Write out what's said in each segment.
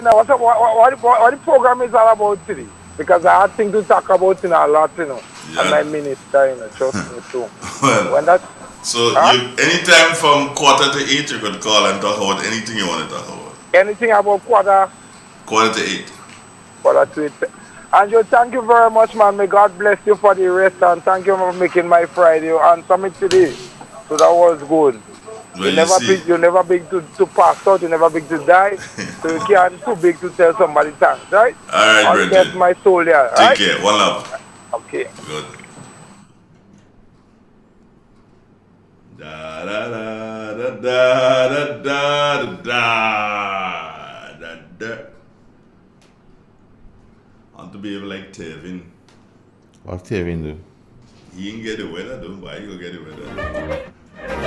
Now, what the program is all about today? Because I had things to talk about a lot, and Yeah. my minister, trust me too. Well, When that, so huh? you anytime from 7:45 you could call and talk about anything you want to talk about. Anything about 7:45. quarter to it. Andrew, thank you very much, man. May God bless you for the rest, and thank you for making my Friday. You answer me today, so that was good. Well, you see, You never big to pass out, you never big to die, so you can't too big to tell somebody thanks, right? all right, All the best, Bridget. my soul, yeah, Take right? care. One love. Okay. Good. Da da da da da da da da da da. I want to be able like Tevin. What Kevin do? He ain't get the weather though. Why you go get the weather?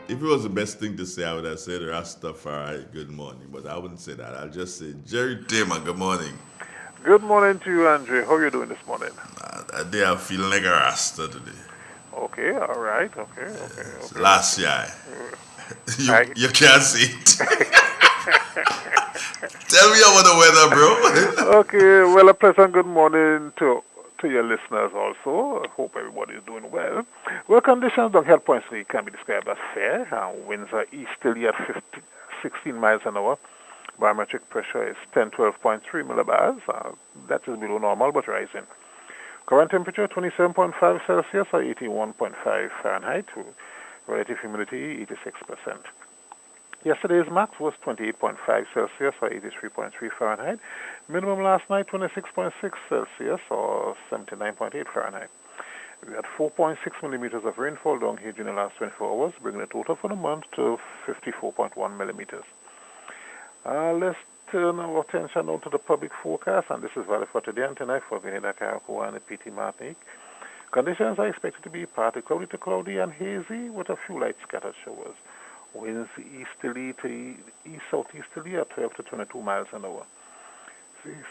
If it was the best thing to say, I would have said Rastafari, good morning. But I wouldn't say that. I'll just say Jerry Tamer, good morning. Good morning to you, Andre. How are you doing this morning? They are feeling like a Rasta today. Okay, all right. Okay. Last year. You, I, you can't see it. Tell me about the weather, bro. okay, well, a pleasant good morning to your listeners also. I hope everybody is doing well. Well, conditions on health points can be described as fair. Winds are easterly at 16 miles an hour. Barometric pressure is 1012.3 millibars. That is below normal but rising. Current temperature 27.5 Celsius or 81.5 Fahrenheit. Relative humidity 86%. Yesterday's max was 28.5 Celsius or 83.3 Fahrenheit. Minimum last night 26.6 Celsius or 79.8 Fahrenheit. We had 4.6 millimeters of rainfall down here during the last 24 hours, bringing the total for the month to 54.1 millimeters. Let's turn our attention now to the public forecast, and this is valid for today and tonight for Grenada, Carriacou, and the PT Martinique. Conditions are expected to be partly cloudy to cloudy and hazy with a few light scattered showers. Winds easterly to east-southeasterly at 12 to 22 miles an hour.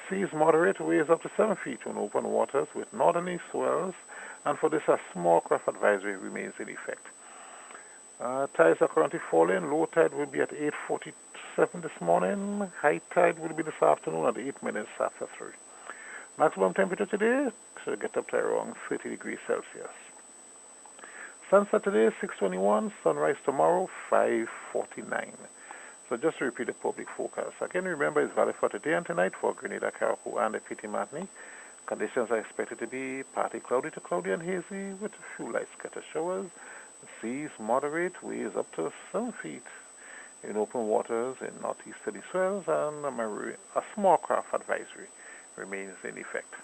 Seas moderate, waves up to 7 feet on open waters with northerly swells, and for this a small craft advisory remains in effect. Tides are currently falling. Low tide will be at 8:47 this morning. High tide will be this afternoon at 8 minutes after 3. Maximum temperature today should get up to around 30 degrees Celsius. Sunset today 6:21. Sunrise tomorrow 5:49. So just to repeat the public forecast. Again, remember it's valid for today and tonight for Grenada, Carriacou, and the PT Martinique. Conditions are expected to be partly cloudy to cloudy and hazy with a few light scattered showers. Seas moderate, waves up to 7 feet in open waters in northeasterly swells, and a small craft advisory remains in effect.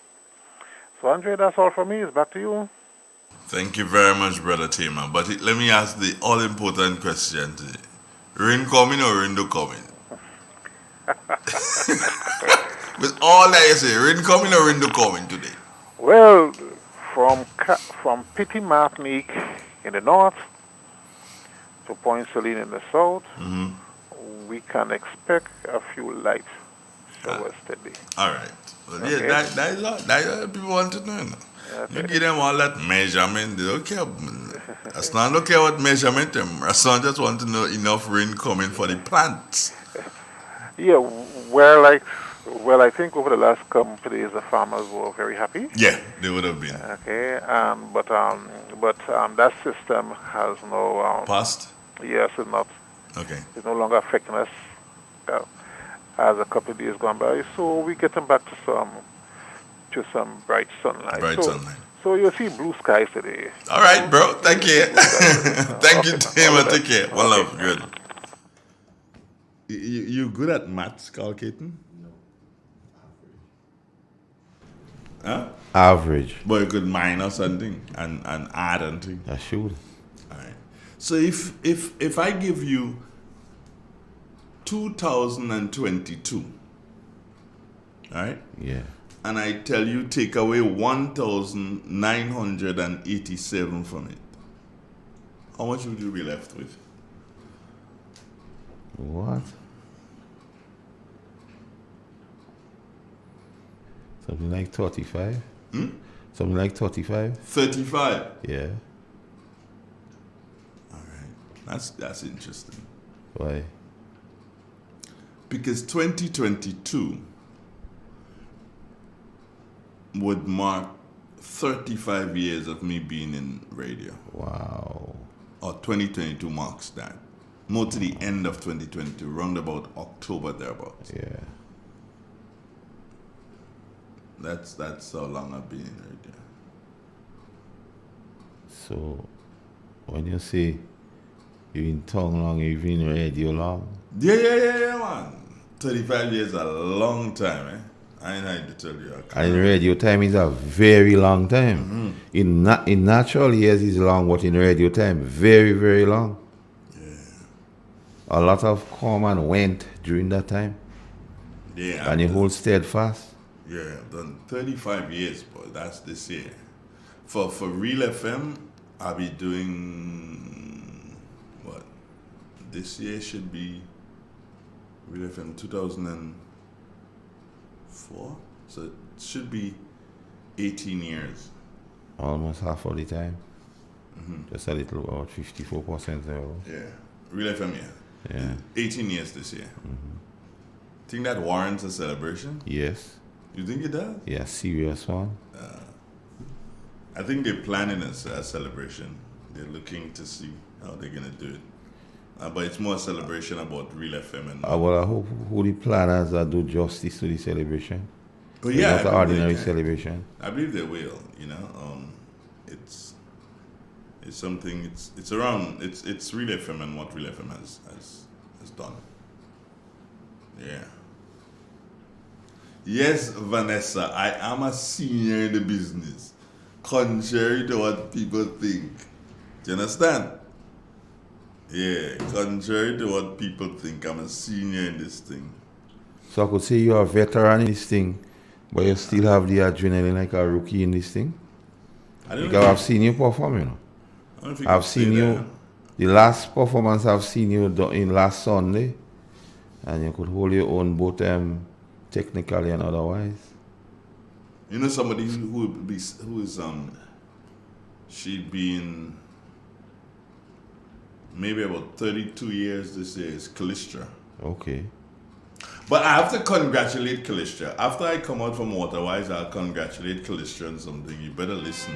So, Andre, that's all from me. It's back to you. Thank you very much, Brother Tamer. But let me ask the all important question today. Rain coming or rain do coming? With all that you say, rain coming or rain do coming today? Well, from Petit Martinique in the north to Point Celine in the south, Mm-hmm. we can expect a few light showers today. All right. Well, Okay. yeah, that is all. That is what people want to know. You Okay. give them all that measurement. They don't care. As long don't care what measurement. As long just want to know enough rain coming for the plants. Yeah, well, like, well, I think over the last couple of days the farmers were very happy. Yeah, they would have been. Okay, but that system has no Past? yes, Okay. it's no longer affecting us uh, as a couple of days gone by. So we getting back to some bright sunlight. Bright sunlight. So you'll see blue skies today. All right, bro. Thank you. Blue skies today. Thank you, Okay, Tim. all the Take best. care. One Okay. love. Good. You good at maths, Carl Caton? Huh? Average. But you could minus something and add and thing. I should. So if I give you 2022, right? Yeah. And I tell you take away 1,987 from it, how much would you be left with? What? Something like 35? Something like 35? 35. Yeah. All right. That's interesting. Why? Because 2022 would mark 35 years of me being in radio. Wow. Or 2022 marks that. More to the end of 2022, round about October thereabouts. Yeah. That's how long I've been in radio. So, when you say you've been tongue long, you've been in radio long? Yeah, man. 35 years is a long time, eh? I ain't had to tell you. And in radio time is a very long time. In natural years is long, but in radio time, very, very long. Yeah. A lot of come and went during that time. Yeah. And you hold steadfast. Yeah, I've done 35 years, boy. That's this year. For Real FM, I'll be doing what? This year should be Real FM 2004. So it should be 18 years. Almost half of the time. Just a little, about 54% there. Yeah. Real FM, yeah. Yeah. 18 years this year. Think that warrants a celebration? Yes. You think it does? Yeah, serious one. I think they're planning a celebration. They're looking to see how they're going to do it. But it's more a celebration about Real FM. And Well, I hope who the planners that do justice to the celebration. but It's yeah, not an ordinary celebration. I believe they will. It's something. It's around. It's Real FM and what Real FM has done. Yeah. Yes, Vanessa, I am a senior in the business, contrary to what people think. Do you understand? Yeah, contrary to what people think, I'm a senior in this thing. So I could say you're a veteran in this thing, but you still have the adrenaline like a rookie in this thing? Because I've seen you perform, you know. I've seen you, the last performance I've seen you in last Sunday, and you could hold your own both technically and otherwise. You know somebody who is she'd been maybe about 32 years this year is Callistra. Okay. But I have to congratulate Callistra. After I come out from Waterwise, I'll congratulate Callistra on something. You better listen.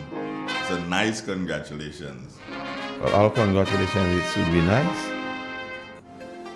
It's a nice congratulations. Well, all congratulations, it should be nice.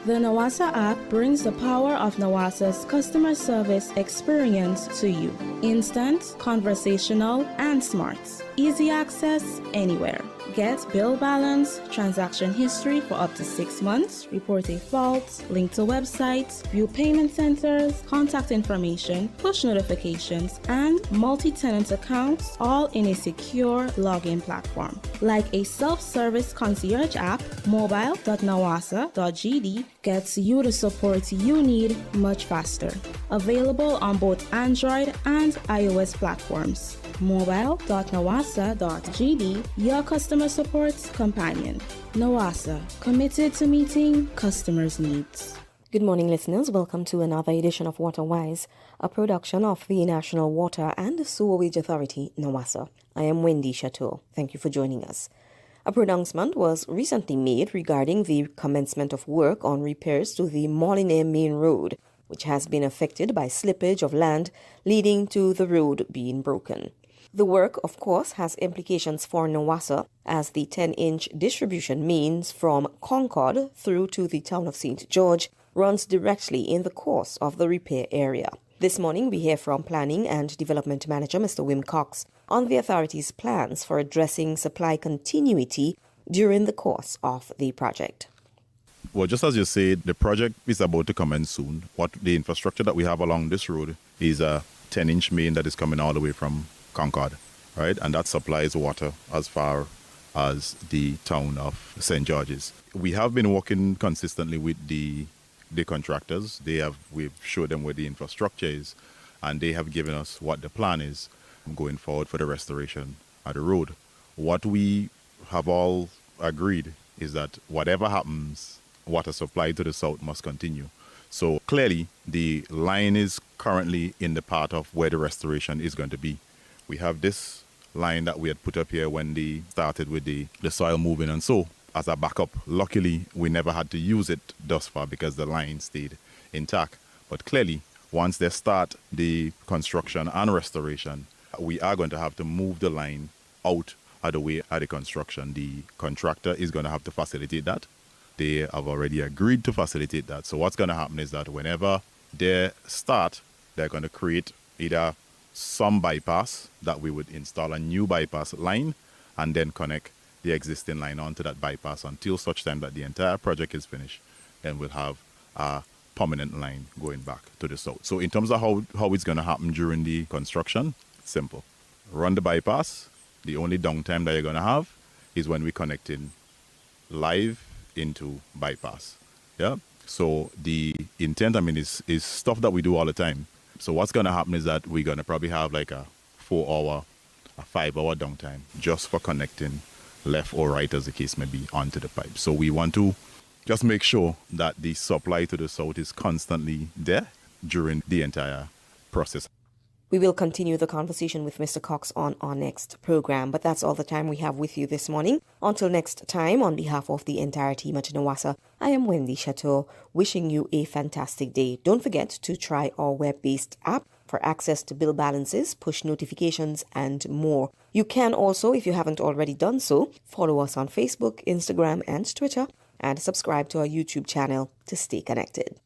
The Nawasa app brings the power of Nawasa's customer service experience to you. Instant, conversational, and smart. Easy access anywhere. Get bill balance, transaction history for up to 6 months, report a fault, link to websites, view payment centers, contact information, push notifications, and multi-tenant accounts, all in a secure login platform. Like a self-service concierge app, mobile.nawasa.gd gets you the support you need much faster. Available on both Android and iOS platforms. mobile.nawasa.gd, your customer support companion. Nawasa, committed to meeting customers' needs. Good morning, listeners. Welcome to another edition of Waterwise, a production of the National Water and Sewerage Authority, NAWASA. I am Wendy Chateau. Thank you for joining us. A pronouncement was recently made regarding the commencement of work on repairs to the Molyneux Main Road, which has been affected by slippage of land leading to the road being broken. The work, of course, has implications for NAWASA, as the 10-inch distribution mains from Concord through to the town of St. George runs directly in the course of the repair area. This morning, we hear from Planning and Development Manager Mr. Wim Cox on the authority's plans for addressing supply continuity during the course of the project. Well, just as you said, the project is about to commence soon. What the infrastructure that we have along this road is a 10-inch main that is coming all the way from Concord, right? And that supplies water as far as the town of St. George's. We have been working consistently with the contractors. We've showed them where the infrastructure is, and they have given us what the plan is going forward for the restoration of the road. What we have all agreed is that whatever happens, water supply to the south must continue. So clearly, the line is currently in the part of where the restoration is going to be. We have this line that we had put up here when they started with the soil moving, and so as a backup, luckily we never had to use it thus far because the line stayed intact. But clearly, once they start the construction and restoration, we are going to have to move the line out of the way of the construction. The contractor is going to have to facilitate that. They have already agreed to facilitate that. So what's going to happen is that whenever they start, they're going to create either some bypass that we would install a new bypass line and then connect the existing line onto that bypass until such time that the entire project is finished. Then we'll have a permanent line going back to the south. So in terms of how it's going to happen during the construction, simple. Run the bypass. The only downtime that you're going to have is when we connect in live into bypass. Yeah. So the intent, is stuff that we do all the time. So what's going to happen is that we're going to probably have like a 4-hour, a 5-hour downtime just for connecting left or right, as the case may be, onto the pipe. So we want to just make sure that the supply to the south is constantly there during the entire process. We will continue the conversation with Mr. Cox on our next program, but that's all the time we have with you this morning. Until next time, on behalf of the entire team at Nawasa, I am Wendy Chateau, wishing you a fantastic day. Don't forget to try our web-based app for access to bill balances, push notifications, and more. You can also, if you haven't already done so, follow us on Facebook, Instagram, and Twitter, and subscribe to our YouTube channel to stay connected.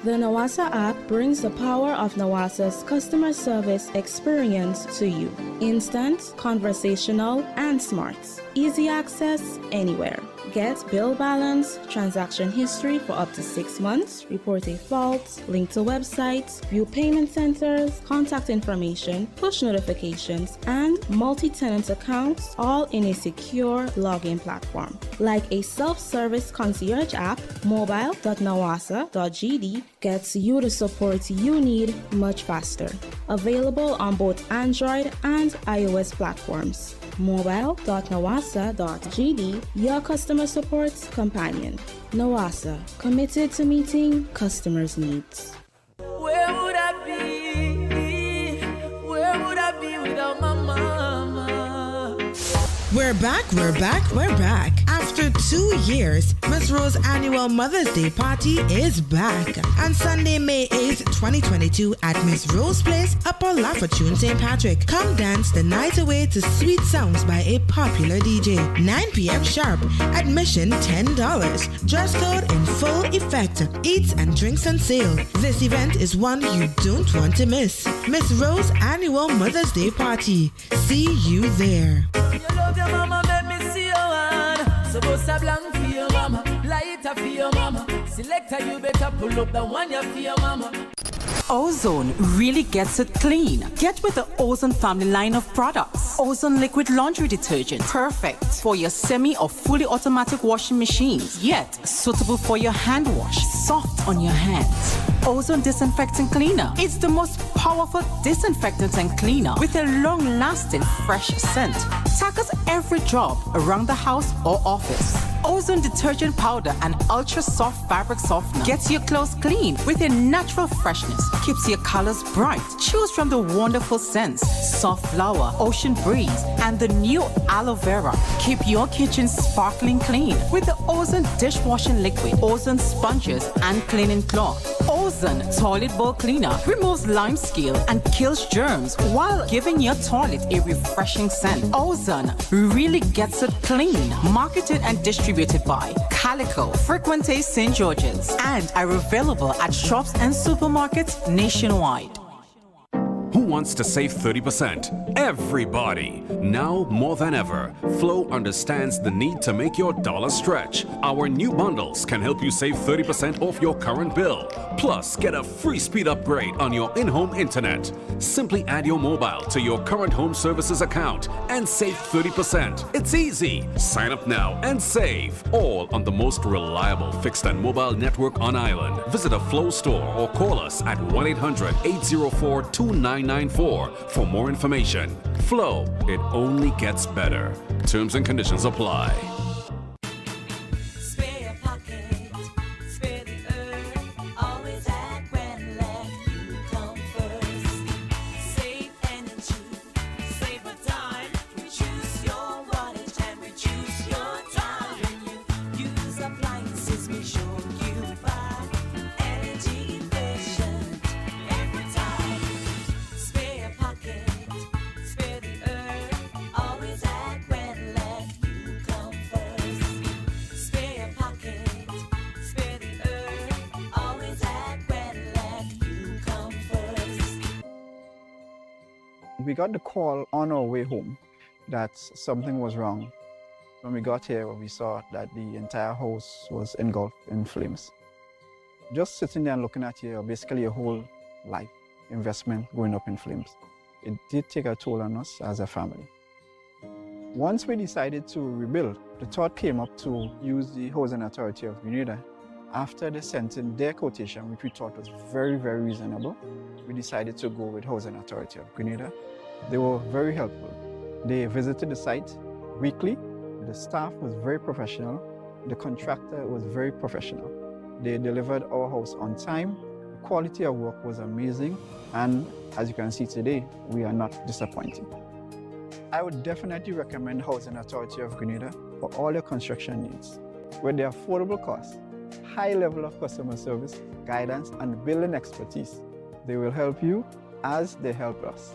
The Nawasa app brings the power of Nawasa's customer service experience to you. Instant, conversational, and smart. Easy access anywhere. Get bill balance, transaction history for up to 6 months, report a fault, link to websites, view payment centers, contact information, push notifications, and multi-tenant accounts, all in a secure login platform. Like a self-service concierge app, mobile.nawasa.gd gets you the support you need much faster. Available on both Android and iOS platforms. mobile.nawasa.gd, your customer support companion. Nawasa, committed to meeting customers' needs. Where would I be? Where would I be without my mama? We're back. After 2 years, Miss Rose's annual Mother's Day party is back. On Sunday, May 8th, 2022 at Miss Rose Place, Upper Lafortune, St. Patrick. Come dance the night away to sweet sounds by a popular DJ. 9 p.m. sharp. Admission $10. Dress code in full effect. Eats and drinks on sale. This event is one you don't want to miss. Miss Rose annual Mother's Day party. See you there. You love your mama, make me see your hand. Suppose a blank for your mama, lighter for your mama. Selector, you better pull up the one you for your mama. Ozone really gets it clean. Get with the Ozone family line of products. Ozone liquid laundry detergent, perfect for your semi or fully automatic washing machines, yet suitable for your hand wash, soft on your hands. Ozone disinfectant cleaner. It's the most powerful disinfectant and cleaner with a long-lasting fresh scent. Tackles every job around the house or office. Ozone detergent powder and ultra soft fabric softener gets your clothes clean with a natural freshness, keeps your colors bright. Choose from the wonderful scents, soft flower, ocean breeze, and the new aloe vera. Keep your kitchen sparkling clean with the Ozone dishwashing liquid, Ozone sponges, and cleaning cloth. Ozone toilet bowl cleaner removes lime scale and kills germs while giving your toilet a refreshing scent. Ozone really gets it clean. Marketed and distributed by Calico, Frequente St. George's, and are available at shops and supermarkets nationwide. Who wants to save 30%. Everybody. Now more than ever, Flow understands the need to make your dollar stretch. Our new bundles can help you save 30% off your current bill. Plus, get a free speed upgrade on your in-home internet. Simply add your mobile to your current home services account and save 30%. It's easy. Sign up now and save. All on the most reliable fixed and mobile network on island. Visit a Flow store or call us at 1-800-804-2994 for more information. Flow, it only gets better. Terms and conditions apply. We got the call on our way home that something was wrong. When we got here, we saw that the entire house was engulfed in flames. Just sitting there and looking at here, basically a whole life investment going up in flames. It did take a toll on us as a family. Once we decided to rebuild, the thought came up to use the Housing Authority of Grenada. After they sent in their quotation, which we thought was very, very reasonable, we decided to go with Housing Authority of Grenada. They were very helpful. They visited the site weekly. The staff was very professional. The contractor was very professional. They delivered our house on time. The quality of work was amazing. And as you can see today, we are not disappointed. I would definitely recommend Housing Authority of Grenada for all your construction needs. With their affordable costs, high level of customer service, guidance, and building expertise, they will help you as they help us.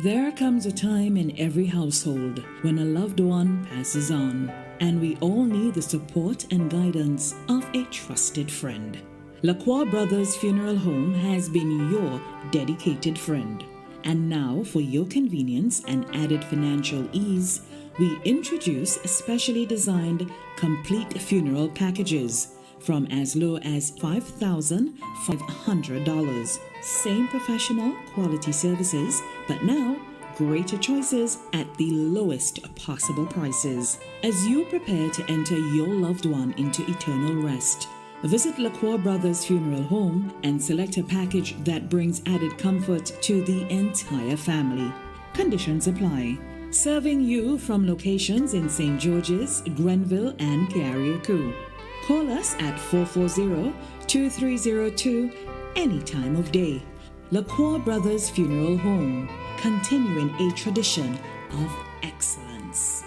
There comes a time in every household when a loved one passes on, and we all need the support and guidance of a trusted friend. Lacroix Brothers Funeral Home has been your dedicated friend. And now, for your convenience and added financial ease, we introduce specially designed complete funeral packages from as low as $5,500. Same professional quality services, but now greater choices at the lowest possible prices. As you prepare to enter your loved one into eternal rest, visit Lacroix Brothers Funeral Home and select a package that brings added comfort to the entire family. Conditions apply. Serving you from locations in St. George's, Grenville, and Carriacou. Call us at 440-2302 any time of day. Lacroix Brothers Funeral Home, continuing a tradition of excellence.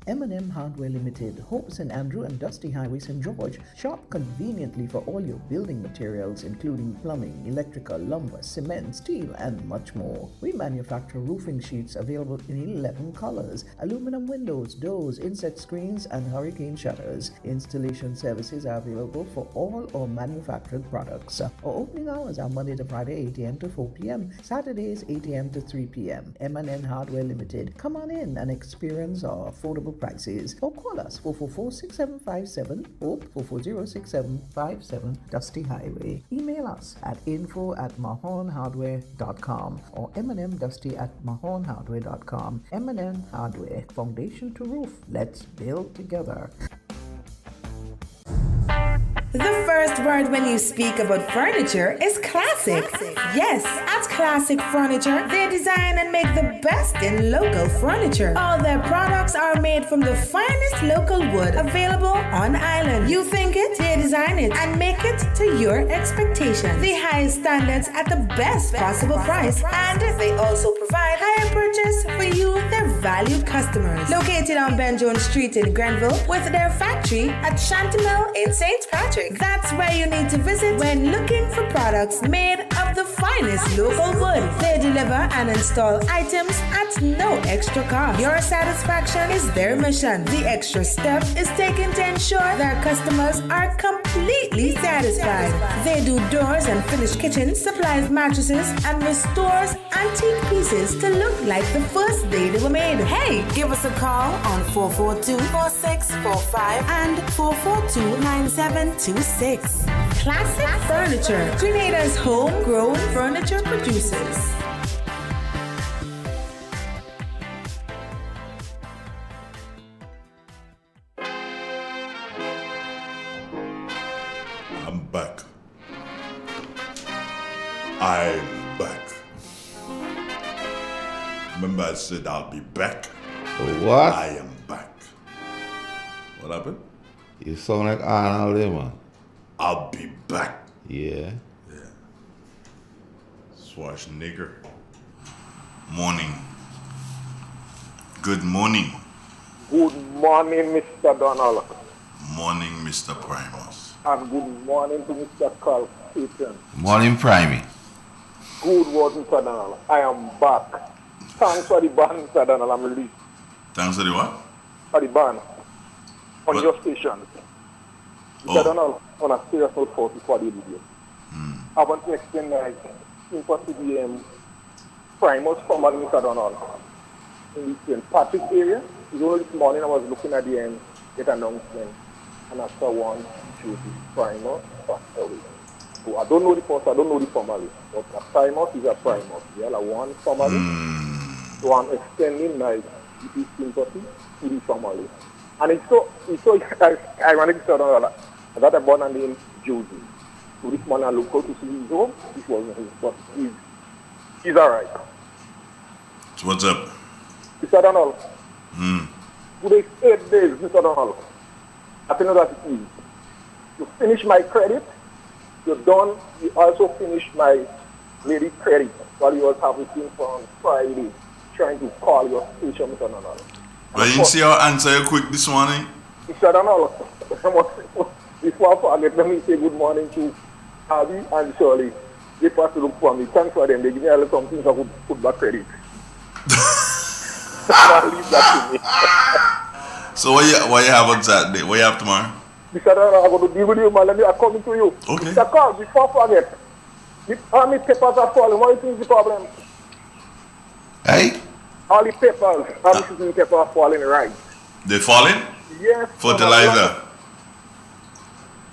M&M Hardware Limited, Hope St. Andrew and Dusty Highway, St. George. Shop conveniently for all your building materials, including plumbing, electrical, lumber, cement, steel, and much more. We manufacture roofing sheets available in 11 colors, aluminum windows, doors, insect screens, and hurricane shutters. Installation services are available for all our manufactured products. Our opening hours are Monday to Friday, 8 a.m. to 4 p.m., Saturdays, 8 a.m. to 3 p.m. M&M Hardware Limited. Come on in and experience our affordable prices, or call us 444-6757 or 440-6757 Dusty Highway. Email us at info@mahonhardware.com or mnmdusty@mahonhardware.com. M&M Hardware, foundation to roof. Let's build together. The first word when you speak about furniture is classic. Yes, at Classic Furniture, they design and make the best in local furniture. All their products are made from the finest local wood available on island. You think it, they design it and make it to your expectations. The highest standards at the best possible price, and they also provide higher purchase for you, their valued customers. Located on Ben Jones Street in Grenville with their factory at Chantimel in St. Patrick. That's where you need to visit when looking for products made of the finest local wood. They deliver and install items at no extra cost. Your satisfaction is their mission. The extra step is taken to ensure their customers are completely satisfied. They do doors and finished kitchens, supplies mattresses, and restores antique pieces to look like the first day they were made. Hey, give us a call on 442-4645 and 442-9726. Classic Furniture, Grenada's homegrown furniture producers. I'm back. I'm back. Remember I said I'll be back? What? I am back. What happened? You sound like Arnold there, man. I'll be back. Yeah. Schwarzenegger. Morning. Good morning. Good morning, Mr. Donald. Morning, Mr. Primus. And good morning to Mr. Carl Xtension. Morning, Primey. Good word, Mr. Donald. I am back. Thanks for the band, Mr. Donald. I'm released. Thanks for the what? For the band. On What? your station. Mr. Donald, on a serious note for the video. I want to extend my sympathy to the Primus formerly Mr. Donald. In the St. Patrick area. It's only this morning I was looking at the announcement. And I saw one issue, Primus passed away. So I don't know the person, I don't know the family. But a Primus is a Primus. Yeah, like one family. So I'm extending my sympathy to the family. And it's so ironic, Mr. Donald. I got a born named Josie. So this morning I looked out to see his home. This wasn't his, but he's alright. So what's up? Mr. Donald. Today's 8 days, Mr. Donald. I think that it is. You finish my credit. You're done. You also finish my lady credit while you was having things on Friday trying to call your station, Mr. Donald. Well, you see how I answer you quick this morning? Mr. Donald, before I forget, let me say good morning to Abby and Shirley. They first look for me. Thanks for them. They give me a little something so I could put back credit. Leave that to me. So what you have on Saturday? What you have tomorrow? Mr. Donald, I'm going to deal with you, man. Let me come to you. Okay. Mr. Carl, before I forget, all my papers are falling. What do you think is the problem? Hey? All the papers, all the papers are falling right. They falling? Yes. Fertilizer?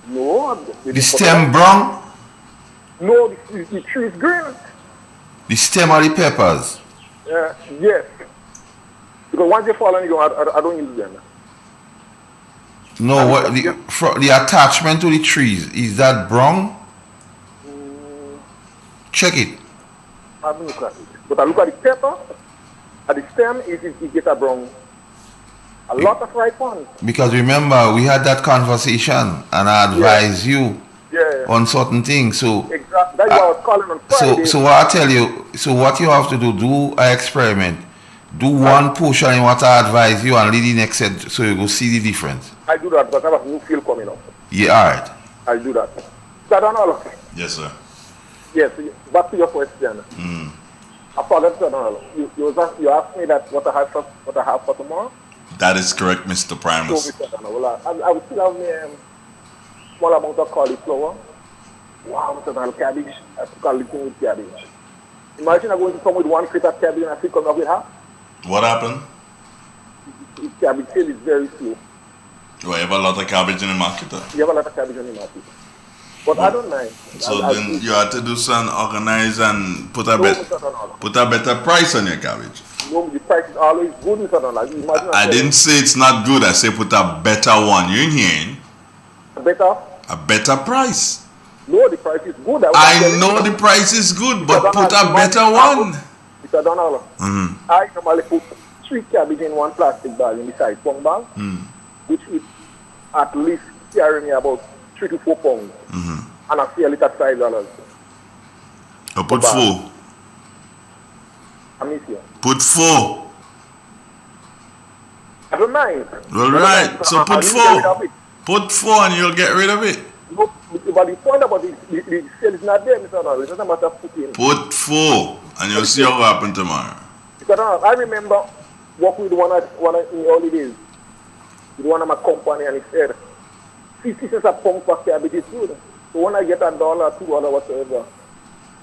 No. The stem brown? No, the tree is green. The stem of the peppers? Yes. Because once they fall on you, I don't use them. No, what the attachment to the trees, is that brown? Check it. I haven't looked at it. But I look at the pepper, at the stem, it gets a brown. A lot of ripe ones. Because remember, we had that conversation and I advised you on certain things. So exactly. That's why I was calling on Friday. So what I tell you, so what you have to do an experiment. Do one portion in what I advise you and lead the next set so you go see the difference. I do that because I have a new field coming up. Yeah, alright. I do that. Sir Donald. Yes, sir. Yes, back to your question. I forgot, Sir Donald. You asked me that what I have for tomorrow? That is correct, Mr. Primus. So, Mr. Donald, well, I will still have me small amount of cauliflower. Wow, Mr. Donald, cabbage. I took a little with cabbage. Imagine I'm going to come with 1 crate of cabbage and I still come up with half. What happened? The cabbage sale is very slow. You have a lot of cabbage in the market? You have a lot of cabbage in the market. But I don't mind. So then you have to do some organize and put a better price on your cabbage. No, the price is always good, Mr. Donald. I didn't say it's not good. I say put a better one. You ain't hearing? A better? A better price. No, the price is good. I know the price is good, but put a better one. Mr. Donald, I normally put 3 cabbage in 1 plastic bag in the side pong bag, which is at least carry me about 3 to 4 pounds. And I sell it at $5. Put 4. I miss you. Put 4. I don't mind. All right. So put 4. Put 4 and you'll get rid of it. No, but the point about the sale is not there, Mr. Donald. It's not a matter of putting. Put 4 and you'll see what will happen tomorrow. Mr. Donald, I remember working with one in the early days. With one of my company, and he said, 50 cents a pound for cabbage is good. So when I get $1, $2, whatever,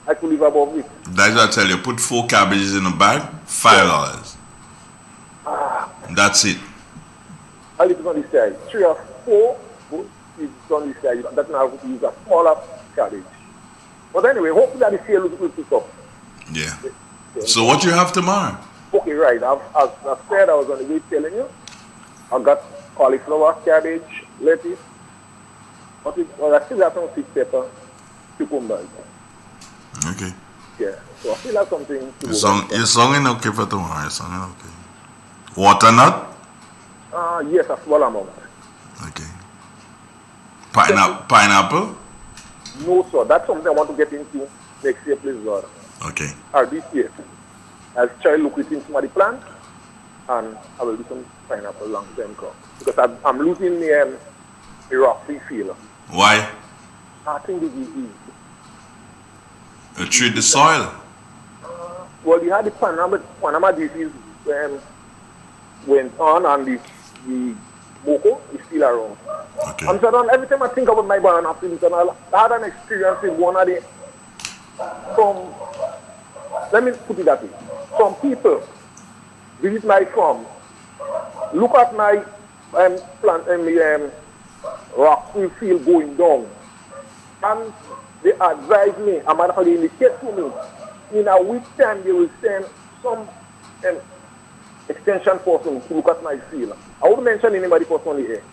I could live above it. That's what I tell you. Put 4 cabbages in a bag, $5. That's it. I live on this side. 3 or 4 is on this side. That's now use a smaller cabbage. But anyway, hopefully that the sale will pick up. Yeah. So what you have tomorrow? Okay, right. As I said, I was on the way telling you. I got cauliflower, cabbage, lettuce. Well, I still have some sweet pepper, cucumbers. Okay. Yeah. So I still have something to Your song is okay for tomorrow. Your song is okay. Watermelon? Yes, a small amount. Okay. Pineapple? No, sir. That's something I want to get into next year, please, Lord. Okay. Or this year. I'll try to look into some of the plants, and I will do some pineapple long-term crop. Because I'm losing the rock-free feel. Why? I think the disease. You treat the soil? Well, you had the Panama disease went on, and the Boko is still around. Okay. I'm saying every time I think about my banana fields, and I had an experience with one of the let me put it that way. Some people visit my farm, look at my plant and rock field going down, and they advise me, a matter of fact, they indicate to me, in a week's time they will send some extension person to look at my field. I wouldn't mention anybody personally here.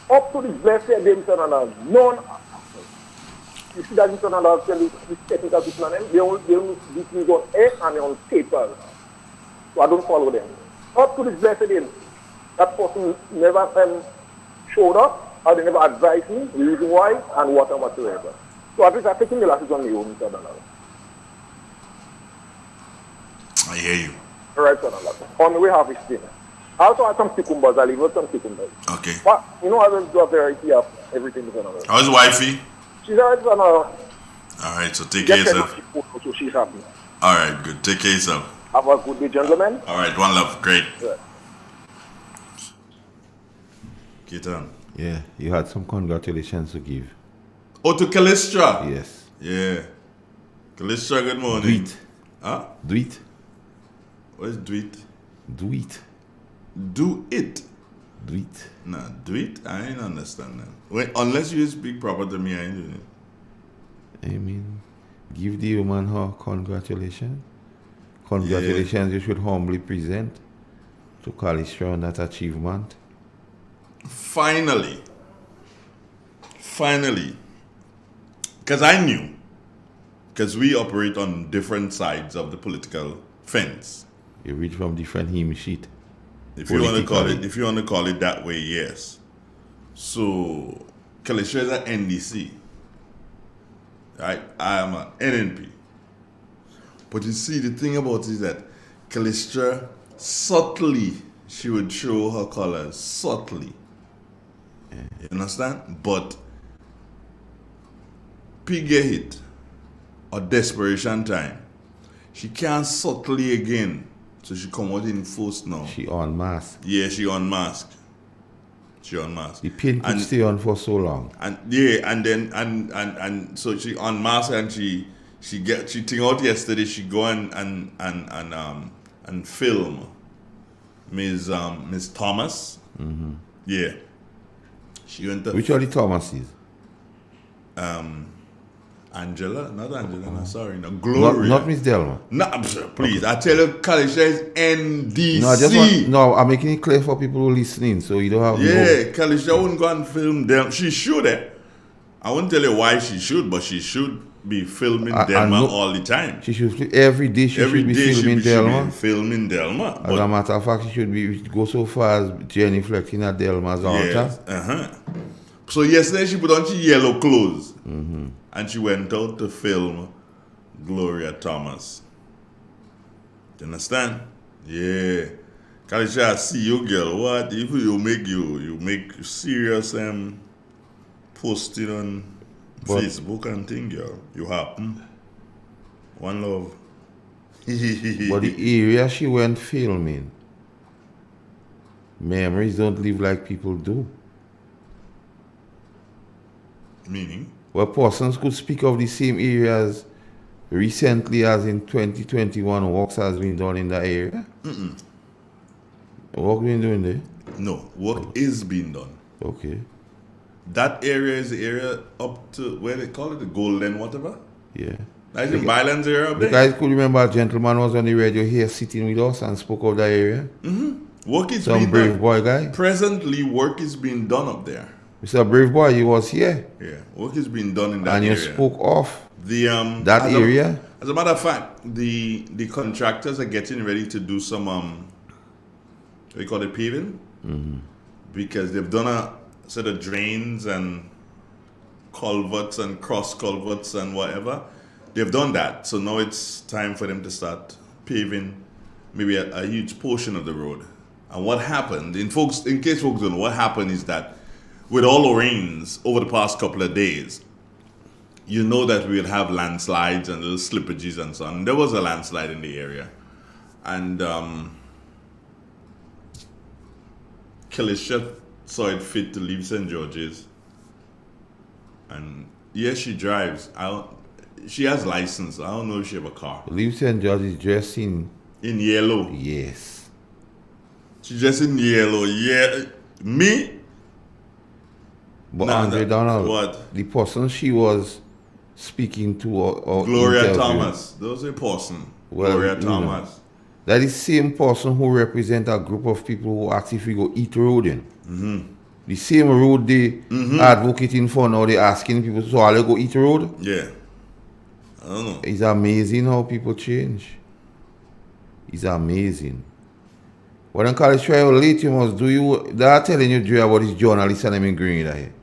Up to this blessed day, Mr. Donald, none. You see that Mr. Donald tell you this technical people and them, they will do things on air and on paper. So I don't follow them. Up to this blessed day, that person never showed up, or they never advised me the reason why and what and whatsoever. So at least I'm taking the lessons on my own, Mr. Donald. I hear you. All right, Mr. Donald. On the way harvesting. I also had some cucumbers. I leave out some cucumbers. Okay. But, you know, I will do a variety of everything, Mr. Donald. How's wifey? She's all right, Mr. Donald. All right, so take care of yourself. So she's happy. All right, good. Take care of yourself. Have a good day, gentlemen. All right, one love. Great. Yeah. Keaton. Yeah, you had some congratulations to give. Oh, to Callistra? Yes. Yeah. Callistra, good morning. Do it. Huh? Do it. What is do it? Do it. Do it? Do it. Nah, do it? I ain't understand that. Wait, unless you speak proper to me, I ain't doing it. I mean, give the woman her congratulations. Congratulations, you should humbly present to Callistra on that achievement. Finally, because I knew, because we operate on different sides of the political fence. You read from different hymn sheet. If you want to call it that way, yes. So, Callistra is an NDC, right? I am an NNP. But you see, the thing about it is that Callistra subtly, she would show her colors subtly. You understand? But pig get hit or desperation time, she can't subtly again. So she come out in force now. She unmasked. Yeah, she unmasked. The pain could stay on for so long. And yeah, and then and so she unmasked and she think out yesterday she go and film Miss Thomas. Mm-hmm. Yeah. She went to which are the Thomases? Angela, not Angela, no, sorry, no, Gloria. Not Miss Delma. No, please, okay. I tell you, Callistra is NDC. I'm making it clear for people who are listening, so you don't have. Yeah, Callistra wouldn't go and film them. She should. I won't tell you why she should, but she should be filming Delma all the time. She should every day. She should be filming Delma. Filming Delma. As a matter of fact, she should go so far as Jenny flexing at Delma's altar. So yesterday she put on she yellow clothes. Mm-hmm. And she went out to film Gloria Thomas. You understand? Yeah. Kalisha, I see you, girl. What if you make serious posting on Facebook and thing, girl? You happen. One love. But the area she went filming, memories don't live like people do. Meaning? Well, persons could speak of the same areas recently as in 2021 works has been done in that area. Work been doing there? No, work is being done. Okay. That area is the area up to where they call it the Golden whatever. Yeah. That's in Bylands area up The there. guys could remember a gentleman was on the radio here sitting with us and spoke of that area. Work is Some being brave done. boy guy. Presently, work is being done up there. Mr. Brave Boy, he was here. Yeah, work is being done in that And you area. spoke of The that as area. As a matter of fact, the contractors are getting ready to do some what you call it, paving, because they've done a set of drains and culverts and cross culverts and whatever. They've done that, so now it's time for them to start paving maybe a huge portion of the road. And what happened, in case folks don't know, what happened is that with all the rains over the past couple of days, you know that we would have landslides and little slippages and so on. There was a landslide in the area. And Kalisha saw it fit to leave St. George's. And yes, she drives. She has license. I don't know if she have a car. Leave St. George's dressed in yellow. Yes. She dressed in yellow. Yeah. Me? But Nah, Andre Donald, what? the person she was speaking to or Gloria interviewing, Thomas. Those a person. Well, Gloria you know, Thomas. that is the same person who represent a group of people who ask if we go eat road in. The same road they advocating for now, they asking people, so I'll go eat road? Yeah. I don't know. It's amazing how people change. It's amazing. What in college try how late you must do you, they are telling you Joe, about this journalist and them in Green here.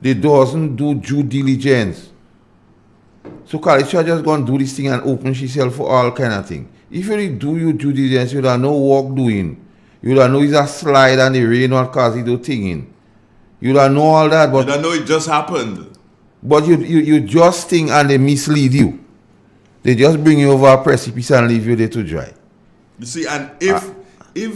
They doesn't do due diligence. So college try just go and do this thing and open yourself for all kind of thing. If you really do your due diligence, you don't know work doing. You don't know it's a slide and the rain what cause it do thing. You don't know all that, but you don't know it just happened. But you just think and they mislead you. They just bring you over a precipice and leave you there to dry. You see, and if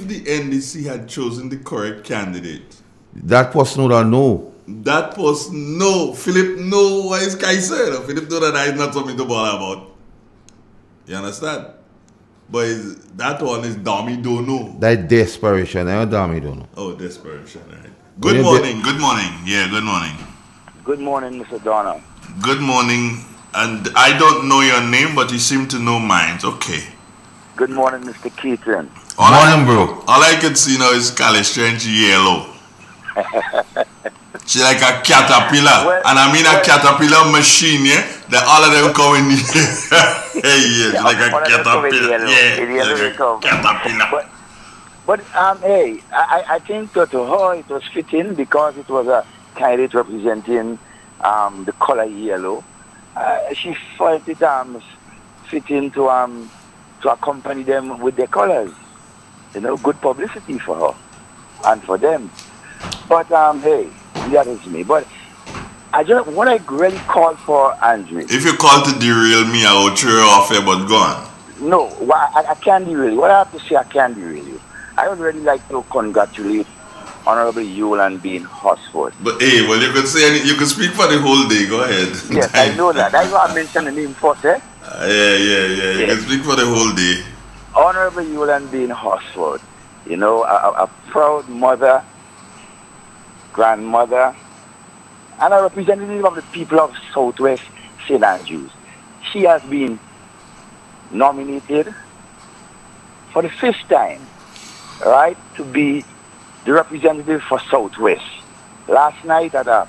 the NDC had chosen the correct candidate, that person would have know. That person know. Philip know what his guy said. Philip know that is not something to bother about. You understand? But that one is dummy don't know. That desperation. I dummy don't know. Oh, desperation, right. Good morning. Good morning. Yeah, good morning. Good morning, Mr. Donald. Good morning. And I don't know your name, but you seem to know mine. Okay. Good morning, Mr. Keaton. Morning, bro. All I can see now is Kalisha and she yellow. She like a caterpillar. Well, and I mean a caterpillar machine, yeah? That all of them come in here. Hey, yeah, like a caterpillar. Yeah, like a caterpillar. But hey, I think to her it was fitting because it was a candidate representing the color yellow. She felt it fitting to accompany them with their colors. You know, good publicity for her and for them. But hey, that is me. But what I really called for, Andrew. If you call to derail me, I will throw you off here, but go on. No, I can't derail you. What I have to say, I can't derail you. I would really like to congratulate Honorable Yule and being Hosford. But hey, well, you could say you could speak for the whole day. Go ahead. Yes, I know that. That's why I mentioned the name first, eh? Yeah. You can speak for the whole day. Honorable Yule and being Hosford, you know, a proud mother, grandmother, and a representative of the people of Southwest St. Andrews. She has been nominated for the 5th time, right, to be the representative for Southwest. Last night at a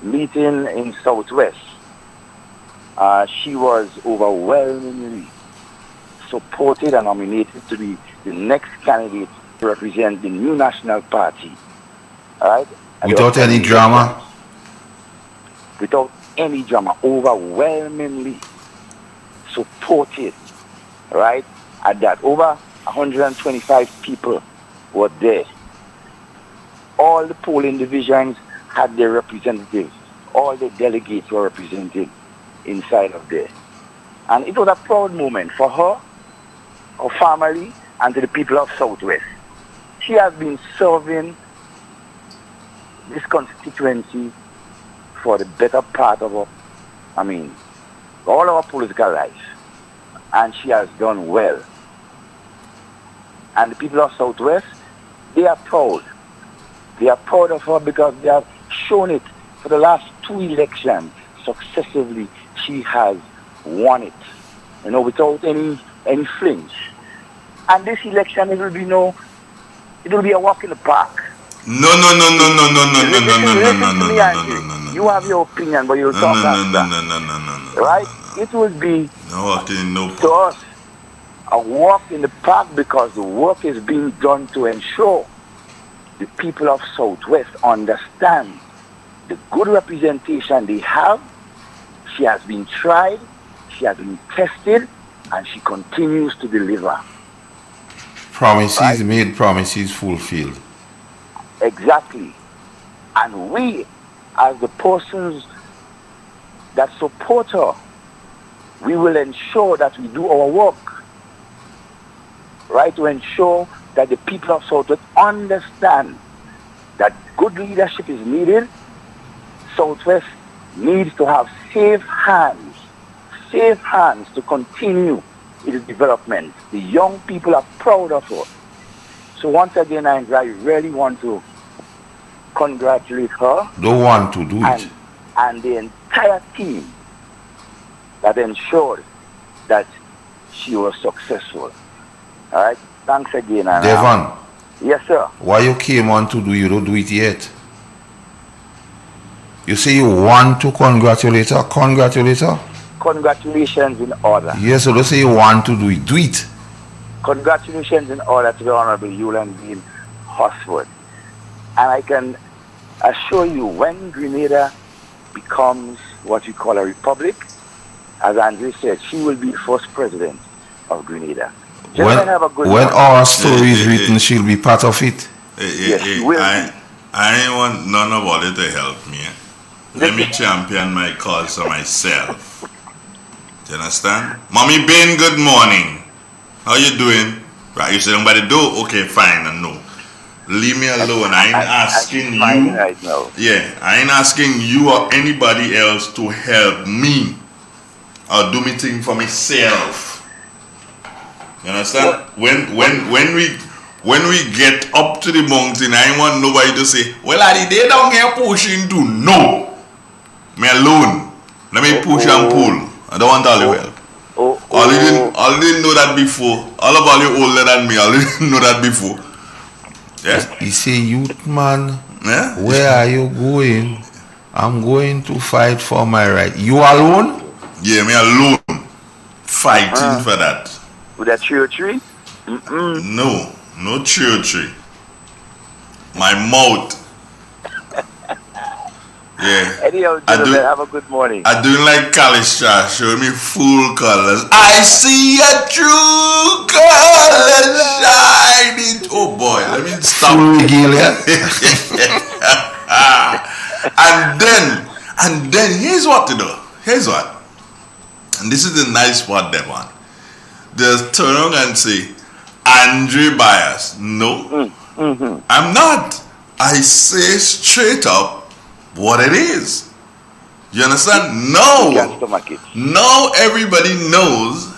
meeting in Southwest, she was overwhelmingly supported and nominated to be the next candidate to represent the new national party. Right? Without any drama? Without any drama. Overwhelmingly supported. Right? at that. Over 125 people were there. All the polling divisions had their representatives. All the delegates were represented inside of there. And it was a proud moment for her, her family, and to the people of Southwest. She has been serving this constituency for the better part of all our political life. And she has done well. And the people of Southwest, they are proud. They are proud of her because they have shown it for the last 2 elections successively. She has won it, without any flinch. And this election, it will be a walk in the park. No. You have your opinion, but you'll talk after. Right? It will be to us a walk in the park because the work is being done to ensure the people of Southwest understand the good representation they have. She has been tried, she has been tested, and she continues to deliver. Promises made, promises fulfilled. Exactly. And we, as the persons that support her, we will ensure that we do our work, right, to ensure that the people of Southwest understand that good leadership is needed. Southwest needs to have safe hands to continue its development. The young people are proud of her. So once again, I really want to congratulate her. Don't want to do it. And the entire team that ensured that she was successful. All right? Thanks again. Devon. Yes, sir. Why you came on to do, you don't do it yet? You say you want to congratulate her? Congratulate her? Congratulations in order. Yes, so don't say you want to do it. Do it. Congratulations in order to the Honorable Yulan Bean Hosford. And I can assure you, when Grenada becomes what we call a republic, as Andre said, she will be the first president of Grenada. When our story is written, she'll be part of it. I ain't want none of all it to help me. Let me champion my cause for myself. Do you understand? Mommy Bain, good morning. How you doing? Right, you say nobody do? Okay, fine, I know. Leave me alone. I ain't asking you. Right now. Yeah, I ain't asking you or anybody else to help me or do me thing for myself. You understand? When we get up to the mountain, I ain't want nobody to say, well, Adi, they down here pushing too. No. Me alone. Let me push and pull. I don't want all your help. All you didn't know that before. All of all you older than me, all you didn't know that before. Yeah? He say, youth man, yeah? Where are you going? I'm going to fight for my right. You alone? Yeah, me alone. Fighting for that. With that tree? No tree. My mouth. Yeah. Anyhow, gentlemen, have a good morning. I do like Kalisha, show me full colors. I see a true color shining. Oh boy, let me stop. And then here's what to do. Here's what. And this is the nice part, Devon. Just turn around and say, Andre bias. No, I'm not. I say straight up what it is. You understand? Now everybody knows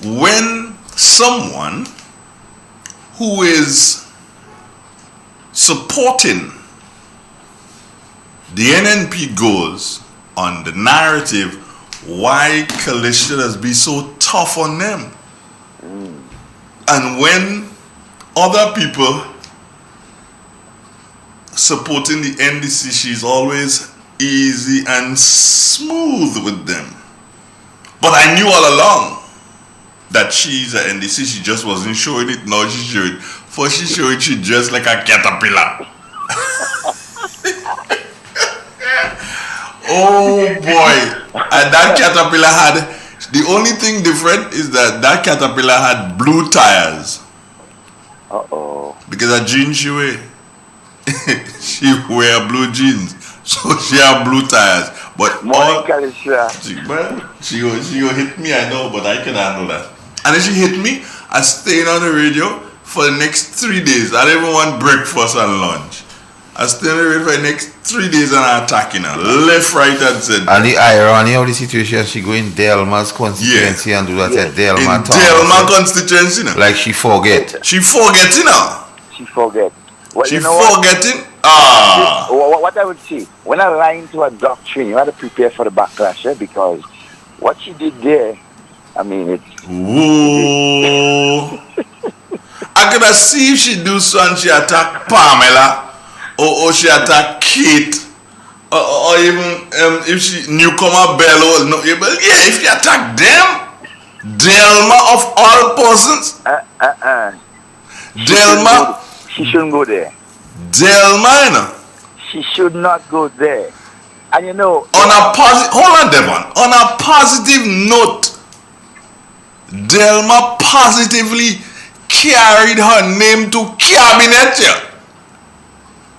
when someone who is supporting the NNP goes on the narrative, why coalition has been so tough on them. And when other people supporting the NDC, she's always easy and smooth with them. But I knew all along that she's an NDC, she just wasn't showing it. Now she's showing it. For she showed it, she dressed like a caterpillar. Oh boy. And that caterpillar had The only thing different is that caterpillar had blue tires. Uh-oh. Because the jeans she wear, she wear blue jeans, so she have blue tires. But she go hit me, I know, but I can handle that. And if she hit me, I staying on the radio for the next 3 days. I don't even want breakfast and lunch. I stay on the radio for the next 3 days and I'm attacking her. Left, right, and center. And the irony of the situation, she go in Delma's constituency and do that at Delma town. Delma constituency, no? Like she forget. She forgetting now. She forget. Well, she you know forgetting? What I would say, when I lie into a doctrine, you have to prepare for the backlash, because what she did there, I mean, it's... Whoa. I could see if she do so and she attack Pamela, or she attack Kate, or even if she newcomer Bello. No, yeah, if she attack them, Delma of all persons. Delma. She shouldn't go there. Delma, you know. She should not go there. And you know, on a positive, hold on, Devon. On a positive note, Delma positively carried her name to cabinet.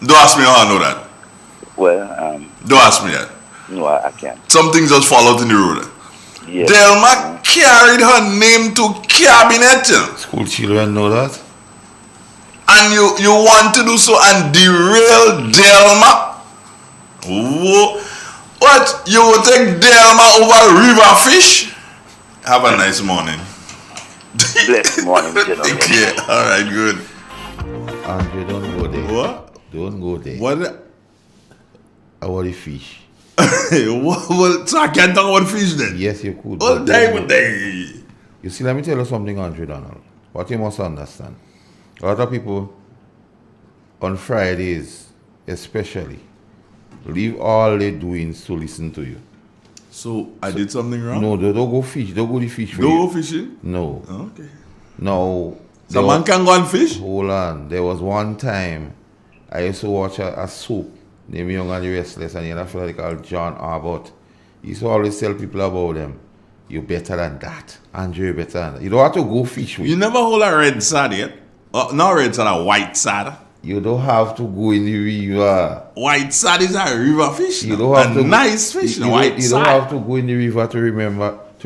Don't ask me how I know that. Well, don't ask me that. No, I can't. Some things just fall out in the road. Yes. Delma carried her name to cabinet. School children know that. And you want to do so and derail Delma? Whoa. What? You will take Delma over river fish? Have a nice morning. Blessed morning, gentlemen. Yeah, alright, good. Andre, don't go there. What? Don't go there. What? About the fish. Well, so I can't talk about fish then? Yes, you could. All day. You see, let me tell you something, Andre Donald. What you must understand. A lot of people on Fridays, especially, leave all they're doing to listen to you. So I did something wrong? No, don't go fish. Don't go to fish. Don't go fishing? No. Okay. No. The man can go and fish? Hold on. There was one time I used to watch a soap named Young and the Restless, and you know, feel like called John Arbott. He used to always tell people about them. You're better than that. Andre, better than that. You don't have to go fish with. You never hold a red sad yet? Not red sad, a white sad. You don't have to go in the river. White sad is a river fish. You don't have a nice fish. You don't have to go in the river to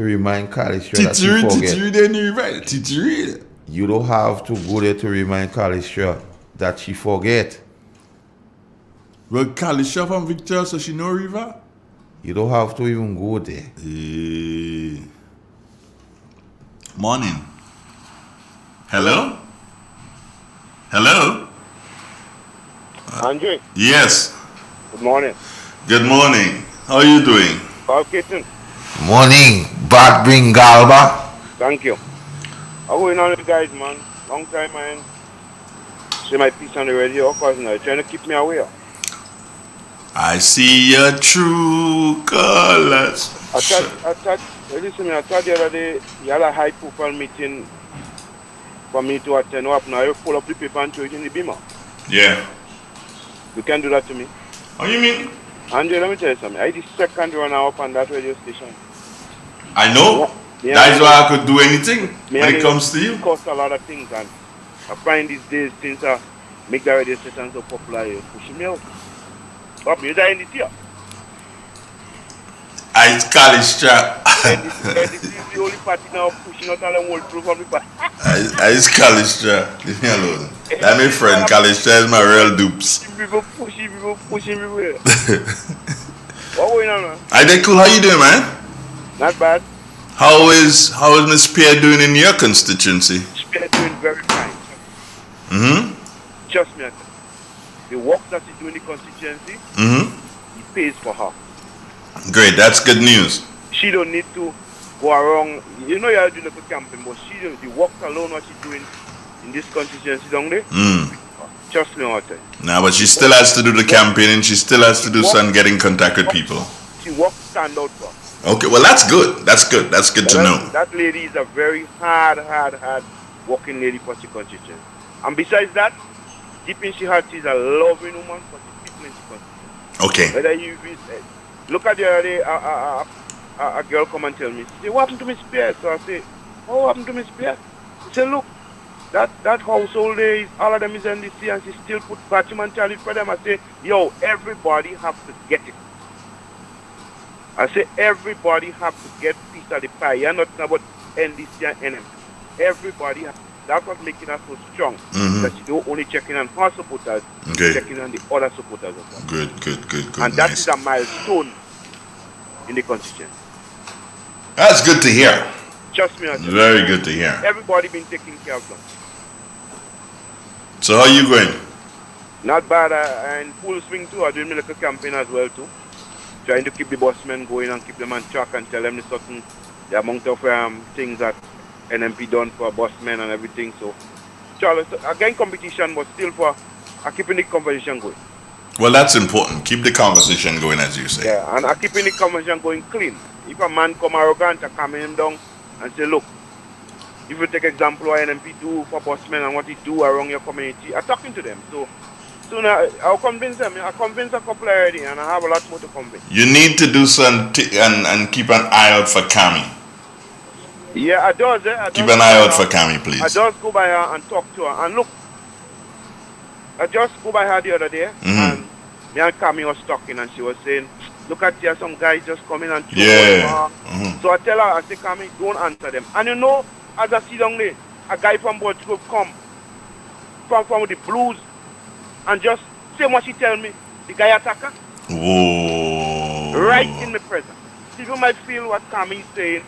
remind Calistra that you forget. Titiri in the river. Titiri. You don't have to go there to remind Calistra that she forget. Well, Calistra from Victoria, so she know river? You don't have to even go there. Morning. Hello? Hello? Andre? Yes. Good morning. Good morning. How are you doing? Kitchen. Morning. Bad bring Galba. Thank you. How going on with you guys, man? Long time, man. See my piece on the radio, because now you're trying to keep me away. I see your true colors. I thought the other day you had a high profile meeting for me to attend up. Now you pull up the paper and throw it in the beamer. Yeah. You can do that to me. What do you mean? Andre, let me tell you something. I the second runner up on that radio station. I know. That's why I could do anything when it comes to you. It costs a lot of things, and I find these days since I make the radio station so popular, you're pushing me out. Up, you're dying this year. It's Calistra. This is the only party now pushing out all the whole truth from the party. It's Calistra. Leave me alone. That's my friend. Calistra is my real dupes. People pushing everywhere. What going on, man? I did cool. How you doing, man? Not bad. How is Miss Pierre doing in your constituency? Pierre doing very fine. Trust me, the work that she doing in the constituency, he pays for her. Great, that's good news. She don't need to go around. You know you have to do the campaign, but she don't. The work alone, what she's doing in this constituency, don't they? Trust me, what I tell you. Nah, but she still has to do the campaign, and she still has to do some get in contact with people. She works stand out for. Okay, well that's good. That's good. That's good to know. That lady is a very hard working lady for the constituency. And besides that, deep in she heart, she's a loving woman for the people in the constituency. Okay. Whether you look at the other day, a girl come and tell me, say, what happened to Miss Pierce? So I say, oh, what happened to Miss Pierce? He said, look, that household there, all of them is NDC and she still put Batman and Charlie for them. I say, yo, everybody have to get it. I say, everybody have to get piece of the pie. You're not about NDC and NM. Everybody has. That's what's making us so strong. That you don't only checking on our supporters, checking on the other supporters as well. Good. And that is a milestone in the constituency. That's good to hear. Trust me. Very good to hear. Everybody been taking care of them. So how are you going? Not bad. I'm in full swing too. I'm doing my little campaign as well too. Trying to keep the busmen going and keep them on track and tell them the amount of things that NMP done for busmen and everything. So, Charles, again competition, but still keeping the conversation going. Well, that's important. Keep the conversation going, as you say. Yeah, and keeping the conversation going clean. If a man come arrogant, I calm him down and say, look, if you take example what NMP do for busmen and what he do around your community, I'm talking to them. So soon I'll convince them. I convince a couple already, and I have a lot more to convince. You need to do something and keep an eye out for Cami. Yeah, I does. Keep an eye out for Cami, please. I just go by her and talk to her. And look, I just go by her the other day, and me and Cami was talking, and she was saying, look at here, some guys just coming and throw her. So I tell her, I say, Cami, don't answer them. And you know, as I see down there, a guy from Board Group come from the blues and just say what she tell me, the guy attacker. Whoa. Right in the presence. People might feel what Cami is saying,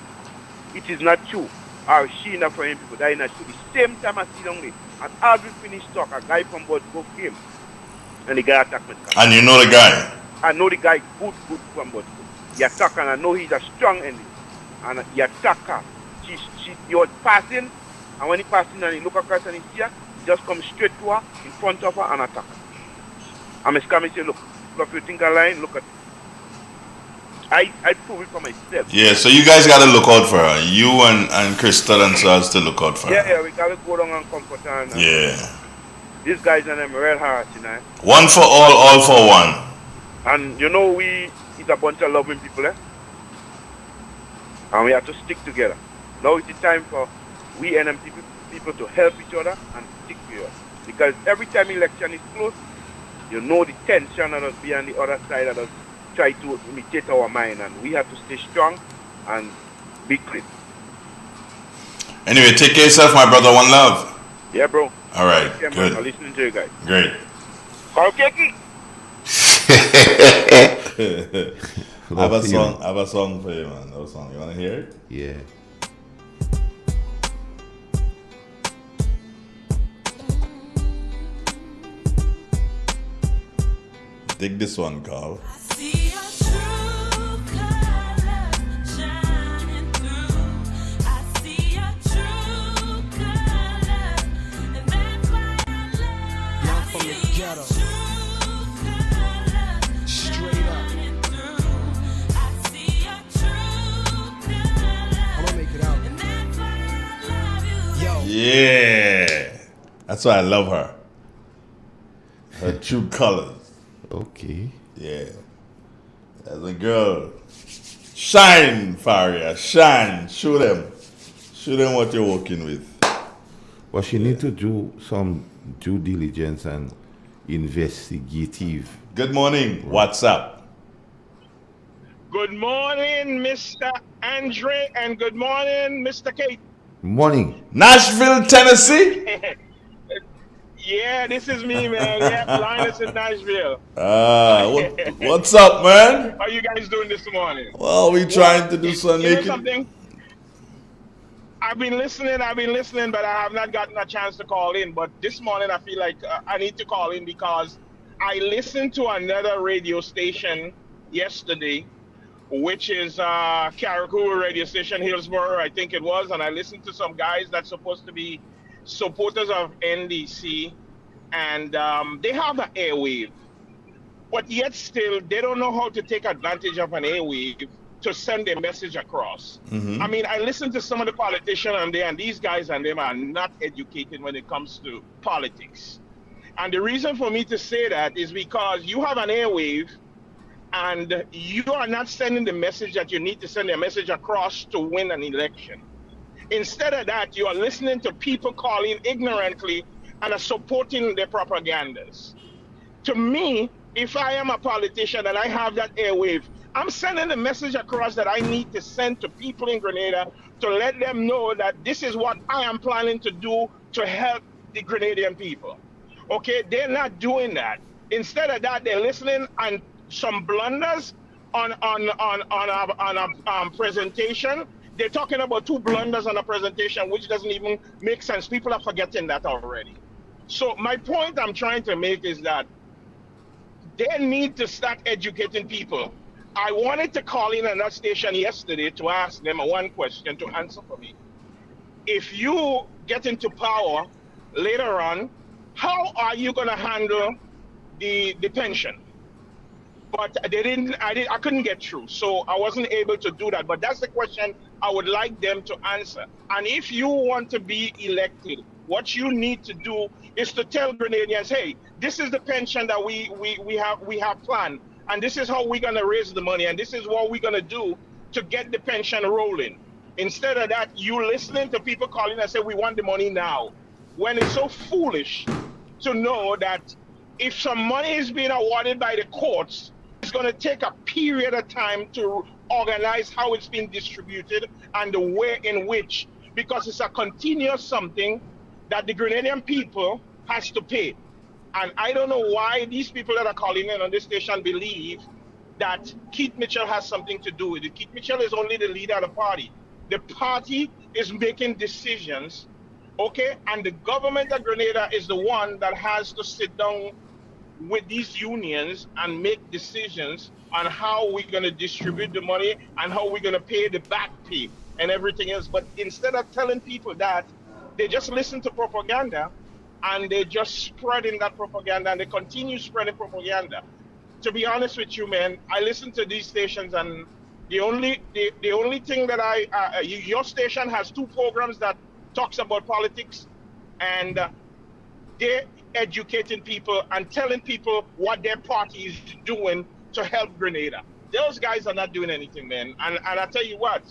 it is not true. Or she not for people, that is not true. The same time I see down there, and as we finish talk, a guy from Board Group came, and the guy attacked me. And you know the guy? I know the guy good from Board Group. He attacked her, and I know he's a strong enemy. And he attacked her. He was passing, and when he passing and he look across and he see her, he just come straight to her, in front of her, and attack her. And Miss Cami say, look, if you think I'm lying, look at it. I prove it for myself. Yeah, so you guys got to look out for her. You and Crystal and so has to look out for her. Yeah, we got to go down and comfort her. And, yeah. These guys and them real hard, you know. One for all for one. And you know, it's a bunch of loving people, eh? And we have to stick together. Now it's the time for we NMP people to help each other and stick together. Because every time election is close, you know the tension that us be on the other side that us try to imitate our mind, and we have to stay strong and be clean. Anyway, take care of yourself, my brother. One love. Yeah, bro. All right, good. Man. I'm listening to you guys. Great. Keki. I have a song for you, man. That song. You want to hear it? Yeah. Take this one, Carl. Yeah, that's why I love her. Her true colors. Okay. Yeah. As a girl. Shine, Faria. Shine. Show them. Show them what you're working with. Well, she need to do some due diligence and investigative. Good morning. What's up? Good morning, Mr. Andre, and good morning, Mr. Kate. Morning. Nashville, Tennessee? Yeah, this is me, man. Yeah, Linus in Nashville. What's up, man? How you guys doing this morning? Well, we trying to do something. You know something? I've been listening, but I have not gotten a chance to call in. But this morning, I feel like I need to call in because I listened to another radio station yesterday, which is Carriacou radio station, Hillsborough, I think it was. And I listened to some guys that's supposed to be supporters of NDC, and they have an airwave. But yet still, they don't know how to take advantage of an airwave to send their message across. I mean, I listen to some of the politicians and these guys and them are not educated when it comes to politics. And the reason for me to say that is because you have an airwave and you are not sending the message that you need to send a message across to win an election. Instead of that, you are listening to people calling ignorantly and are supporting their propagandas. To me, if I am a politician and I have that airwave, I'm sending a message across that I need to send to people in Grenada to let them know that this is what I am planning to do to help the Grenadian people. Okay, they're not doing that. Instead of that, they're listening and some blunders on a presentation. They're talking about 2 blunders on a presentation, which doesn't even make sense. People are forgetting that already. So my point I'm trying to make is that they need to start educating people. I wanted to call in another station yesterday to ask them one question to answer for me. If you get into power later on, how are you going to handle the pension? But I couldn't get through, so I wasn't able to do that. But that's the question I would like them to answer. And if you want to be elected, what you need to do is to tell Grenadians, hey, this is the pension that we have planned, and this is how we're going to raise the money, and this is what we're going to do to get the pension rolling. Instead of that, you listening to people calling and say, we want the money now, when it's so foolish to know that if some money is being awarded by the courts, it's going to take a period of time to organize how it's being distributed and the way in which, because it's a continuous something that the Grenadian people has to pay. And I don't know why these people that are calling in on this station believe that Keith Mitchell has something to do with it. Keith Mitchell is only the leader of the party. The party is making decisions, okay? And the government of Grenada is the one that has to sit down with these unions and make decisions on how we're going to distribute the money and how we're going to pay the back pay and everything else. But instead of telling people that, they just listen to propaganda and they just spreading that propaganda and they continue spreading propaganda. To be honest with you, man, I listen to these stations and the only thing that your station has 2 programs that talks about politics, and they're educating people and telling people what their party is doing to help Grenada. Those guys are not doing anything, man. And I tell you what,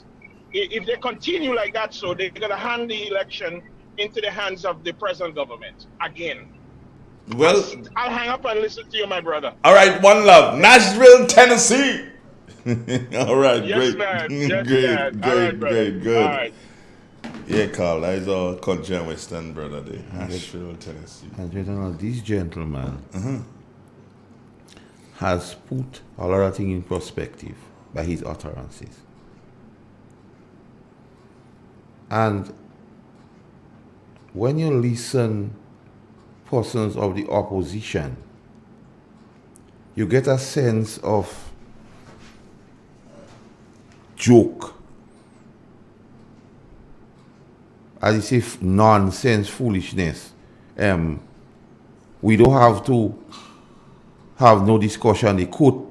if they continue like that, so they're going to hand the election into the hands of the present government again. Well, I'll hang up and listen to you, my brother. All right, one love. Nashville, Tennessee. All right, yes, great. Man. Yes, great, man. great, All right, great, good. All right. Yeah, Carl, that is our country and western brother there. Nashville, Tennessee. And gentlemen, this gentleman has put a lot of things in perspective by his utterances. And when you listen persons of the opposition, you get a sense of joke, as if nonsense, foolishness. We don't have to have no discussion, the court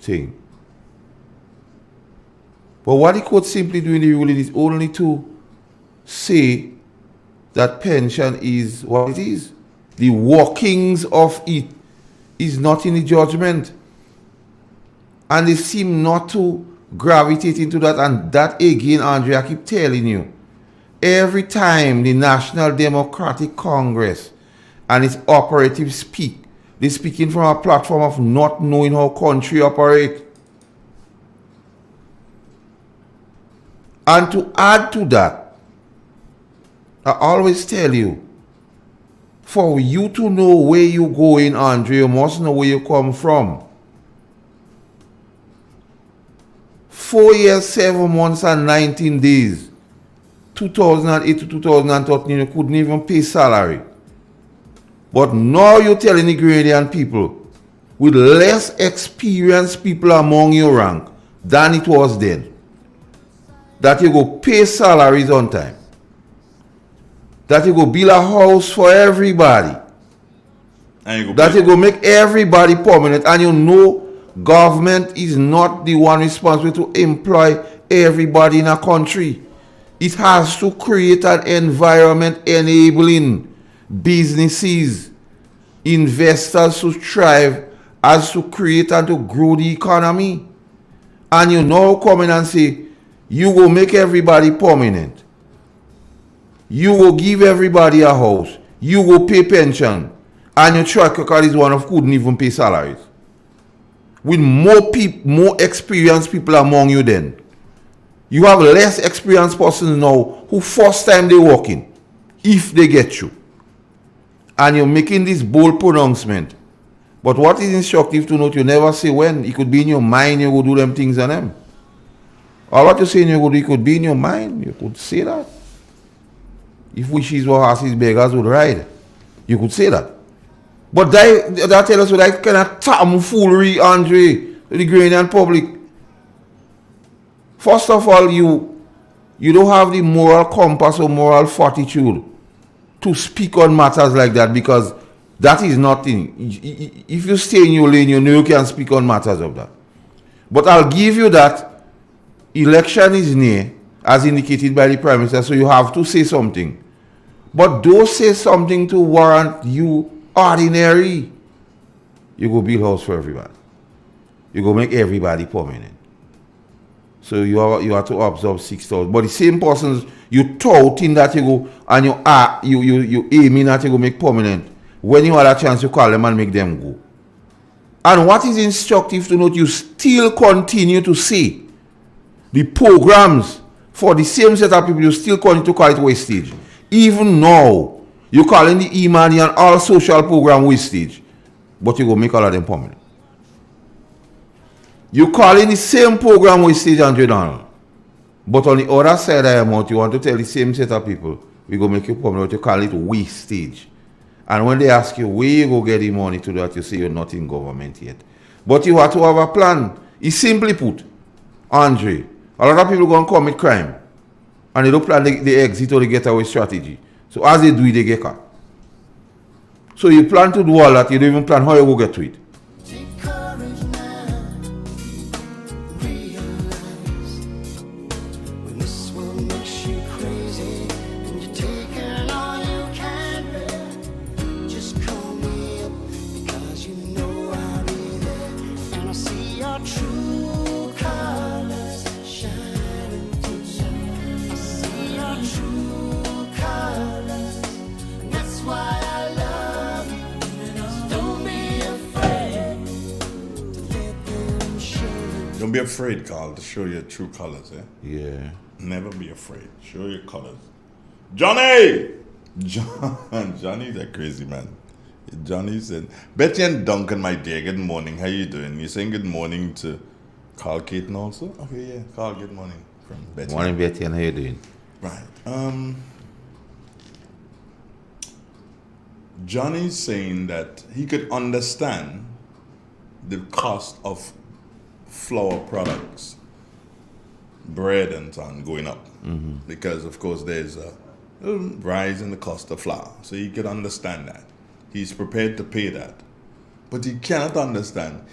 thing. But what the court simply doing the ruling is only to say that pension is what it is. The workings of it is not in the judgment. And they seem not to gravitate into that. And that again, Andre, I keep telling you, every time the National Democratic Congress and its operatives speak, they're speaking from a platform of not knowing how country operates. And to add to that, I always tell you, for you to know where you're going, Andre, you must know where you come from. 4 years, 7 months, and 19 days, 2008 to 2013, you couldn't even pay salary. But now you're telling the Grenadian people, with less experienced people among your rank than it was then, that you go pay salaries on time, that you go build a house for everybody, and that you go make everybody permanent, and you know government is not the one responsible to employ everybody in a country. It has to create an environment enabling businesses, investors to thrive as to create and to grow the economy. And you now come in and say, you will make everybody permanent. You will give everybody a house. You will pay pension. And your track record is one of couldn't even pay salaries. With more experienced people among you then. You have less experienced persons now who first time they walk in, if they get you. And you're making this bold pronouncement. But what is instructive to note, you never say when. It could be in your mind, you will do them things on them. Or what you say it could be in your mind, you could say that. If wishes were horses, beggars would ride. You could say that. But that tell us that kind of tomfoolery, Andre, to the Ghanaian public. First of all, you don't have the moral compass or moral fortitude to speak on matters like that, because that is nothing. If you stay in your lane, you know you can speak on matters of that. But I'll give you that election is near, as indicated by the Prime Minister, so you have to say something. But don't say something to warrant you ordinary. You go build house for everybody. You go make everybody permanent. So you have to absorb 6,000. But the same persons you tout in that you go and you aiming that you go make permanent. When you have a chance, you call them and make them go. And what is instructive to note, you still continue to say the programs for the same set of people, you still continue to call it wastage. Even now, you calling the e-money and all social program wastage, but you go make all of them permanent. You calling the same program wastage, Andre Donald, but on the other side of the amount, you want to tell the same set of people, we go make you permanent, you call it wastage. And when they ask you where you go get the money to that, you say you're not in government yet. But you have to have a plan. It's simply put, Andre, a lot of people go and commit crime, and they don't plan the exit or the getaway strategy. So as they do it, they get caught. So you plan to do all that, you don't even plan how you go get to it. Don't be afraid, Carl, to show your true colors, eh? Yeah. Never be afraid. Show your colors. Johnny! Johnny's a crazy man. Johnny said, Betty and Duncan, my dear, good morning. How you doing? You saying good morning to Carl Caton also? Okay, yeah. Carl, good morning from Betty. Morning, Betty, and how you doing? Right. Johnny's saying that he could understand the cost of flour products, bread and so on, going up. Mm-hmm. Because, of course, there's a rise in the cost of flour. So he could understand that. He's prepared to pay that. But he cannot understand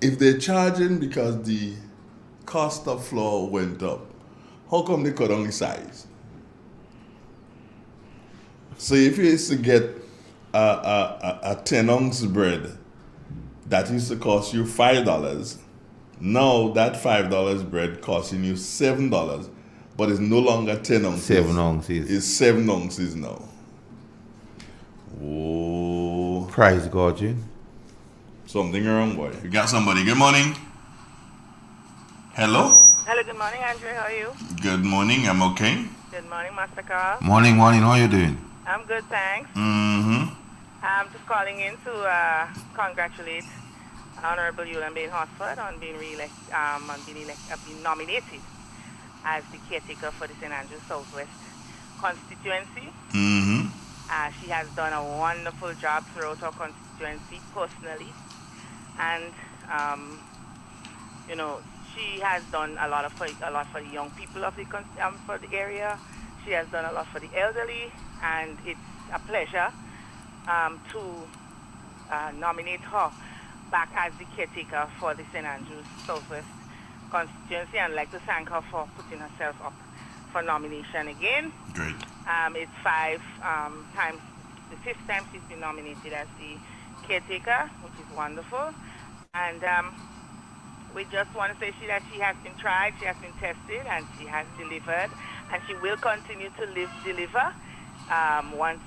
if they're charging because the cost of flour went up, how come they cut only size? So if you used to get a 10-ounce bread that used to cost you $5, now that $5 bread costing you $7, but it's no longer 10 ounces. 7 ounces. It's 7 ounces now. Oh. Price gouging. Something wrong, boy. You got somebody. Good morning. Hello? Hello, good morning, Andre. How are you? Good morning. I'm okay. Good morning, Master Carl. Morning. How are you doing? I'm good, thanks. Mm-hmm. I'm just calling in to congratulate Honorable Yulan Bain Hosford on being being nominated as the caretaker for the St. Andrews Southwest constituency. Mm-hmm. She has done a wonderful job throughout our constituency personally, and she has done a lot for the young people of for the area. She has done a lot for the elderly, and it's a pleasure to nominate her back as the caretaker for the St. Andrews Southwest constituency, and I'd like to thank her for putting herself up for nomination again. Great. It's 5 times, the 5th time she's been nominated as the caretaker, which is wonderful. And we just want to say that she has been tried, she has been tested, and she has delivered, and she will continue to deliver when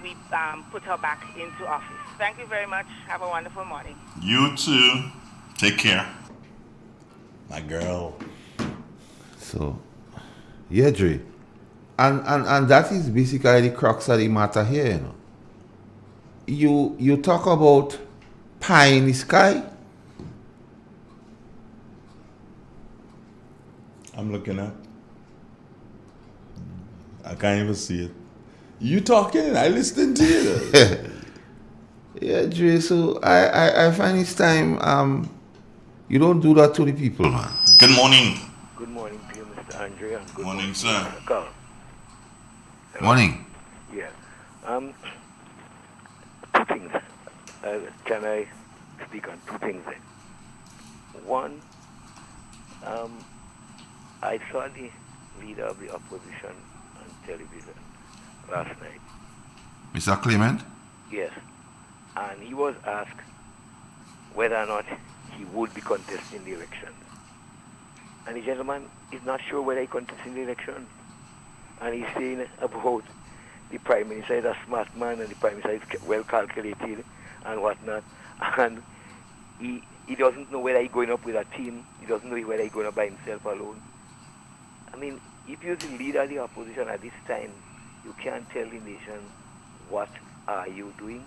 we put her back into office. Thank you very much. Have a wonderful morning. You too. Take care. My girl. So, yeah, Dre. And that is basically the crux of the matter here, you know. You talk about pie in the sky. I'm looking up. I can't even see it. You talking? I listening to you. Yeah, Dre. So I find it's time. You don't do that to the people, man. Good morning. Good morning to you, Mr. Andrea. Good morning, sir. Mr. Carl. Morning. Yeah. Two things. Can I speak on two things then? One, I saw the leader of the opposition on television last night. Mr. Clement? Yes. And he was asked whether or not he would be contesting the election. And the gentleman is not sure whether he contesting the election. And he's saying about the Prime Minister is a smart man and the Prime Minister is well calculated and whatnot. And he doesn't know whether he's going up with a team. He doesn't know whether he's going up by himself alone. I mean, if you're the leader of the opposition at this time, you can't tell the nation what are you doing.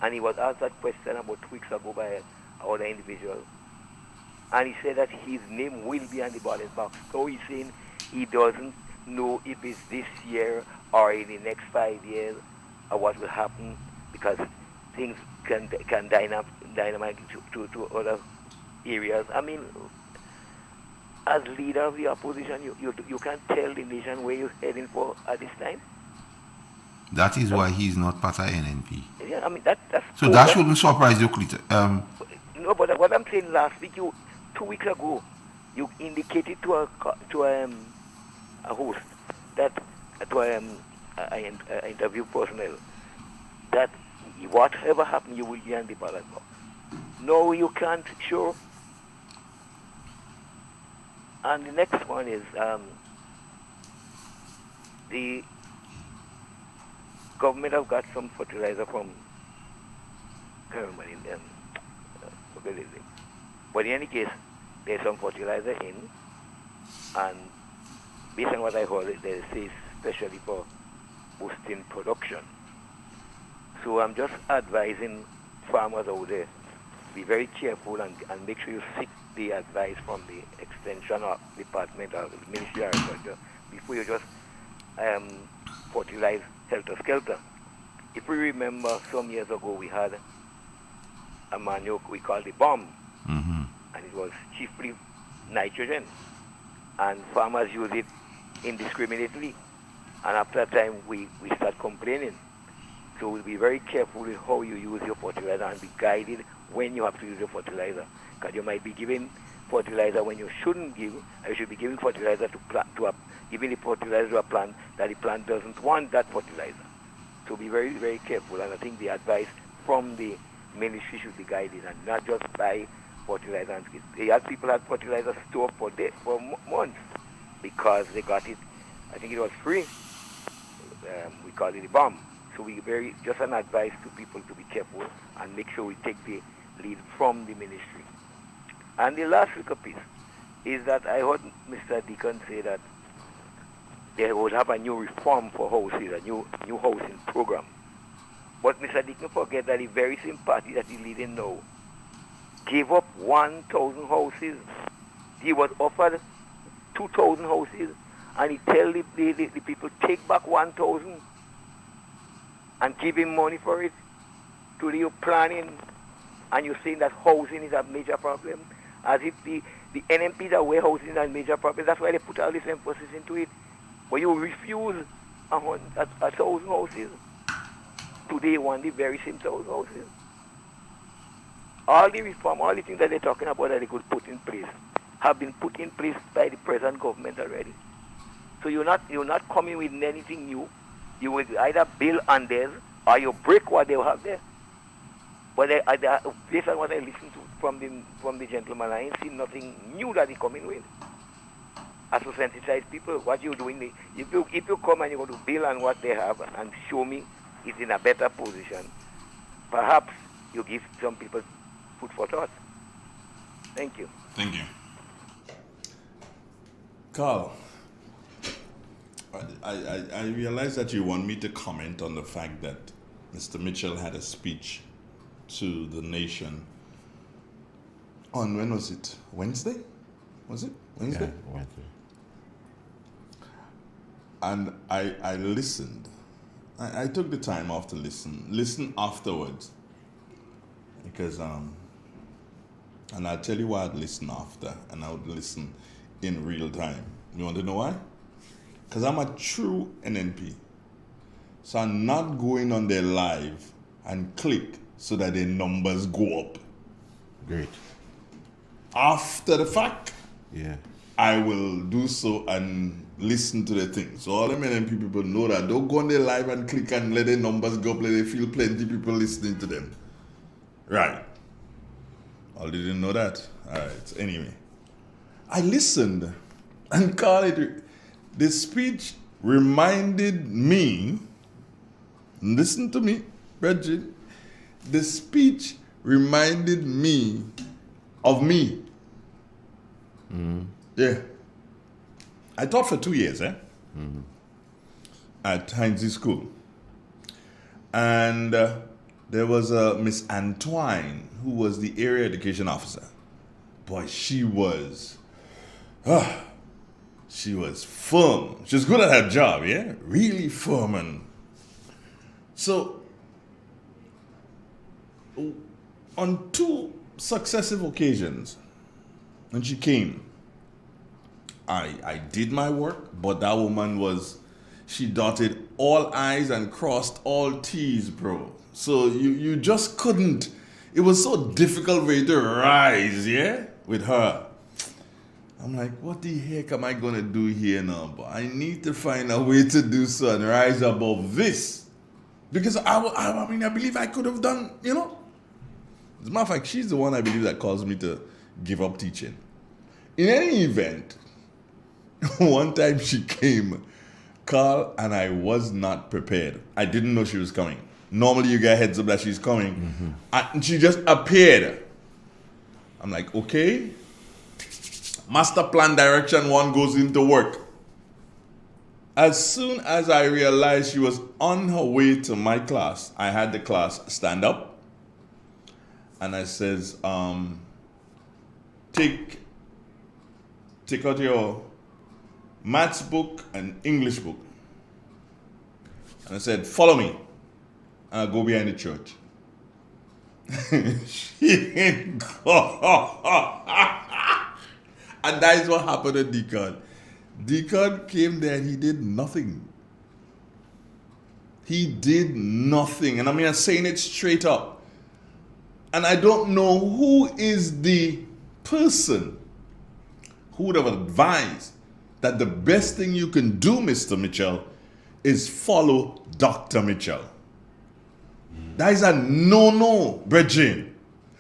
And he was asked that question about 2 weeks ago by another individual. And he said that his name will be on the ballot box. So he's saying he doesn't know if it's this year or in the next 5 years or what will happen, because things can dynamite to other areas. I mean, as leader of the opposition, you can't tell the nation where you're heading for at this time. That is why he's not part of NNP. Yeah, I mean that's so that shouldn't surprise you, Clinton. No, but what I'm saying, last week, 2 weeks ago, you indicated to a host that to an interview personnel that whatever happened, you will be on the ballot box. No, you can't, sure. And the next one is the government have got some fertilizer from Germany. But in any case, there's some fertilizer in, and based on what I heard, they say especially for boosting production. So I'm just advising farmers out there, be very careful and make sure you seek the advice from the Extension Department or the Ministry of Agriculture before you just fertilize helter-skelter. If we remember, some years ago we had a manure we called the bomb, and it was chiefly nitrogen, and farmers use it indiscriminately, and after a time we start complaining. So we'll be very careful with how you use your fertilizer and be guided when you have to use your fertilizer, because you might be giving fertilizer when you shouldn't give. You should be giving fertilizer giving the fertilizer to a plant that the plant doesn't want that fertilizer. So be very, very careful, and I think the advice from the ministry should be guided and not just buy fertilizer. And people had fertilizer stored for months because they got it, I think it was free. We call it the bomb. So we just an advice to people to be careful and make sure we take the lead from the ministry. And the last little piece is that I heard Mr. Deacon say that they would have a new reform for houses, a new housing program. But Mr. Deacon forget that the very same party that he's leading now gave up 1,000 houses. He was offered 2,000 houses, and he tell the people, take back 1,000 and give him money for it. Today you're planning, and you're saying that housing is a major problem, as if the NMPs are where housing is a major problem. That's why they put all this emphasis into it. But you refuse 1,000 houses. Today you want the very same 1,000 houses. All the reform, all the things that they're talking about that they could put in place have been put in place by the present government already. So you're not coming with anything new. You will either build on theirs or you break what they have there. But based on what I listened to from the gentleman, I ain't seen nothing new that he coming with. As to sensitize people, what you're doing, if you come and you're going to build on what they have and show me it's in a better position, perhaps you give some people food for thought. Thank you. Thank you. Carl, I realize that you want me to comment on the fact that Mr. Mitchell had a speech to the nation on, when was it? Wednesday? Was it? Wednesday? Yeah, Wednesday. And I listened. I took the time off to listen afterwards. Because, and I'll tell you why I'd listen after, and I would listen in real time. You want to know why? Because I'm a true NNP. So I'm not going on their live and click so that their numbers go up. Great. After the fact, yeah, I will do so and listen to the thing. So all the NNP people know that. Don't go on their live and click and let their numbers go up, let they feel plenty people listening to them. Right. I didn't know that. All right. Anyway, I listened, and the speech reminded me. Listen to me, Bridget. The speech reminded me of me. Yeah. I taught for 2 years, at Heinze School, and there was a Miss Antoine who was the area education officer. Boy, she was firm. She was good at her job, yeah? Really firm. And so, on 2 successive occasions, when she came, I did my work, but that woman she dotted all I's and crossed all T's, bro. So you just couldn't. It was so difficult for you to rise, yeah, with her. I'm like, what the heck am I going to do here now? But I need to find a way to do so and rise above this. Because I believe I could have done, As a matter of fact, she's the one I believe that caused me to give up teaching. In any event, one time she came, Carl, and I was not prepared. I didn't know she was coming. Normally you get a heads up that she's coming. And she just appeared. I'm like, okay. Master plan direction 1 goes into work. As soon as I realized she was on her way to my class, I had the class stand up. And I says, take out your maths book and English book. And I said, follow me. And I'll go behind the church. She ain't go. And that is what happened to Deacon. Deacon came there and he did nothing. He did nothing. And I'm saying it straight up. And I don't know who is the person who would have advised that the best thing you can do, Mr. Mitchell, is follow Dr. Mitchell. That is a no-no, Bridget.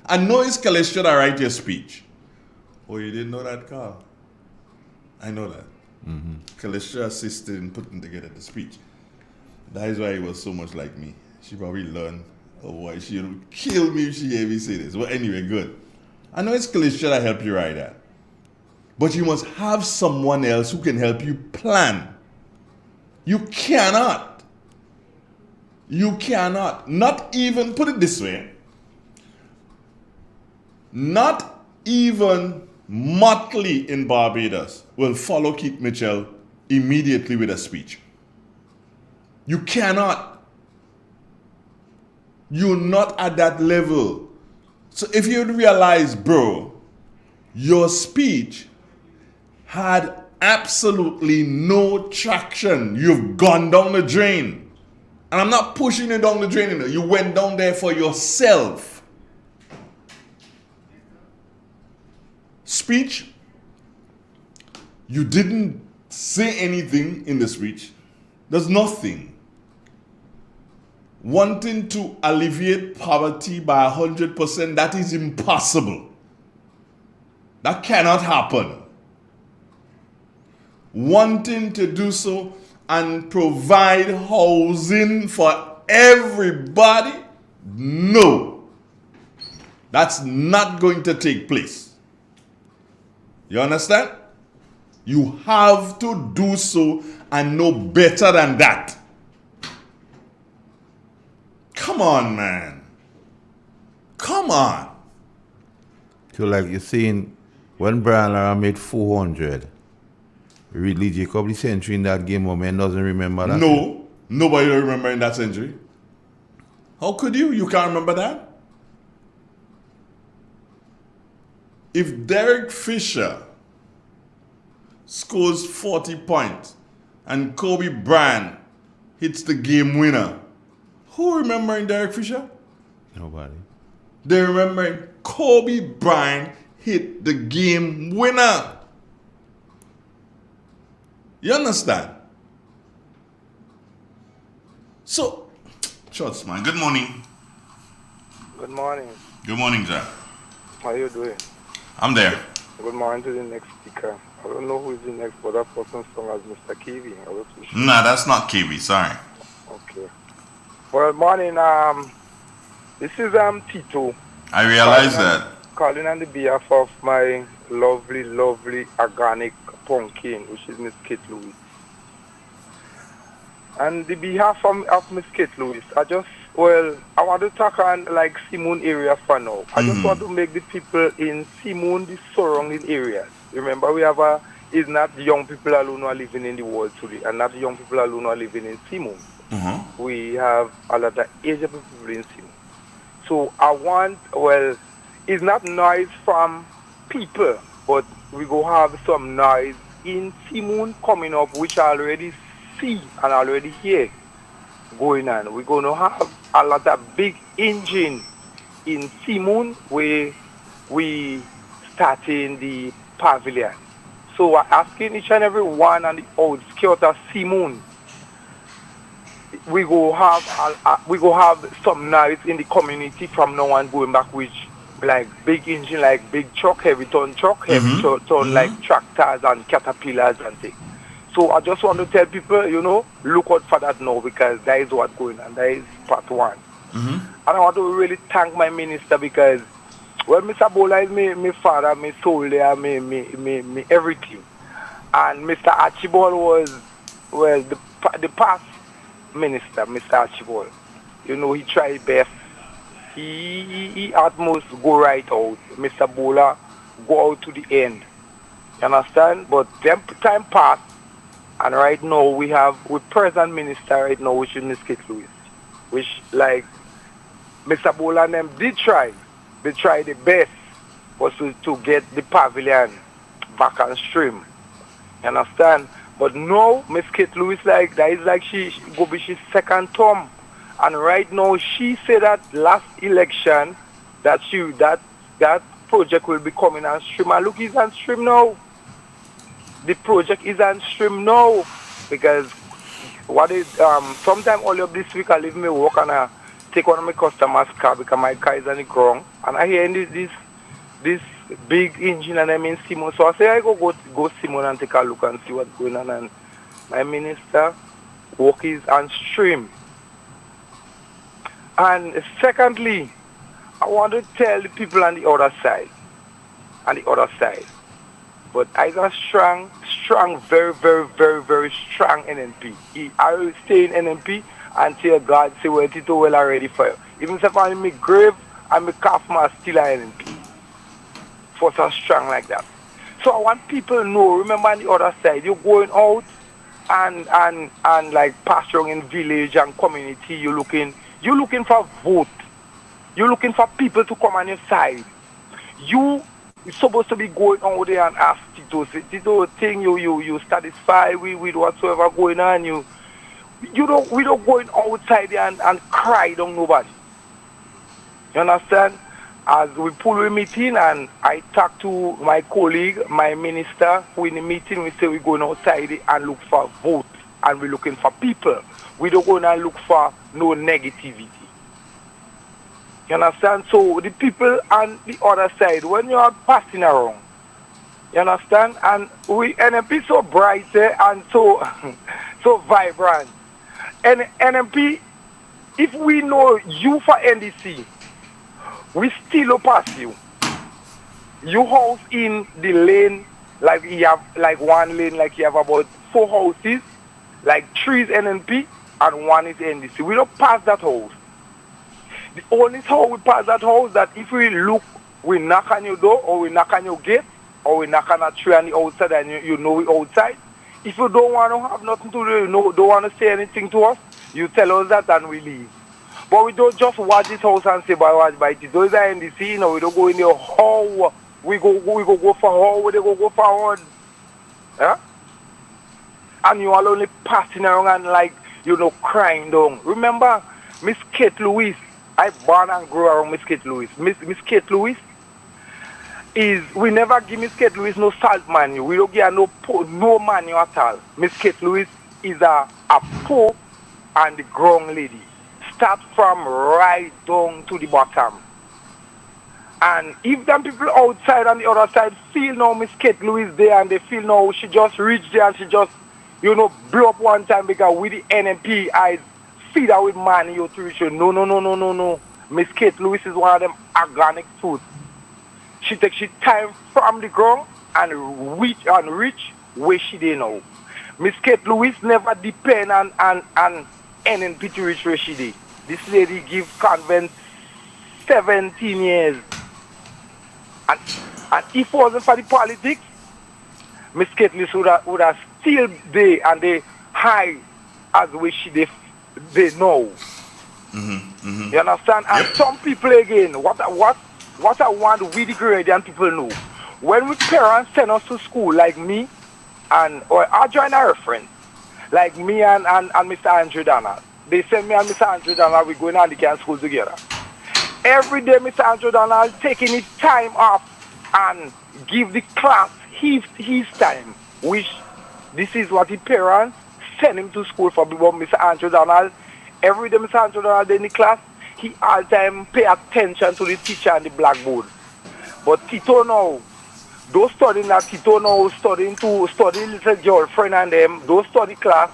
I know it's cholesterol I write your speech. Oh, you didn't know that, Carl? I know that. Cholesterol assisted in putting together the speech. That is why he was so much like me. She probably learned, oh boy, she would kill me if she hear me say this. Well, anyway, good. I know it's cholesterol I help you write that. But you must have someone else who can help you plan. You cannot. Not even, put it this way, not even Motley in Barbados will follow Keith Mitchell immediately with a speech. You cannot. You're not at that level. So if you realize, bro, your speech had absolutely no traction. You've gone down the drain. And I'm not pushing you down the drain. You went down there for yourself. Speech, you didn't say anything in the speech. There's nothing. wanting to alleviate poverty by 100%, that is impossible. That cannot happen. Wanting to do so and provide housing for everybody, no. That's not going to take place. You understand? You have to do so and know better than that. Come on, man. Come on. So like you're saying, when Brian Lara made 400, Ridley Jacob, the century in that game, or man doesn't remember that? No. Nobody will remember in that century. How could you? You can't remember that? If Derek Fisher scores 40 points and Kobe Bryant hits the game winner, who remembering Derek Fisher? Nobody. They remembering Kobe Bryant hit the game winner. You understand? So, shots, man. Good morning. Good morning. Good morning, Jack. How are you doing? I'm there. Good morning to the next speaker. I don't know who is the next, but that person's song as Mr. Kiwi. Nah, that's not Kiwi. Sorry. Okay. Well, morning. This is Tito. I realize that. Calling on the behalf of my lovely, organic pumpkin, which is Miss Kate Lewis. And the behalf of Miss Kate Lewis, I want to talk on like Simon area for now. I just want to make the people in Simon, the surrounding areas. Remember, it's not young people alone who are living in the world today, and not young people alone who are living in Simon. We have a lot of Asian people in Simon. So it's not noise from people, but we go have some noise in Simon coming up, which I already see and already hear going on. We're going to have a lot of big engine in Simon where we starting the pavilion. So we're asking each and every one on the outskirts of Simon, we go have some noise in the community from now on going back, which like big engine, like big truck, heavy ton truck, heavy ton like tractors and caterpillars and things. So I just want to tell people, look out for that now, because that is what's going on. That is part one. And I want to really thank my minister, because Mr. Bola is my father, my soul there, me everything. And Mr. Archibald was the past minister, Mr. Archibald. He tried best. He almost go right out. Mr. Bola go out to the end. You understand? But time passed, and right now we present minister right now, which is Miss Kate Lewis, which like Mr. Bola and them did try. They tried the best was to get the pavilion back on stream. You understand? But now Miss Kate Lewis that is like she go be she's second term. And right now she said that last election that project will be coming on stream. And look, it's on stream now. The project is on stream now, because sometime earlier this week I leave me work and I take one of my customers' car because my car is on the ground, and I hear this big engine and I'm in Simon. So I say I go Simon and take a look and see what's going on, and my minister work is on stream. And secondly, I want to tell the people on the other side. But I got strong, very, very, very, very strong NNP. I will stay in NNP until God say, well, Tito well already for you. Even if I'm in my grave, I'm a calf man still in NNP. For so strong like that. So I want people to know, remember on the other side, you're going out and like pastoring in village and community, you're looking for vote. You're looking for people to come on your side. You're supposed to be going out there and ask Tito thing you satisfied with whatsoever going on. We don't going outside there and cry down nobody. You understand? As we pull a meeting and I talk to my colleague, my minister, who in the meeting we say we're going outside and look for vote and we're looking for people. We don't go and look for no negativity. You understand? So the people on the other side, when you are passing around, you understand? And we NMP so bright and so so vibrant. And NMP, if we know you for NDC, we still pass you. You house in the lane, like you have like one lane, like you have about 4 houses, like 3 is NNP and 1 is NDC. We don't pass that house. The only time we pass that house that if we look, we knock on your door or we knock on your gate or we knock on a tree on the outside and you know we outside. If you don't want to have nothing to do, don't want to say anything to us, you tell us that and we leave. But we don't just watch this house and say, watch by it. Those are NDC, you know, we don't go in there how we go for how they go forward. Huh? And you are only passing around and like, you know, crying down. Remember, Miss Kate Lewis, I born and grew around Miss Kate Lewis. Miss Kate Lewis we never give Miss Kate Lewis no salt money. We don't give her no money at all. Miss Kate Lewis is a poor and the grown lady. Start from right down to the bottom. And if them people outside on the other side feel now Miss Kate Lewis there and they feel now she just reached there and she just, you know, blew up one time because with the NMP I feed her with money to reach her. No. Miss Kate Lewis is one of them organic foods. She takes she time from the ground and reach where she did now. Miss Kate Lewis never depend on NNP to reach where she did. This lady give convent 17 years. And if it wasn't for the politics, Miss Kate Lewis would have still there and they high as where she they know. You understand? And some people again, what I want we the Grenadian people know. When we parents send us to school, like me, or I join our friends, like me and Mr. Andrew Donald. They send me and Mr. Andrew Donald, we going to the school together. Every day Mr. Andrew Donald taking his time off and give the class his time, which this is what the parents send him to school for. Because Mr. Andrew Donald, every day Mr. Andrew Donald in the class, he all time pay attention to the teacher and the blackboard. But Tito now, those studying that Tito now studying little girlfriend and them, those study class,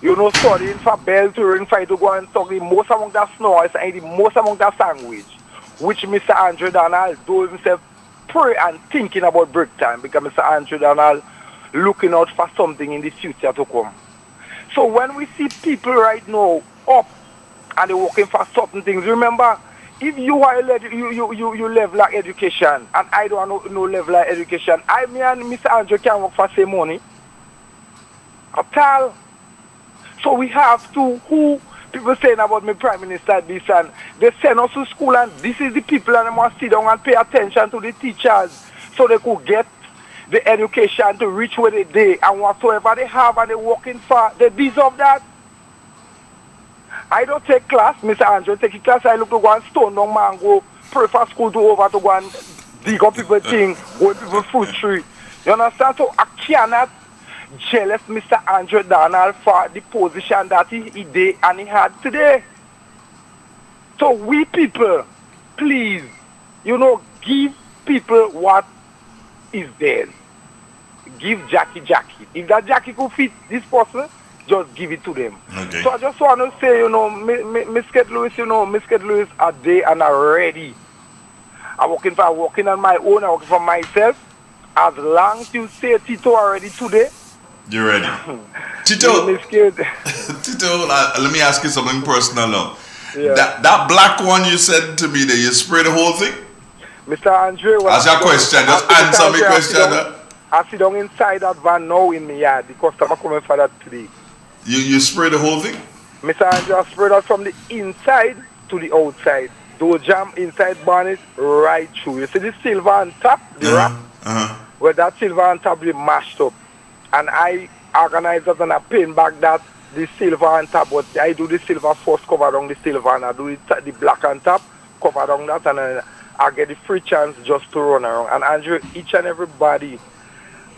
you know, studying for bell to ring for to go and study most among that snores and the most among that language, which Mr. Andrew Donald do himself pray and thinking about break time because Mr. Andrew Donald looking out for something in the future to come. So when we see people right now up and they're working for certain things, remember, if you are you level of education and I don't have no level of education, me and Mr. Andrew can work for same money at all. So we have to, who people saying about me Prime Minister this and they send us to school and this is the people and they must sit down and pay attention to the teachers so they could get the education to reach where they and whatsoever they have and they're working for, they deserve that. I don't take class, Mr. Andrew take class, I look to go and stone down man, go pray for school to over to go and dig up people thing, go people fruit tree. You understand? So I cannot jealous Mr. Andrew Donald for the position that he did and he had today. So we people, please, you know, give people what is there. Give Jackie. If that Jackie could fit this person, just give it to them. Okay. So I just want to say, you know, Miss Kate Lewis, are there and are ready. I'm working on my own, I'm working for myself. As long as you say Tito already today, you're ready. Tito, Tito, let me ask you something personal now. Yeah. That black one you said to me there, you spray the whole thing? Mr. Andrew, ask your question, just answer my question. I sit down inside that van now in my yard. The customer coming for that today. You spray the whole thing? Mr. Andrew, I spray that from the inside to the outside. Those jam inside bonnet right through. You see the silver on top, the wrap? Well, that silver on top is mashed up. And I organize that and I paint back that the silver on top, but I do the silver first, cover down the silver, and I do the black on top, cover down that, and I get the free chance just to run around. And Andrew, each and everybody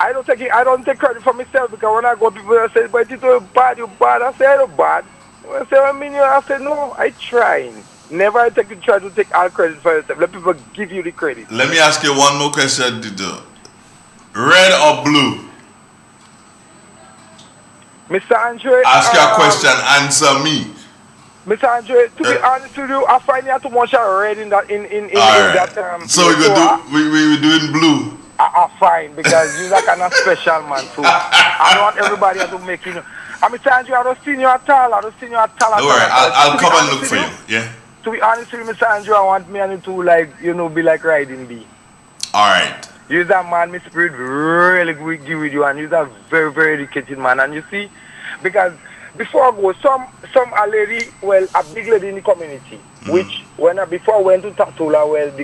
I don't take credit for myself because when I go, people say, but you're bad. I say, I'm bad. When I say, I say, no, I trying. Never I try to take all credit for yourself. Let people give you the credit. Let me ask you one more question, Tito. Red or blue? Mr. Andre. Ask your question, answer me. Mr. Andre, to be honest with you, I find you too much red in that that. So we doing blue. I fine because you're like kind of special man too. I don't want everybody to make you. Mr. Andre, I don't see you at all. Don't worry, I'll come and look for you. Yeah. To be honest with you, Mr. Andrew, I want me and you to be like riding bee. Alright. You're that man, my spirit really give with you, and you're a very, very educated man. And you see, because before I go, some a lady, a big lady in the community, which before I went to Tatula,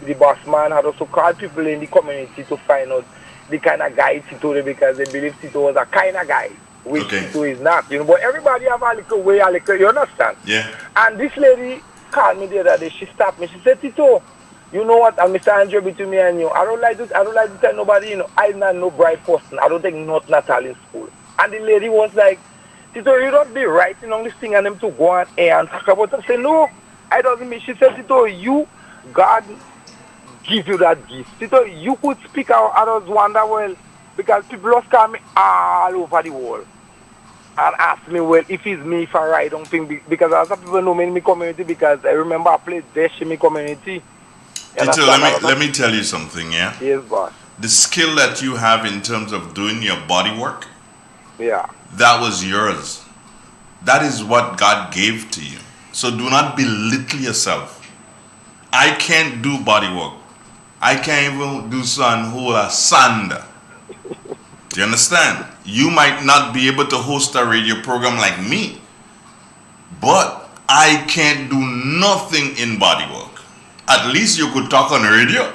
the boss man had also called people in the community to find out the kind of guy Tito, because they believe Tito was a kind of guy, which Tito is not. But everybody have a little way, you understand? Yeah. And this lady called me the other day. She stopped me. She said, Tito, you know what, Mr. Andrew, between me and you, I don't like to tell nobody, I'm not no bright person. I don't take nothing at all in school. And the lady was like, Tito, you don't be writing on this thing and them to go on air and talk about it. I said, no, I doesn't mean. She said, Tito, God give you that gift. Tito, you could speak out others wonder well, because people just call me all over the world and ask me, well, if I write on thing, because a lot of people know me in my community, because I remember I played Dash in my community. Tito, let me tell you something, yeah? Yes, boss. The skill that you have in terms of doing your body work, yeah, that was yours. That is what God gave to you. So do not belittle yourself. I can't do body work. I can't even do sand. Do you understand? You might not be able to host a radio program like me, but I can't do nothing in body work. At least you could talk on the radio.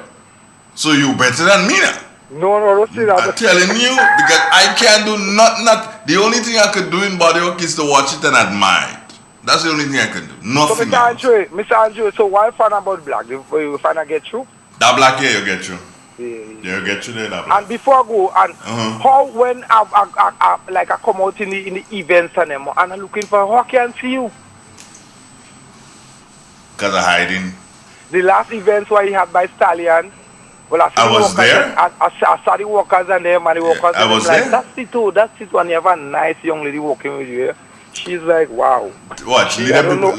So you're better than me now. No, don't say that. I'm telling you, because I can't do not. The only thing I could do in body work is to watch it and admire it. That's the only thing I can do. Nothing else. Mr. Andrew, so why find about black? You find I get through? That black here, you get through. Yeah, you get through there, that black. And before I go, and how when I come out in the events and them, and I'm looking for, how I can see you? Because I'm hiding. The last events where he had by Stallion, well, I was there. I saw the workers and them, and the workers I was there. That's it, and you have a nice young lady working with you. She's like, wow. Watch, leave them people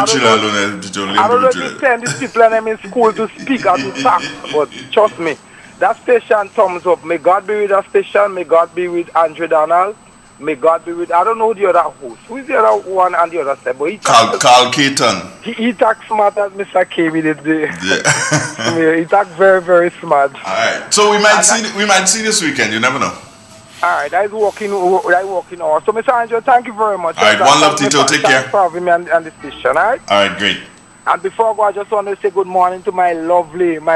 chill alone. I don't know if you send these people and them in school to speak or to talk, but trust me, that station thumbs up. May God be with that station. May God be with Andre Donald. May God be with, I don't know the other host. Who is the other one and the other side? But Carl Keaton. He talks smart as Mr. K with it. Yeah. He talks very, very smart. Alright. So we might see this weekend, you never know. Alright, that's working hours. So Mr. Angel, thank you very much. Alright, one love, Tito, take care. Thanks for having me on the station, alright? Alright, great. And before I go, I just want to say good morning to my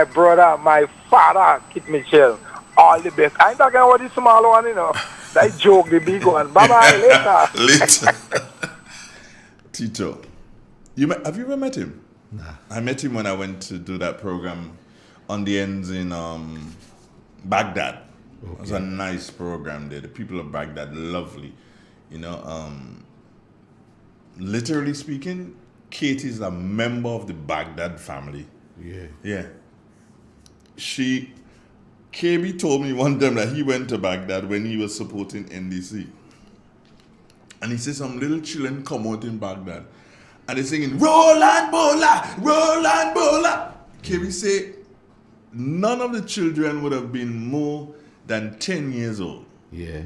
brother, my father, Kit Mitchell. All the best. I ain't talking about this small one, you know. That joke, the big one. Bye-bye, later. Tito. Have you ever met him? Nah. I met him when I went to do that program on the ends in Baghdad. Okay. It was a nice program there. The people of Baghdad, lovely. You know, literally speaking, Kate is a member of the Baghdad family. Yeah. Yeah. KB told me one time that he went to Baghdad when he was supporting NDC. And he said some little children come out in Baghdad and they're singing, Roland Bola, Roland Bola. KB said none of the children would have been more than 10 years old. Yeah.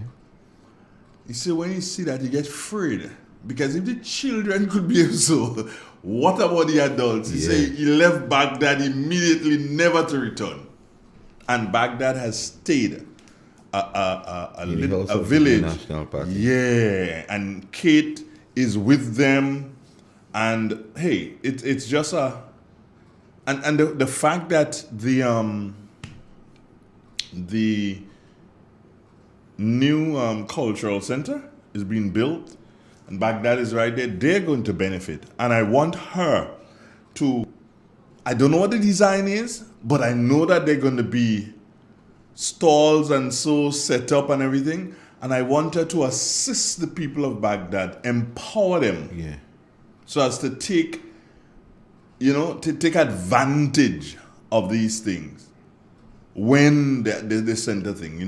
He said when you see that, you get afraid. Because if the children could be so, what about the adults? He said he left Baghdad immediately, never to return. And Baghdad has stayed a village. National Party. Yeah, and Kate is with them, and hey, it's just and the fact that the new cultural center is being built, and Baghdad is right there. They're going to benefit, and I want her to. I don't know what the design is, but I know that they're going to be stalls and so set up and everything. And I wanted to assist the people of Baghdad, empower them. Yeah. So as to take advantage of these things when they center thing.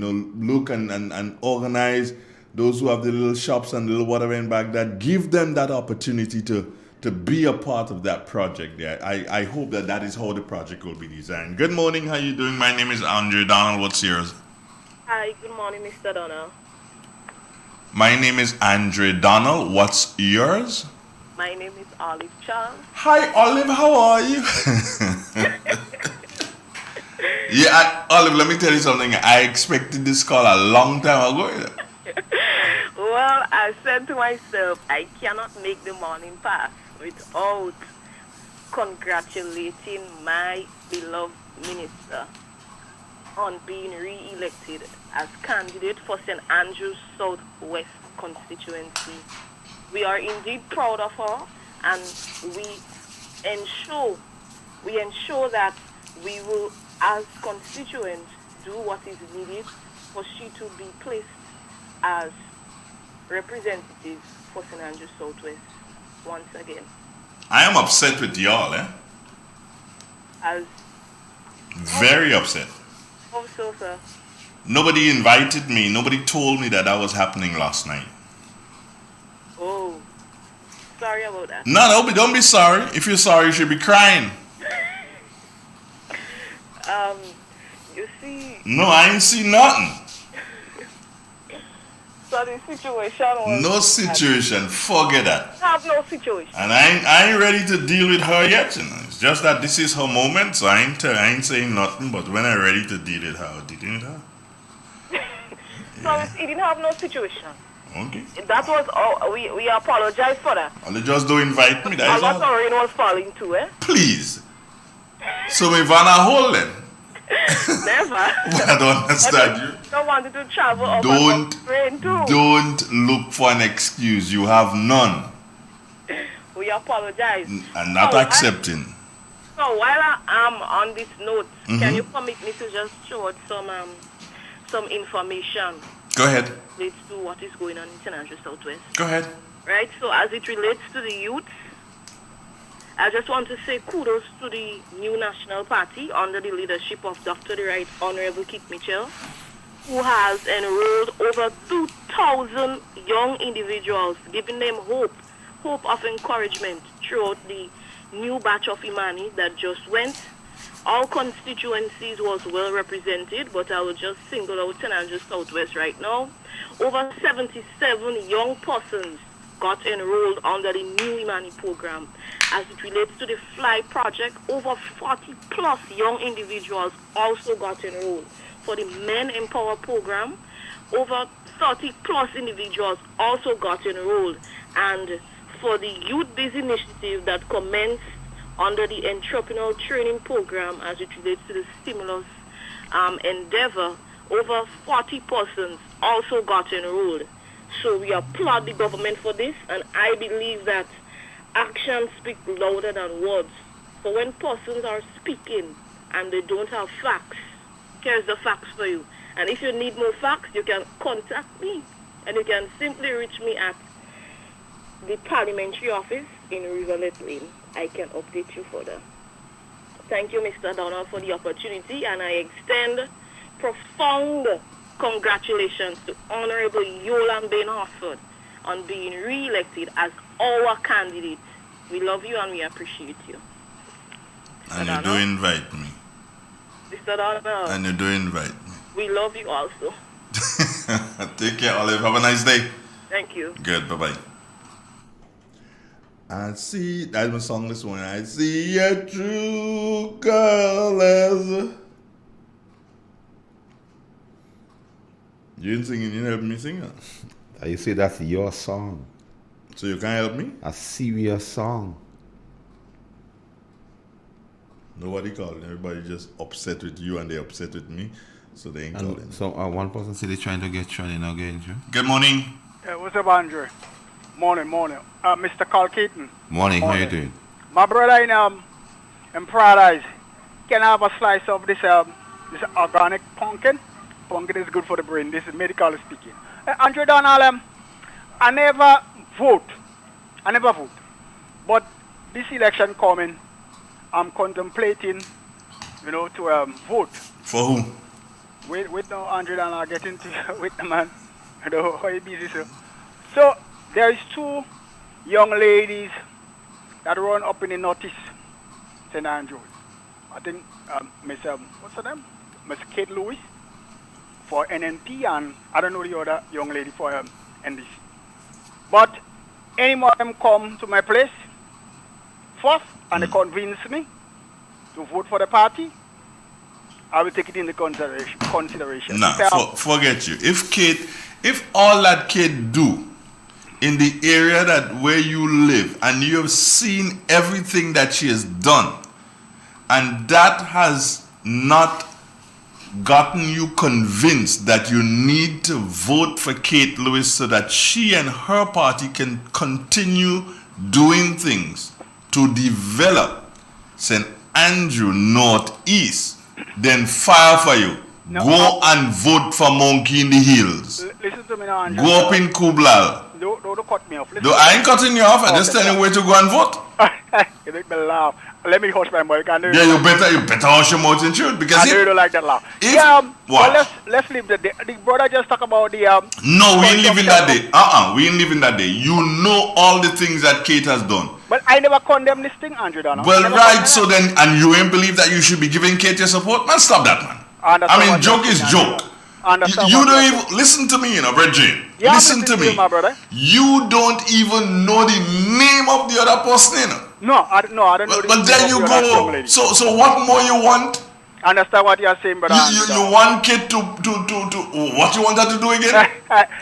Look and organize those who have the little shops and little whatever in Baghdad. Give them that opportunity to be a part of that project there. I hope that is how the project will be designed. Good morning, how you doing? My name is Andre Donald. What's yours? Hi, good morning, Mr. Donald. My name is Andre Donald. What's yours? My name is Olive Charles. Hi, Olive. How are you? Olive, let me tell you something. I expected this call a long time ago. Well, I said to myself, I cannot make the morning pass without congratulating my beloved minister on being re-elected as candidate for St. Andrews Southwest constituency. We are indeed proud of her, and we ensure that we will, as constituents, do what is needed for she to be placed as representative for St. Andrews Southwest once again. I am upset with y'all, Very upset. Oh, so, sir. Nobody invited me. Nobody told me that was happening last night. Oh, sorry about that. No, don't be sorry. If you're sorry, you should be crying. You see... No, I ain't see nothing. So the situation was... No situation. Forget that. Have no situation. And I ain't ready to deal with her yet. It's just that this is her moment, so I ain't saying nothing. But when I'm ready to deal with her, I'll deal with her. So he didn't have no situation. Okay. That was all. We apologize for that. Well, just don't invite me. That A is lot all. of rain was falling too, Please. So me Vanna hold then. Never. I don't understand you. Don't want to travel up Don't rain too. Don't look for an excuse. You have none. We apologize. And not accepting. So while I'm on this note, can you permit me to just show out some information? Go ahead. Relates to what is going on in St. Andrews Southwest. Go ahead. Right, so as it relates to the youth, I just want to say kudos to the new National Party under the leadership of Dr. the Right Honorable Keith Mitchell, who has enrolled over 2,000 young individuals, giving them hope of encouragement throughout the new batch of Imani that just went. All constituencies was well represented, but I will just single out St. Andrews Southwest right now. Over 77 young persons got enrolled under the new Imani program. As it relates to the FLY project, over 40 plus young individuals also got enrolled. For the Men Empower program, over 30 plus individuals also got enrolled. And for the Youth Biz initiative that commenced under the entrepreneurial training program as it relates to the stimulus endeavor, over 40 persons also got enrolled. So we applaud the government for this, and I believe that actions speak louder than words. So when persons are speaking and they don't have facts, here's the facts for you. And if you need more facts, you can contact me, and you can simply reach me at the parliamentary office in Riverlet Lane. I can update you further. Thank you, Mr. Donald, for the opportunity, and I extend profound congratulations to Honorable Yolan Bain Hartford on being re-elected as our candidate. We love you and we appreciate you. And you do invite me. Mr. Donald. And you do invite me. We love you also. Take care, Olive. Have a nice day. Thank you. Good. Bye-bye. I see, that's my song this morning. I see a true girl as... You didn't sing it, you didn't help me sing it. You say that's your song. So you can't help me? A serious song. Nobody calling. Everybody just upset with you and they upset with me. So they ain't calling. So one person said they're trying to get you and they're not getting you. Good morning. What's up, Andre? Morning. Mr. Carl Keaton. Morning. How you doing? My brother in Paradise, can I have a slice of this organic pumpkin? pumpkin is good for the brain. This is medical speaking. Andrew Donald, I never vote. But this election coming, I'm contemplating, to vote. For who? Wait now, Andrew Donald, get into with the man. How you busy, sir? So there is 2 young ladies that run up in the Northeast, St. Andrews. I think Miss what's her name? Miss Kate Lewis for NNP, and I don't know the other young lady for NDC. But any more of them come to my place first and they convince me to vote for the party, I will take it into consideration. Nah, forget you. If all that Kate do in the area where you live, and you have seen everything that she has done, and that has not gotten you convinced that you need to vote for Kate Lewis so that she and her party can continue doing things to develop St. Andrew Northeast, then fire for you. No, go and vote for Monkey in the Hills. Listen to me now, Andrew. Go up in Kublal. Don't cut me off. I ain't cutting you off. I just tell you where to go and vote. You make me laugh. Let me hush my mouth. Yeah, you better hush your mouth and shoot, because I know you don't like that laugh. What? Let's leave the day. The brother just talk about the No, we ain't living that day. We ain't living that day. You know all the things that Kate has done. But I never condemn this thing, Andrew Donald. Well, right. So then, and you ain't believe that you should be giving Kate your support? Man, stop that, man. I mean, joke is joke. You don't even listen to me, Bridget. Yeah, listen to me. My brother. You don't even know the name of the other person, No, I don't know. But then you go. So what more you want? Understand what you are saying, brother. You want Kate to what you want her to do again?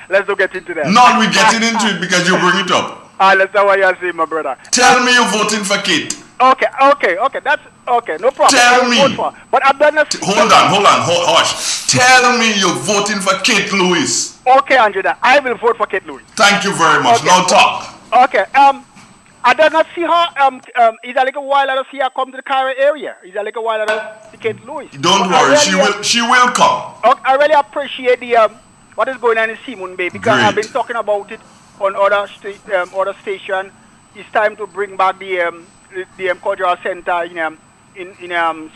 Let's not get into that. No, we're getting into it because you bring it up. Understand what you are saying, my brother. Tell me you're voting for Kate. Okay. That's okay. No problem. Tell me. But I'm done. Hold on. Hush. Tell me you're voting for Kate Lewis. Okay, Andrew, I will vote for Kate Lewis. Thank you very much. Okay. Now talk. Okay. I did not see her. It's a little while I don't see her come to the Cairo area. It's a little while I don't see Kate Lewis. Don't worry, she will come. Okay, I really appreciate the what is going on in Simon Bay, because I've been talking about it on other station. It's time to bring back the cultural center in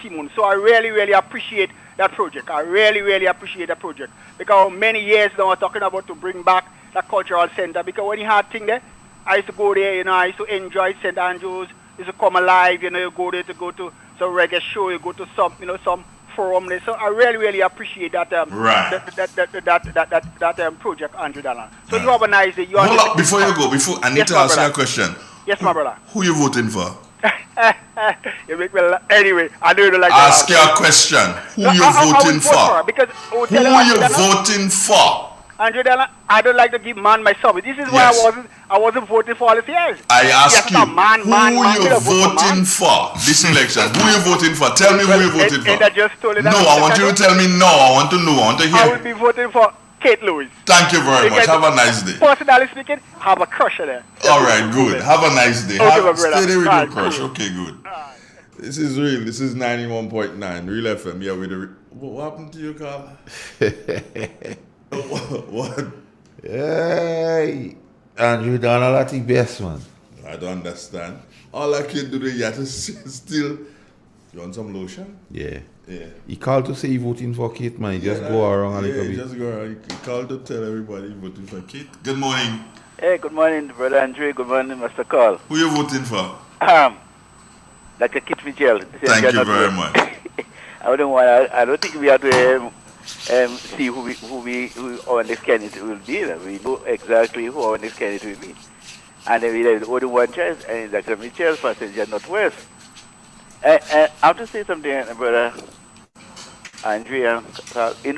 Simon. So I really appreciate that project. I really appreciate that project, because many years now I'm talking about to bring back that cultural center, because when you had thing there, I used to go there, I used to enjoy St. Andrews, used to come alive, you go there to go to some reggae show, you go to some, some forum there. So I really appreciate that that project, Andrew Donald. So you have a nice day. Hold up, before you go, I need to ask you a question. Yes, my brother. Who you voting for? You make me anyway, I know you don't like ask you a question. Who you voting for? Because who you voting for? Andrew Donald, I don't like to give man my service. This is why I wasn't voting for all these years. I ask you, who you voting for this election? Who you voting for? Tell me who you voting for. No, I want you to tell me no. I want to know. I want to hear. I will be voting for Kate Lewis. Thank you very much. Have a nice day. Personally speaking, have a crush there. All right, good. Have a nice day. Stay there with your crush. Okay, good. This is real. This is 91.9 Real FM. Yeah, with the. What happened to you, Carl? What? Hey, Andrew Donald, that's the best one. I don't understand. All I can do is to still. You want some lotion? Yeah. He called to say he voting for Kate, man. He just go around a little bit. Just go around. He called to tell everybody voting for Kate. Good morning. Hey, good morning, Brother Andre. Good morning, Mr. Carl. Who you voting for? Dr. Kit Mitchell. Thank you very much. I don't think we have to see who our next candidate will be. We know exactly who our next candidate will be. And then we have only one choice, and Dr. Mitchell, Passenger Northwest. I have to say something, Brother Andrea. When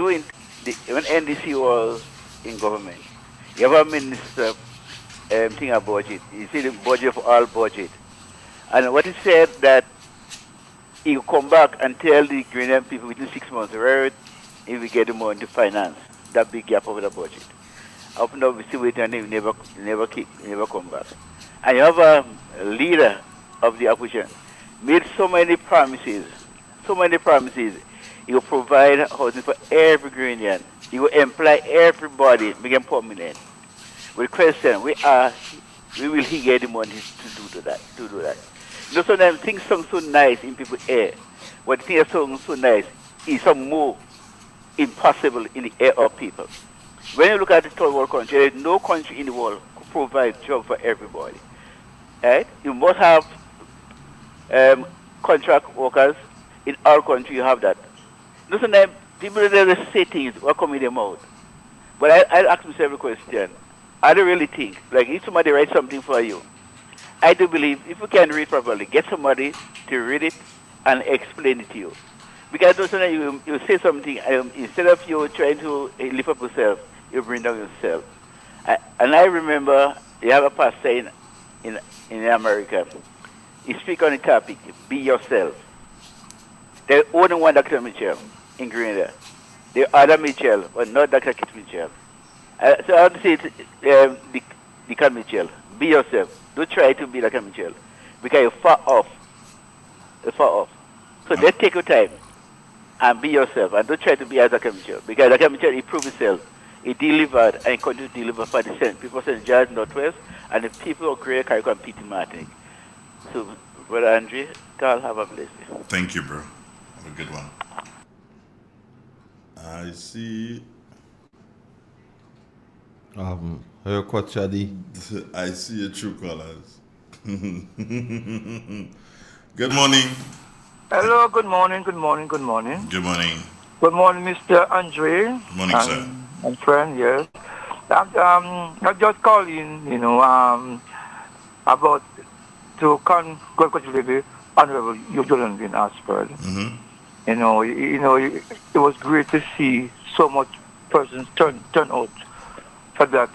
NDC was in government, you have a minister thing about it. You see the budget for all budget. And what he said that he will come back and tell the Grenadian people within 6 months, right, if we get the money to finance that big gap over the budget. Up now we still waiting and he never come back. And you have a leader of the opposition made so many promises. He will provide housing for every Grenadian. He will employ everybody, make them permanent. With question, we will he get the money to do that. You know, sometimes things sound so nice in people's ear. But things sound so nice is some more impossible in the ear of people. When you look at the third world country, there is no country in the world who provides job for everybody. Right? You must have contract workers. In our country, you have that. You know, sometimes people just say things what come in their mouth. But I ask myself a question. I don't really think, like if somebody writes something for you, I do believe if you can read properly, get somebody to read it and explain it to you. Because sometimes you say something, instead of you trying to lift up yourself, you bring down yourself. And I remember you have a pastor in America. He speak on the topic, be yourself. There's only one Dr. Mitchell in Grenada. The other Mitchell, but not Dr. Kit Mitchell. So I would say Deacon Mitchell, be yourself. Don't try to be like Mitchell, because you're far off. So let's take your time and be yourself, and don't try to be as Dr. Mitchell, because Dr. Mitchell, he proved himself. He delivered and continues to deliver for the people of George Northwest and the people of Greater Carrick and Peter Martinique. So, Brother Andre, God have a blessing. Thank you, bro. Have a good one. I see. Her coach Chadi. I see your true colors. Good morning. Hello, good morning. Good morning. Good morning, Mr. Andre. Good morning, sir. And friend, yes. I'm just calling, about to congratulate the Honorable Jordan Bin Ashford. Mm-hmm. It was great to see so much persons turn out for that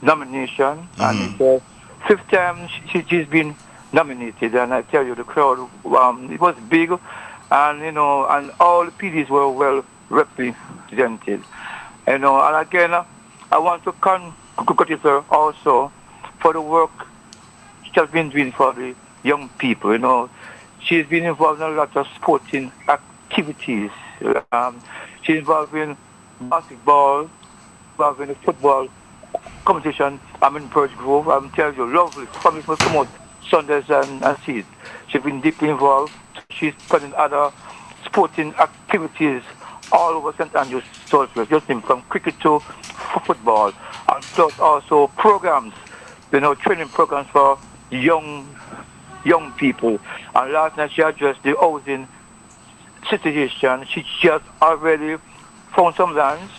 nomination, Mm-hmm. and it's the fifth time she's been nominated, and I tell you, the crowd, it was big, and and all the PDs were well represented, and again, I want to congratulate her also for the work she has been doing for the young people. She's been involved in a lot of sporting activities. She's involved in basketball, involved in the football competition. I'm in Birch Grove. I'm telling you, lovely. From come out Sundays and see it. She's been deeply involved. She's put in other sporting activities all over St. Andrews, Southwest, just from cricket to football, and plus also programs, training programs for young people. And last night she addressed the housing situation. She just already found some lands,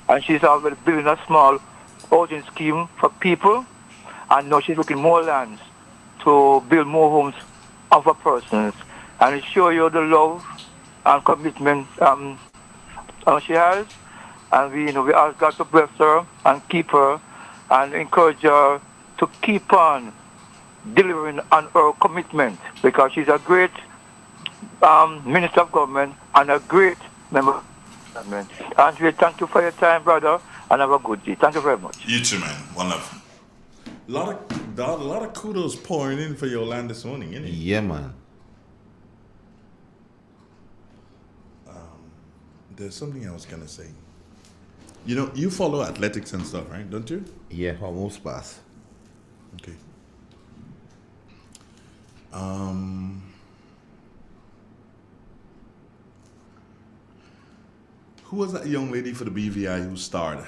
and she's already building a small housing scheme for people, and now she's looking more lands to build more homes for persons, and it shows you the love and commitment she has, and we ask God to bless her and keep her, and encourage her to keep on delivering on her commitment, because she's a great minister of government and a great member of government. Andrea, thank you for your time, brother, and have a good day. Thank you very much. You too, man. One love. A lot of kudos pouring in for your land this morning, innit? Yeah, man. There's something I was gonna say. You follow athletics and stuff, right? Don't you? Yeah, almost pass. Okay. Who was that young lady for the BVI who starred?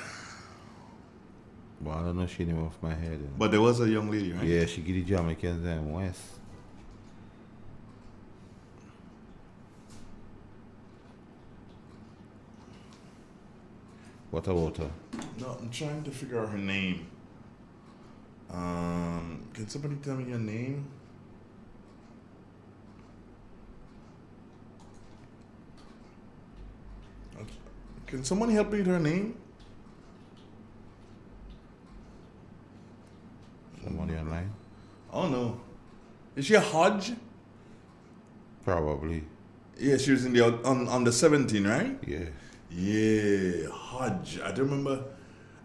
Well, I don't know she name off my head. But there was a young lady, right? Yeah, she get the Jamaicans and West. What about her? No, I'm trying to figure out her name. Can somebody tell me your name? Can someone help me with her name? Somebody online? Oh no. Is she a Hodge? Probably. Yeah, she was in the on the 17, right? Yeah. Yeah, Hodge. I don't remember.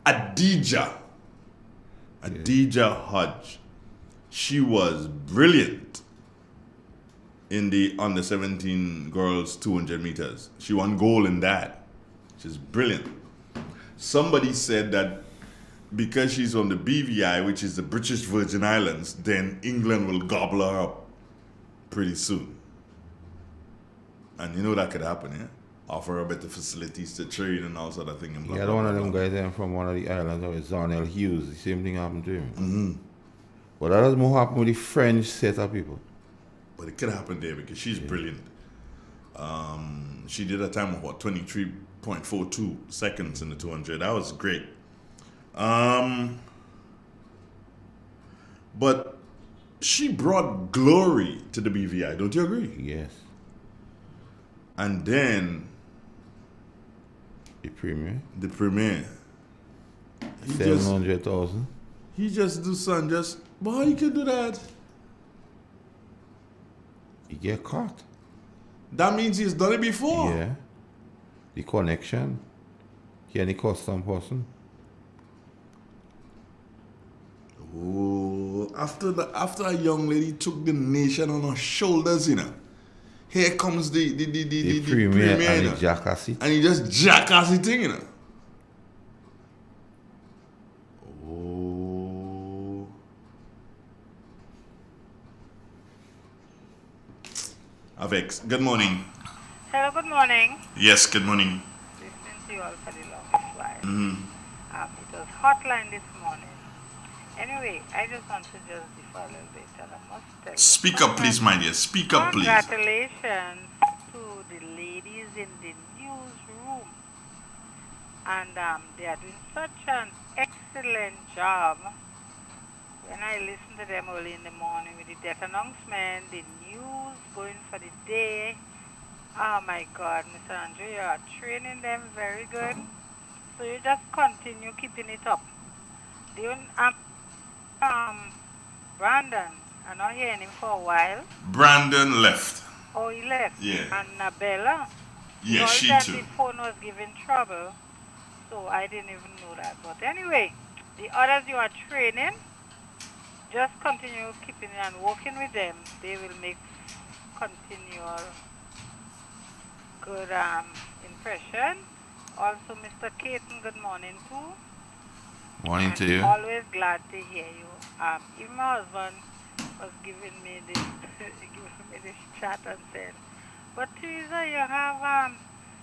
Adija Hodge. She was brilliant. in the under 17 girls 200 meters. She won gold in that. She's brilliant. Somebody said that because she's on the BVI, which is the British Virgin Islands, then England will gobble her up pretty soon. And you know that could happen, yeah? Offer her better facilities to trade and all sort of thing. And blah, Yeah, blah, one blah, of them blah. guys there from one of the islands, or Zarnell Hughes, the same thing happened to him. Mm-hmm. But that doesn't more happen with the French set of people. But it could happen there because she's brilliant. She did a time of 23.42 seconds in the 200. That was great. But she brought glory to the BVI, don't you agree? Yes. And then the premier. 700,000. He just do something. But how you can do that? He get caught. That means he's done it before. Yeah. The connection. He any custom person. Oh, after a young lady took the nation on her shoulders, you know. Here comes the premier and the jackass it. And he just jackass it thing, you know. Oh. Avex, good morning. Hello, good morning. Yes, good morning. Listening to you all for the longest while. Mm-hmm. It was hotline this morning. Anyway, I just want to just differ a little bit, and I must tell you. Speak up, please, my dear. Speak up, please. Congratulations to the ladies in the newsroom. And they are doing such an excellent job. When I listen to them early in the morning with the death announcement, the news going for the day. Oh my God, Mr. Andrew, you are training them very good. So you just continue keeping it up. Brandon, I'm not hearing him for a while. Brandon left. Oh, he left? Yeah. And Nabella? Yeah, she too. The phone was giving trouble, so I didn't even know that. But anyway, the others you are training, just continue keeping and working with them. They will make continual good impression. Also, Mr. Caton, good morning too. Morning to you. Always glad to hear you. Even my husband was giving me this chat and said, but Teresa, you have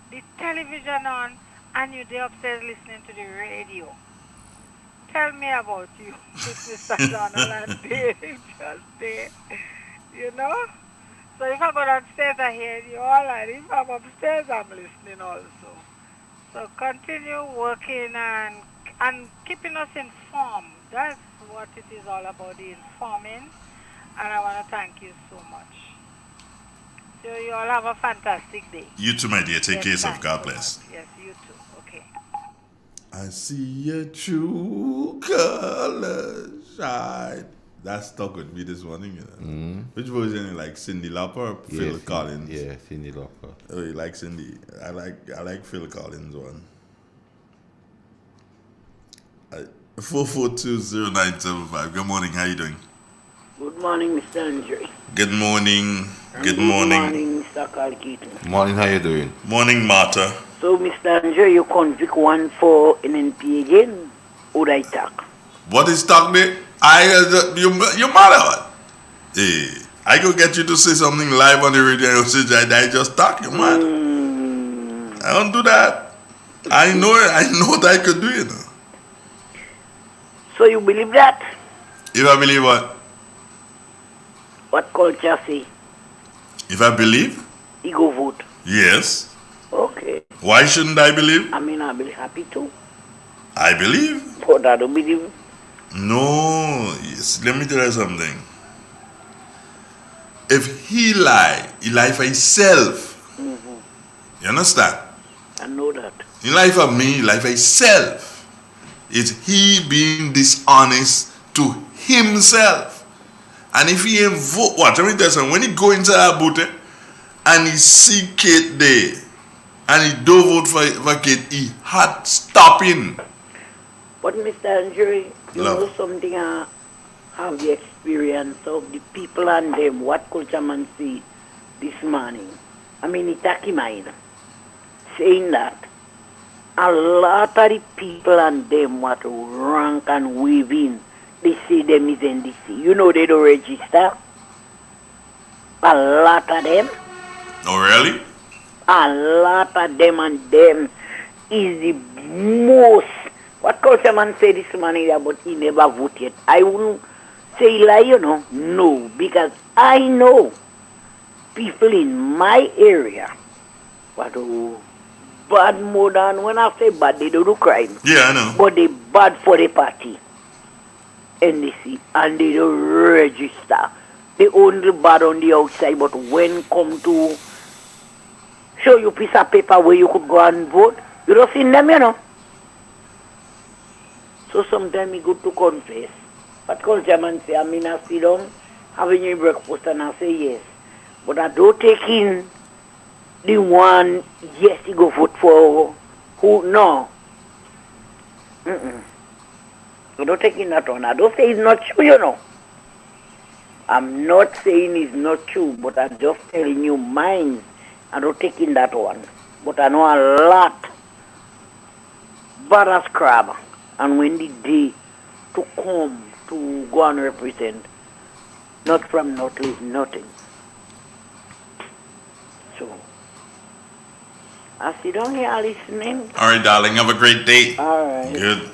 the television on and you're there upstairs listening to the radio. Tell me about you, Mr. Donald and Dave, just there, you know? So if I go downstairs, I hear you all, and if I'm upstairs, I'm listening also. So continue working and keeping us informed. That's what it is all about, the informing. And I want to thank you so much. So you all have a fantastic day. You too, my dear. Take care of yourself. God bless. Yes, you too. Okay. I see your true colors shine. That stuck with me this morning, you know. Mm-hmm. Which version you like, Cindy Lauper or Phil Collins? Yeah, Cindy Lauper. Oh, you like Cindy? I like Phil Collins one. 4420975. Good morning. How you doing? Good morning, Mr. Andre. Good morning. Good morning. Good morning, Mr. Kalkito. Morning. How you doing? Morning, Martha. So, Mr. Andre, you convict one for NNP again? Would I talk? What is talk there? You mad or what? Hey, I go get you to say something live on the radio and you say that I just talk. You mad? I don't do that. I know what I could do, you know. So you believe that? If I believe what? What culture say? If I believe? He go vote. Yes. Okay. Why shouldn't I believe? I mean, I'll be happy too. I believe. But I don't believe. No. Yes. Let me tell you something. If he lie for himself. Mm-hmm. You understand? I know that. He lie for me, he lie for himself. It's he being dishonest to himself. And if he ain't vote, what? Let me tell you something. When he go into that booth and he see Kate there and he don't vote for Kate, he had stopping. But Mr. Andre, you know something, I have the experience of the people and them, what culture man see this morning, I mean, Itaki mine, saying that a lot of the people and them what rank and waving, they say them is NDC. You know they don't register. A lot of them. Oh, really? A lot of them and them is the most. What Councilman say this morning about he never vote yet? I wouldn't say lie, you know. No, because I know people in my area what do bad more than when I say bad, they don't do crime. Yeah, I know. But they bad for the party. NDC and they don't register. They only bad on the outside, but when come to show you piece of paper where you could go and vote, you don't see them, you know. So sometimes you go to confess. But Councilman say, I mean, I sit down, having your breakfast, and I say yes. But I don't take in the one, yes, you go vote for who, no. I don't take in that one. I don't say it's not true, you know. I'm not saying it's not true, but I'm just telling you mine. I don't take in that one. But I know a lot bad as crab. And when the day to come to go and represent, not from nothing. So, I sit down here listening. All right, darling. Have a great day. All right. Good.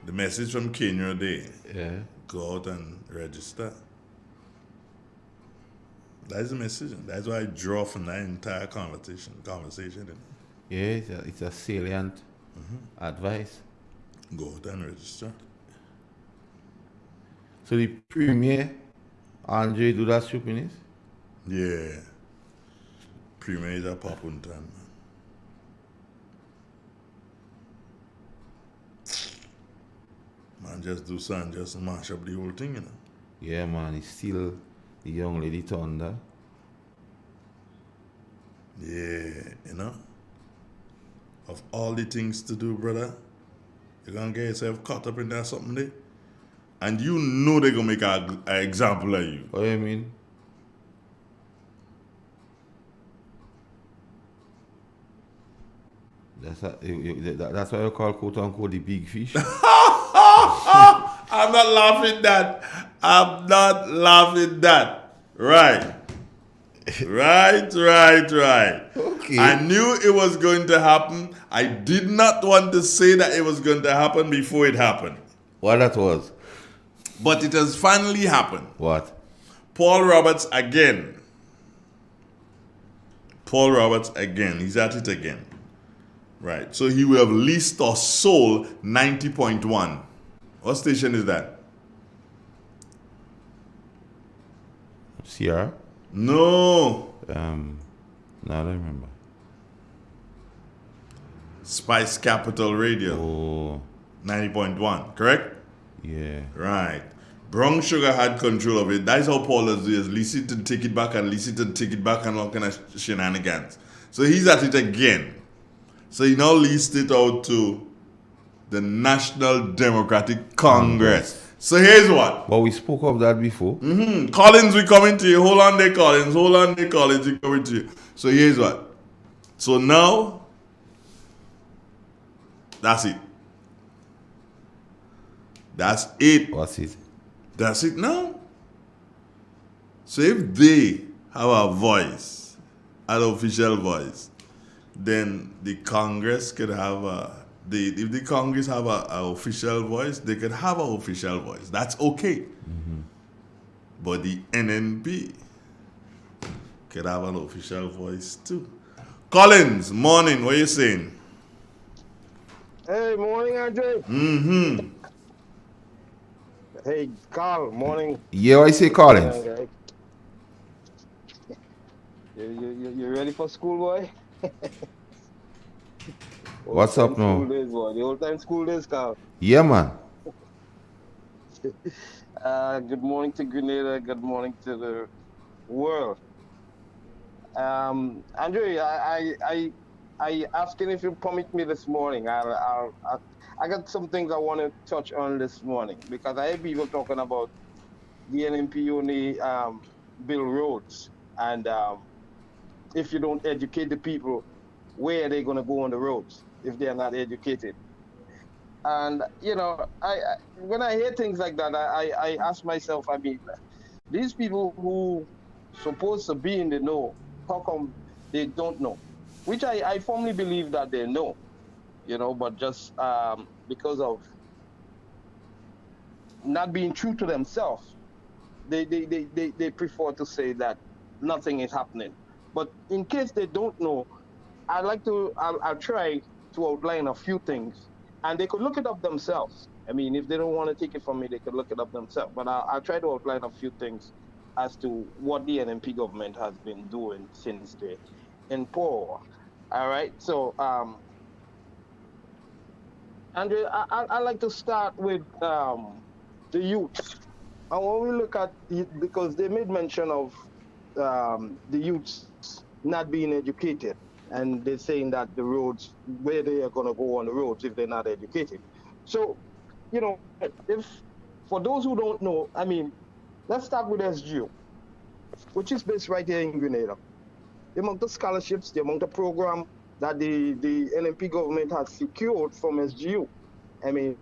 The message from Kenya today. Yeah. Go out and register. That's the message. That's why I draw from that entire conversation. Yeah, it's a salient advice. Go out and register. So the premier, Andre, do that stupidness? Yeah. Premier is a pop on time, man. Just do something, just mash up the whole thing, you know. Yeah, man, he's still the young lady thunder. Yeah, you know. Of all the things to do, brother, you're gonna get yourself caught up in that something there. And you know they're gonna make an example of you. What do you mean? That's why you call quote unquote the big fish. I'm not laughing that. Right. Right. Okay. I knew it was going to happen. I did not want to say that it was going to happen before it happened. What that was? But it has finally happened. What? Paul Roberts again. He's at it again. Right. So he will have leased or sold 90.1. What station is that? Sierra? No. No, I don't remember. Spice Capital Radio. Oh. 90.1, correct? Yeah. Right. Brown Sugar had control of it. That's how Paul is lease it and take it back and lease it and take it back and all kind of shenanigans. So he's at it again. So he now leased it out to the National Democratic Congress. So here's what. Well, we spoke of that before. Collins, we coming to you. Hold on there, Collins. We coming to you. So here's what. So now, that's it. What's it? That's it now. So if they have a voice, an official voice, then the Congress could have if the Congress have an official voice, they could have an official voice. That's okay. But the NNP could have an official voice too. Collins, morning. What are you saying? Hey, morning, Andre. Hey, Carl, morning. Yeah, what you say, Collins? You ready for school, boy? What's up now? School days, boy. The old time school days, Carl. Yeah, man. Good morning to Grenada. Good morning to the world. Andre, I asking if you permit me this morning. I got some things I want to touch on this morning because I hear people talking about the NNP only build roads. And if you don't educate the people, where are they going to go on the roads if they're not educated? And when I hear things like that, I ask myself, I mean, these people who supposed to be in the know, how come they don't know? Which I firmly believe that they know, but just because of not being true to themselves, they prefer to say that nothing is happening. But in case they don't know, I'll try to outline a few things, and they could look it up themselves. I mean, if they don't want to take it from me, they could look it up themselves. But I'll try to outline a few things as to what the NMP government has been doing since they in power. All right. So, Andre, I like to start with the youth. And when we look at it, because they made mention of the youths not being educated, and they're saying that the roads, where they are going to go on the roads if they're not educated. So, if for those who don't know, I mean, let's start with SGU, which is based right here in Grenada. The amount of scholarships, the amount of program that the NMP government has secured from SGU. I mean,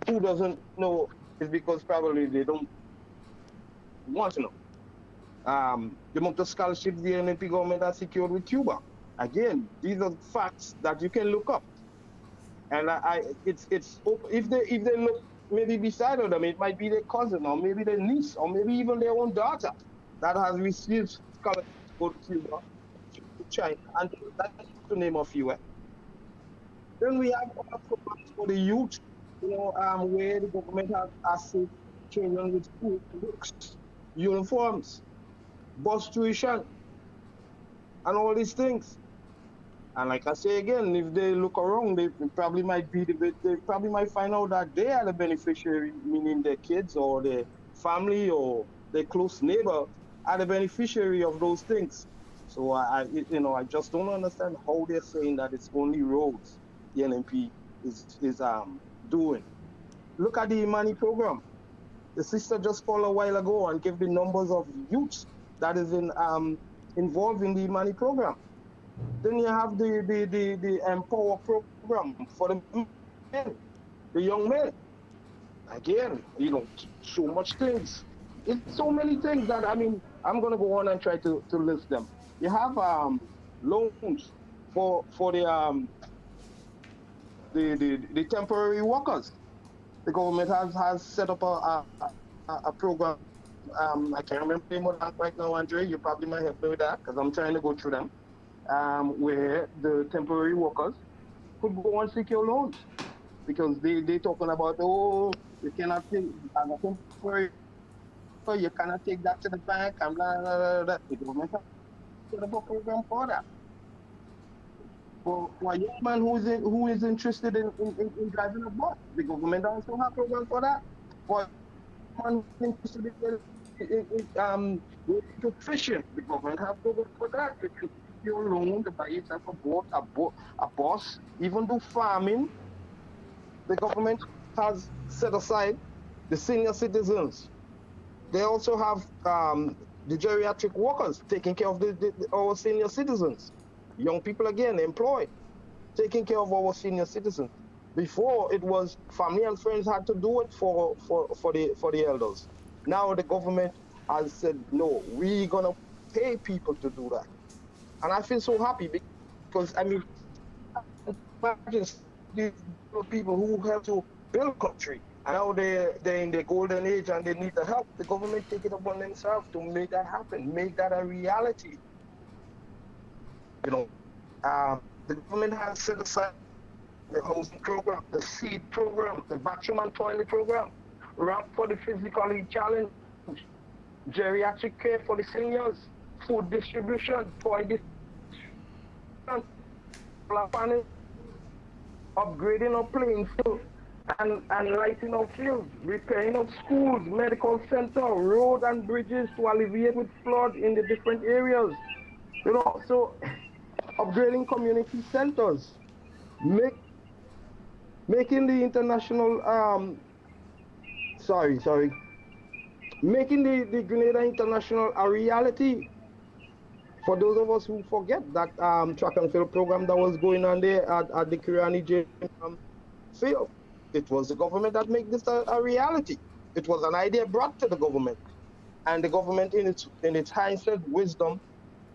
who doesn't know is because probably they don't want to know. The amount of scholarships the NMP government has secured with Cuba. Again, these are facts that you can look up. And it's if they look maybe beside of them, it might be their cousin or maybe their niece or maybe even their own daughter that has received scholarships to go to Cuba, to China, and that's to name a few. Then we have other programs for the youth, where the government has assisted children with school books, uniforms, bus tuition, and all these things. And like I say again, if they look around, they probably might find out that they are the beneficiary, meaning their kids or their family or their close neighbor are the beneficiary of those things. So I just don't understand how they're saying that it's only roads the NMP is doing. Look at the Imani program. The sister just called a while ago and gave the numbers of youths that is involved in the Imani program. Then you have the Empower program for the men, the young men. Again, so much things. It's so many things that I'm gonna go on and try to list them. You have loans for the temporary workers. The government has set up a program. I can't remember the name of that right now, Andre. You probably might help me with that because I'm trying to go through them. Where the temporary workers could go and secure loans because they talking about, you cannot take as a temporary worker, you cannot take that to the bank and blah blah blah. Blah. The government has set up a program for that. For a young man who is interested in driving a bus, the government also have a program for that. For a man who's interested going to fishing, the government have program for that. You can take your loan to buy yourself a boat, a bus, even do farming. The government has set aside the senior citizens. They also have the geriatric workers taking care of our senior citizens. Young people again employed, taking care of our senior citizens. Before it was family and friends had to do it for the elders. Now the government has said no, we're gonna pay people to do that, and I feel so happy because imagine these people who help to build country. And now they're in the golden age and they need the help. The government take it upon themselves to make that happen, make that a reality. The government has set aside the housing program, the seed program, the bathroom and toilet program, ramp for the physically challenged, geriatric care for the seniors, food distribution, toy distribution, planning, upgrading of playing fields and lighting of fields, repairing of schools, medical center, road and bridges to alleviate with flood in the different areas. So upgrading community centers, making the international making the Grenada International a reality. for those of us who forget that track and field program that was going on there at the Kirani Gym field, it was the government that made this a reality. It was an idea brought to the government, and the government, in its hindsight wisdom,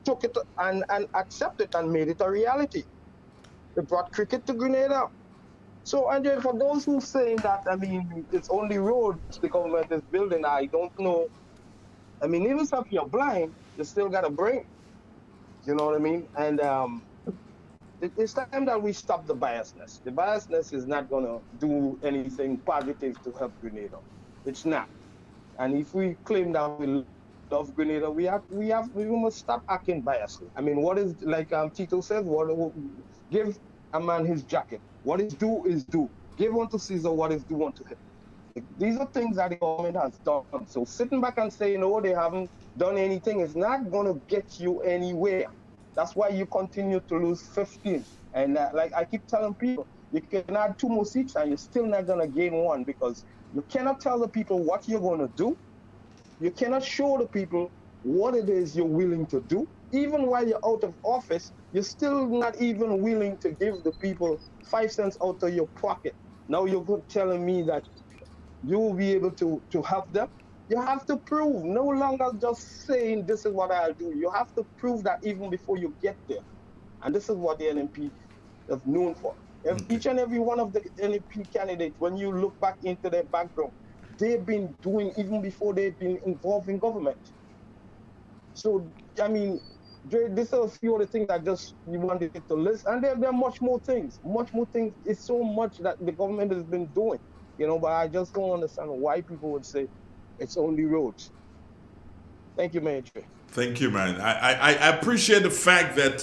took it and accepted it and made it a reality. It brought cricket to Grenada. So, Andre, for those who saying that, I mean, it's only roads the government is building, I don't know. I mean, even if you're blind, you still got a brain. You know what I mean? And it's time that we stop the biasness. The biasness is not going to do anything positive to help Grenada. It's not. And if we claim that we love Grenada, we must stop acting biasly. I mean, what is, like Tito says, give a man his jacket. What is due is due. Give unto Caesar what is due unto him. These are things that the government has done. So sitting back and saying, no, they haven't done anything is not going to get you anywhere. That's why you continue to lose 15. And like I keep telling people, you can add 2 more seats and you're still not going to gain 1, because you cannot tell the people what you're going to do. You cannot show the people what it is you're willing to do. Even while you're out of office, you're still not even willing to give the people 5 cents out of your pocket. Now you're telling me that you will be able to help them. You have to prove, no longer just saying this is what I'll do. You have to prove that even before you get there. And this is what the NMP is known for. Each and every one of the NMP candidates, when you look back into their background, they've been doing even before they've been involved in government. So, I mean, these are a few of the things that just you wanted to list. And there are much more things. It's so much that the government has been doing. You know, but I just don't understand why people would say it's only roads. Thank you, Mayor Trey. Thank you, man. I appreciate the fact that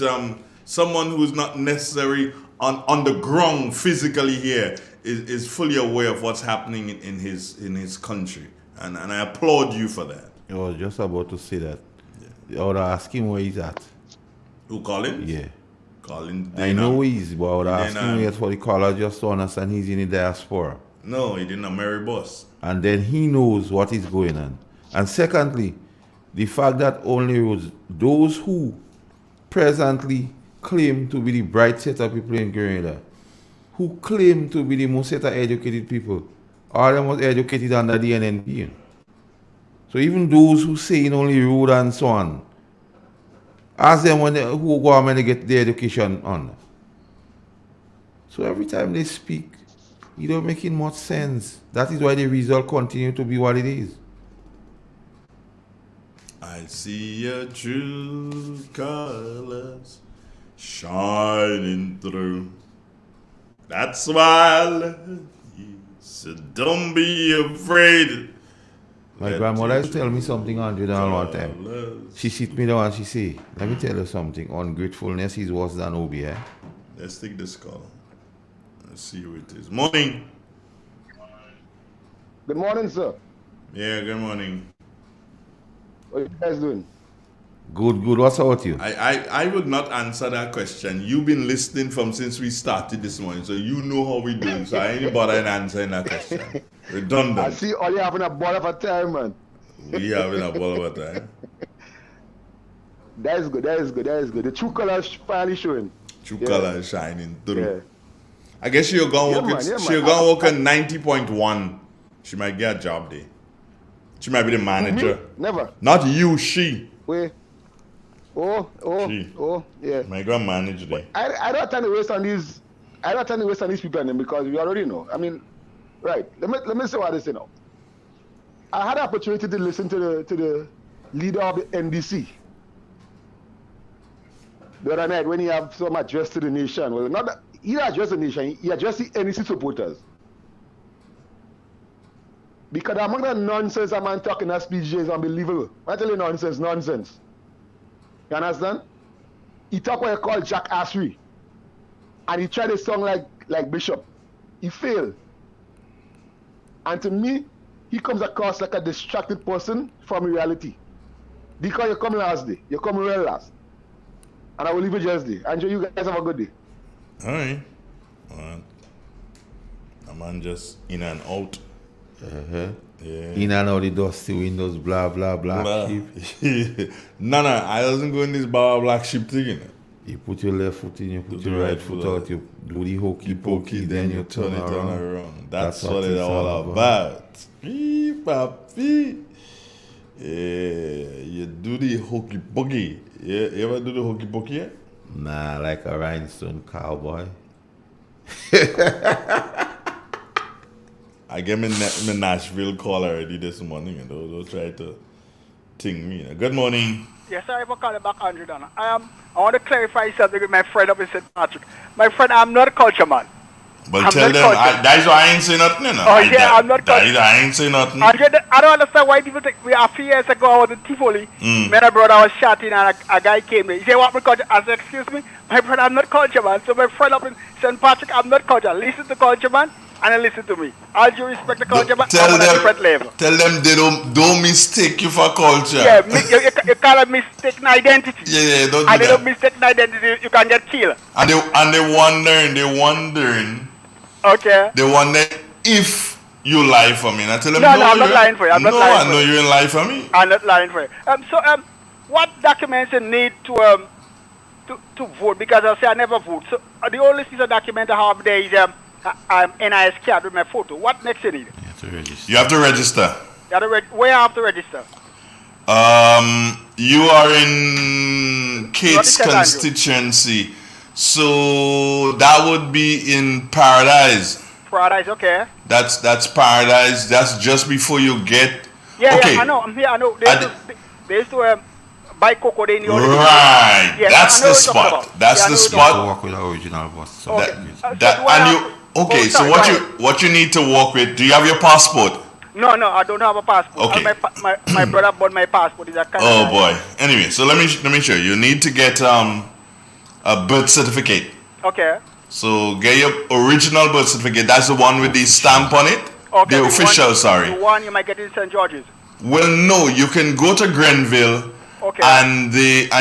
someone who's not necessarily on the ground physically here is fully aware of what's happening in his country, and I applaud you for that. I was just about to say that. Yeah. I would ask him where he's at. Who, Colin? Yeah. Colin. I know where he's, but I would ask him where he's for the caller just to understand he's in the diaspora. No, he didn't marry boss. And then he knows what is going on. And secondly, the fact that only those who presently claim to be the bright set of people in Grenada, who claim to be the most set of educated people, are the most educated under the NNP. So even those who say only road and so on, ask them who government they get their education on. So every time they speak, it don't make much sense. That is why the result continue to be what it is. I see your true colors shining through. That's why I love you. So don't be afraid. My grandmother used to tell me something Andrew down one time. She sit me down and she say, let me tell you something. Ungratefulness is worse than OB, eh? Let's take this call. Let's see who it is. Morning. Good morning, sir. Yeah, good morning. What are you guys doing? Good. What's up with you? I would not answer that question. You've been listening from since we started this morning, so you know how we doing. So I ain't bothering answering that question. Redundant. I see all you having a ball of a time, man. We having a ball of a time. That is good. The true colors finally showing. True colors shining through. Yeah. I guess she'll go work at 90.1. She might get a job there. She might be the manager. Never. Not you, she. Wait. Yeah. My grand manager there. I don't have time to waste on these. I don't have time to waste on these people because we already know. I mean, right. Let me say what I say now. I had the opportunity to listen to the leader of the NDC the other night when he had some address to the nation. Well, not that, he didn't address the nation. He addressed the NDC supporters. Because among the nonsense a man talking that speech is unbelievable. I tell you nonsense. You understand? He talk what he call Jack Assery. And he tried a song like Bishop. He failed. And to me, he comes across like a distracted person from reality. Because you come last day. You come real last. And I will leave it just there. Andrew, you guys have a good day. Alright. A man just in and out. In and out the dusty windows, blah, blah, black sheep. No, I doesn't go in this bar black sheep thing, you know. You put your left foot in, you put your right foot out, you do the hokey pokey, then you turn it around. That's what it's all about. Papi. Yeah, you do the hokey pokey. Yeah, you ever do the hokey pokey yet? Nah, like a rhinestone cowboy. I get my Nashville call already this morning, and they'll try to ting me. Good morning. Yes, sorry for calling back, Andrew Donna. I want to clarify something with my friend up in St. Patrick. My friend, I'm not a culture man. But tell them, that's why I ain't say nothing, you know. Oh, yeah, I'm not culture. I ain't say nothing. I don't understand why people think, a few years ago, I was in Tivoli. Me and a brother was chatting, and a guy came in. He said, what my culture? I said, excuse me, my friend, I'm not culture man. So my friend up in St. Patrick, I'm not culture. Listen to culture man. And then listen to me. All due respect to culture, but I'm on a different level. Tell them they don't mistake you for culture. Yeah, you call it mistaken identity. Yeah, don't do and that. they don't mistaken identity, you can get killed. And they wondering. Okay. They wonder if you lie for me. And I tell them, no, I'm not lying for you. I'm not lying for you. No, I know you ain't lying for me. I'm not lying for you. What documents you need to vote? Because I say I never vote. So the only piece of document I have there is NIS card with my photo. What next you need? You have to register. Where I have to register? You are in Kate's constituency. So that would be in Paradise. Paradise, okay. That's Paradise. That's just before you get. Yeah, okay. Yeah, I know. I'm here. I know. They used to buy cocoa in the right. Yes, that's the spot. That's the spot. Work with the original bus. So okay. So what you need to work with? Do you have your passport? No, I don't have a passport. Okay. My brother bought my passport. Is a oh boy. Anyway, so let me show you. You need to get a birth certificate. Okay. So get your original birth certificate. That's the one with the stamp on it. Okay. The official, sorry. The one you might get in St. George's. Well, no, you can go to Grenville. Okay. And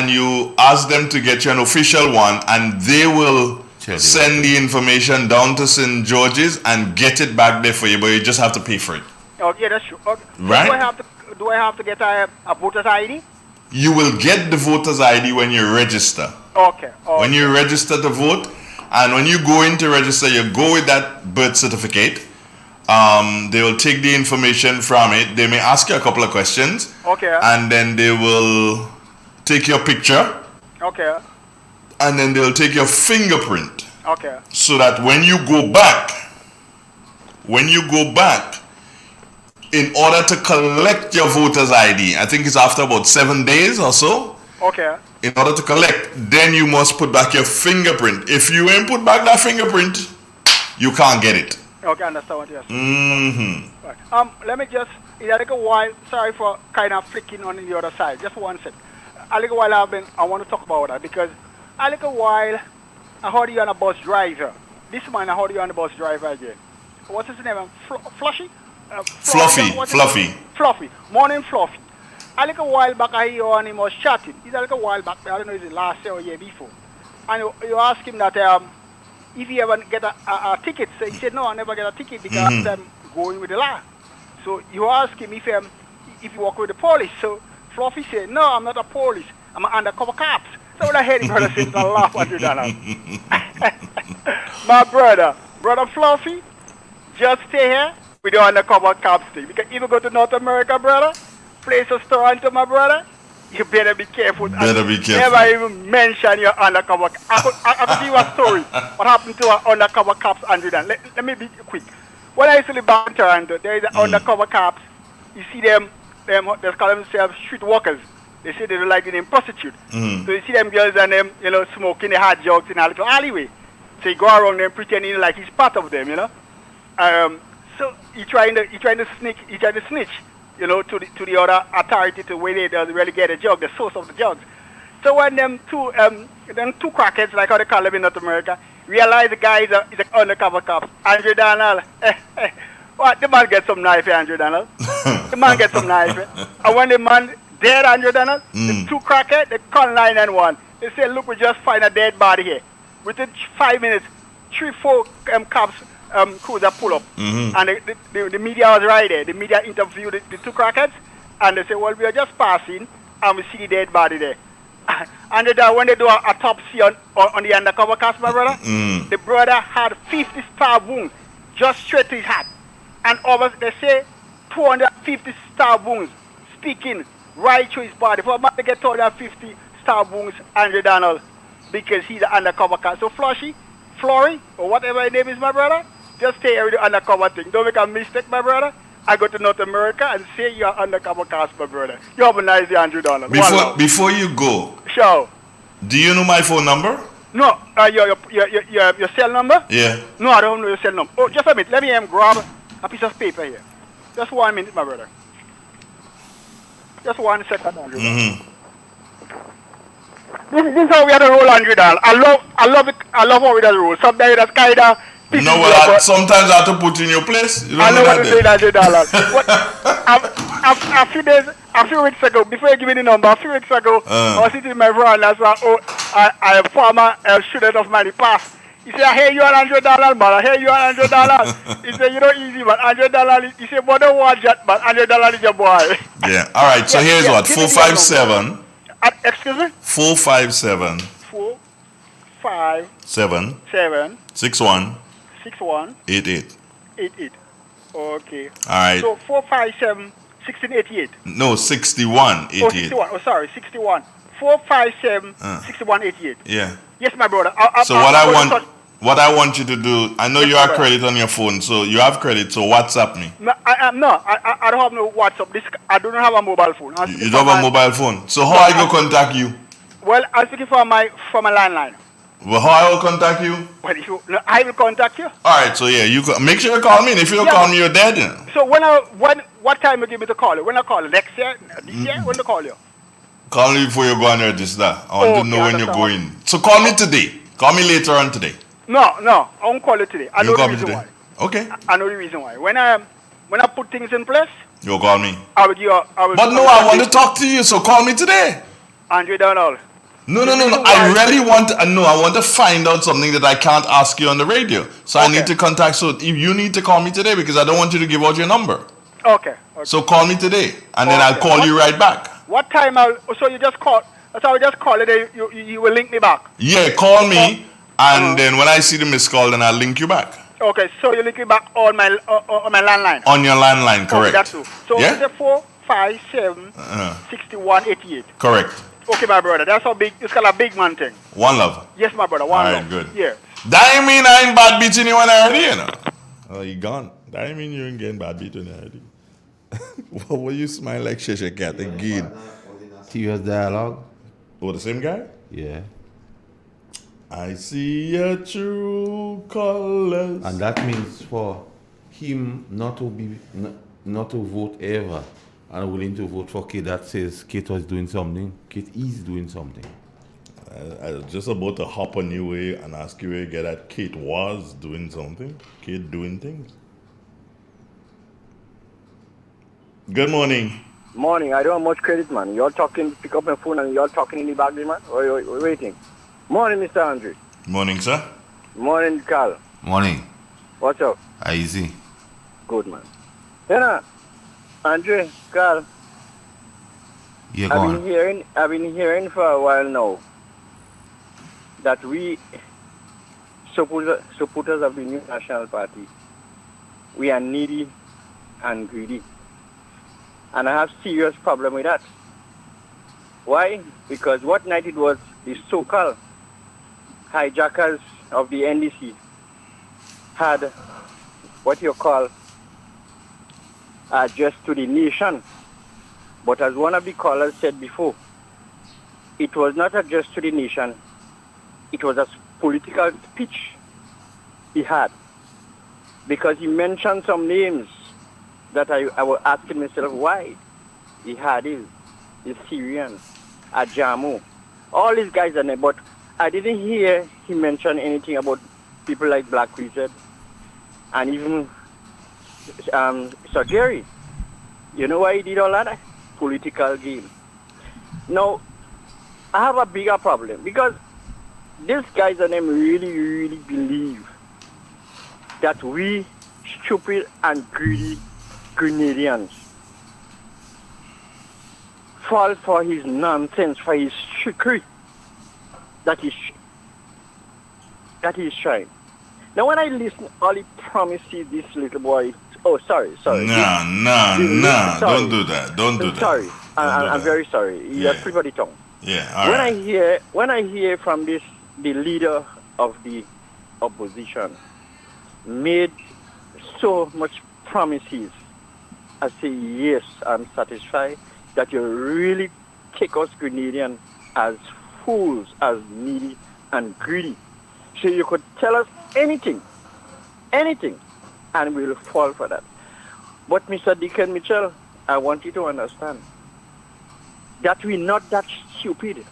you ask them to get you an official one, and they will send the information down to St. George's and get it back there for you. But you just have to pay for it. Okay, that's true. Okay. Right? Do I have to get a voter's ID? You will get the voter's ID when you register. Okay. When you register to vote, and when you go in to register, you go with that birth certificate. They will take the information from it. They may ask you a couple of questions. Okay. And then they will take your picture. Okay. And then they'll take your fingerprint. Okay. So that when you go back, in order to collect your voter's ID, I think it's after about 7 days or so. Okay. In order to collect, then you must put back your fingerprint. If you ain't put back that fingerprint, you can't get it. Okay, I understand what you're saying. Mm-hmm. Right. Let me just, in a little while, sorry for kind of flicking on the other side. Just one second. A little while I want to talk about that because a little while I heard you on a bus driver. This man, I heard you on a bus driver again. What's his name? Flushy? Fluffy. Morning Fluffy. A little while back I hear you and him was chatting. It's a little while back, I don't know if it's last year or year before. And you ask him that if he ever get a ticket. So he said, no, I never get a ticket because I'm going with the law. So you ask him if you work with the police. So Fluffy said, no, I'm not a police. I'm an undercover cops. So when I heard him, brother said, I laugh at you, Donald. My brother Fluffy, just stay here with the undercover cops thing. Because if you go to North America, brother, place a Toronto, my brother, you better be careful. Never even mention your undercover. I could give you a story. What happened to our undercover cops, Andrew? Let me be quick. When I used to live back in Toronto, there is an undercover cops. You see them, they call themselves street walkers. They say they don't like the name prostitute. So you see them girls and them, smoking the hot jugs in a little alleyway. So you go around them pretending like he's part of them, So he trying to snitch, to the other authority to where they don't really get a jug, the source of the jugs. So when them two crackheads, like how they call them in North America, realize the guy is an undercover cop, Andrew Donald. What? The man get some knife, Andrew Donald. The man get some knife. And when the man dead, Andrew Donald, the two crackheads, they call 911. They say, look, we just find a dead body here. Within 5 minutes, 3-4 cops cruiser pull up. Mm-hmm. And the media was right there. The media interviewed the two crackheads, and they said, well, we are just passing, and we see the dead body there. And when they do a autopsy on the undercover cast, my brother, the brother had 50 star wounds just straight to his heart. And over, they say 250 star wounds sticking right through his body. For a man to get 250 star wounds, Andrew Donald, because he's an undercover cast. So Flory, or whatever his name is, my brother, just stay with the undercover thing. Don't make a mistake, my brother. I go to North America and say you're undercover cast, my brother. You have a nice day, Andrew Donald. Before you go, sure. Do you know my phone number? No, your cell number? Yeah. No, I don't know your cell number. Oh, just a minute. Let me grab a piece of paper here. Just 1 minute, my brother. Just 1 second, Andrew. This is how we have to roll, Andrew Donald. I love it. I love how we have to roll. Sometimes that's kind of. No, well, sometimes I have to put you in your place. You I know what to say, Andrew Donald. A few weeks ago, before you give me the number, a few weeks ago, I was sitting in my veranda and I saw a former student of mine, he passed. He said, I hear you on $100, man. I hear you on $100. He said, you know, easy, man. $100. He said, but don't watch that, man. $100 is your boy. Yeah. All right. So here's what. 457. Excuse me? 457. 457. 61. 88. 88. Okay. All right. So 457 1688. No, 61 88. Oh, 61. Oh, sorry, 61. 457 6188. Yeah. Yes, my brother. So what I want you to do, I know you have credit on your phone, so you have credit, so WhatsApp me. No, I don't have no WhatsApp. I don't have a mobile phone. You don't have a mobile phone. So how I go contact you? Well, I'm speaking from my landline. Well, how I will contact you? Well, I will contact you. All right, so yeah, make sure you call me. And if you don't call me, you're dead. You know? So what time you give me to call you? When I call you? Next year? This year? When to call you? Call me before you go and register. I want to know when you're going. So call me today. Call me later on today. No, I won't call you today. I know the reason why. Okay. I know the reason why. When I put things in place, you'll call me. I will. But no, I want to talk to you, so call me today. Andrew Donald. No. I really want to, I want to find out something that I can't ask you on the radio. So I need to contact, so you need to call me today because I don't want you to give out your number. Okay. So call me today and then I'll call you right back. What time so you just call, so I will just call it, you will link me back? Yeah, call me and then when I see the missed call, then I'll link you back. Okay, so you link me back on my landline? On your landline, correct. That's true. So it's a 457 6188. Correct. Okay, my brother. That's how big. It's called a big man thing. One love. Yes, my brother. One love. All right, good. Yeah. That ain't mean I ain't bad beating you when I already, you know. Oh, you gone. That ain't mean you ain't getting bad beating already. What will you smile like Shesha Cat again? Serious dialogue. Oh, the same guy? Yeah. I see your true colors. And that means for him not to vote ever. And willing to vote for Kate that says Kate was doing something. Kate is doing something. I was just about to hop on your way and ask you where you get that Kate was doing something. Kate doing things. Good morning. Morning. I don't have much credit, man. You're talking, pick up my phone and you're talking in the back there, man. We're waiting. Morning, Mr. Andre. Morning, sir. Morning, Carl. Morning. What's up? Easy. Good, man. You know, Andre, Carl, You're gone. I've been hearing for a while now that we supporters of the new National Party, we are needy and greedy. And I have serious problem with that. Why? Because what night it was, the so-called hijackers of the NDC had what you call address to the nation. But as one of the callers said before, it was not addressed to the nation. It was a political speech he had. Because he mentioned some names that I was asking myself why he had it. The Syrian, Ajamu. All these guys are there, but I didn't hear he mention anything about people like Black Wizard and even Sir Jerry. You know why he did all that? Political game. Now, I have a bigger problem because these guys and them really, really believe that we stupid and greedy Grenadians fall for his nonsense, for his trickery that he's trying. Now when I listen, all he promises this little boy, sorry. Don't do that. Don't do that. Sorry, I'm very sorry. You have slip of the tongue. Yeah, all right. When I hear from the leader of the opposition made so much promises, I say yes, I'm satisfied that you really take us Grenadians as fools, as needy and greedy. So you could tell us anything, and we'll fall for that. But Mr. Deacon Mitchell, I want you to understand that we're not that stupid.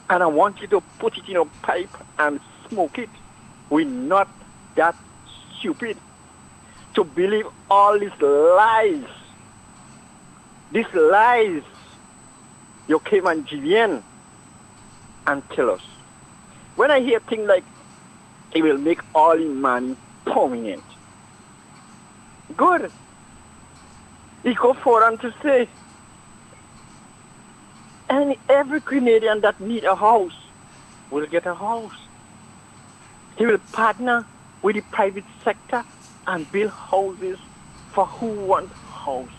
And I want you to put it in a pipe and smoke it. We're not that stupid to believe all these lies. These lies you came and Julian and tell us. When I hear things like it will make all in money permanent. Good. He go forward to say every Grenadian that need a house will get a house. He will partner with the private sector and build houses for who want house.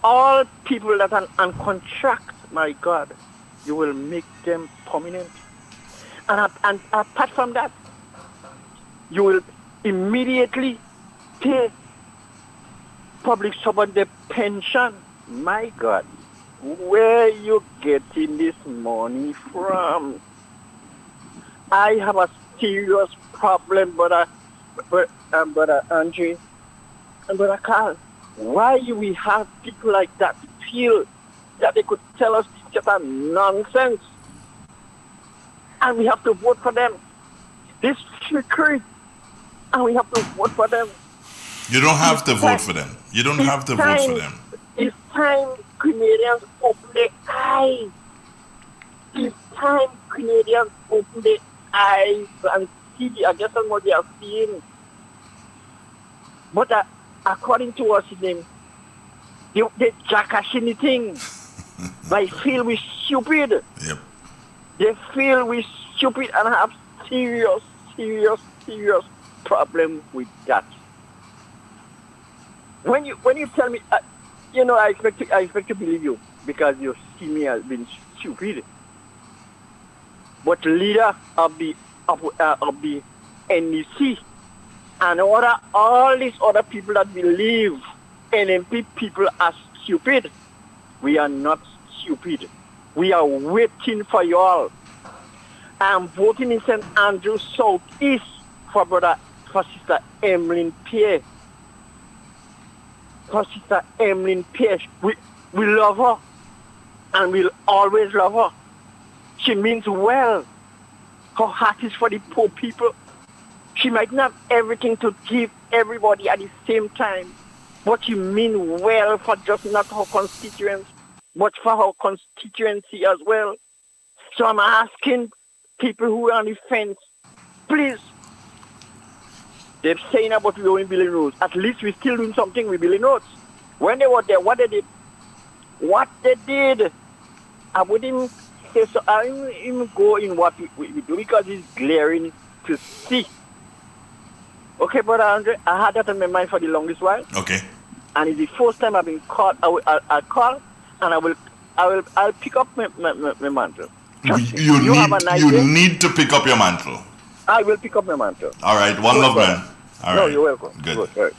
All people that are on contract, my God, you will make them permanent. And apart from that, you will immediately pay public servant their pension. My God, where you getting this money from? I have a serious problem, brother Andre and brother Carl. Why do we have people like that feel that they could tell us it's just a nonsense? And we have to vote for them. This trickery, and we have to vote for them. You don't have to vote for them. You don't have to vote for them. It's time Canadians open their eyes. It's time Canadians open their eyes and see, I guess, what they are seeing. But according to us, they jackass anything. They feel we're stupid. Yep. They feel we're stupid and have serious problem with that. When you tell me, I expect to believe you because you see me as being stupid. But leader of the NEC and all these other people that believe NMP people are stupid, we are not stupid. We are waiting for you all. I'm voting in St. Andrew Southeast for Sister Emmeline Pierre. For Sister Emmeline Pierre. We love her and we'll always love her. She means well. Her heart is for the poor people. She might not have everything to give everybody at the same time, but she means well for just not her constituents, but for her constituency as well. So I'm asking people who are on the fence, please. They're saying about we only building roads. At least we're still doing something with building roads. When they were there, what they did, I wouldn't say so. I didn't even go in what we do because it's glaring to see. Okay, brother Andre, I had that on my mind for the longest while. Okay. And it's the first time I've been called. I'll call and I'll pick up my mantle. You need to pick up your mantle. I will pick up my mantle. All right, one love, man. All right. You're welcome. Good. Right.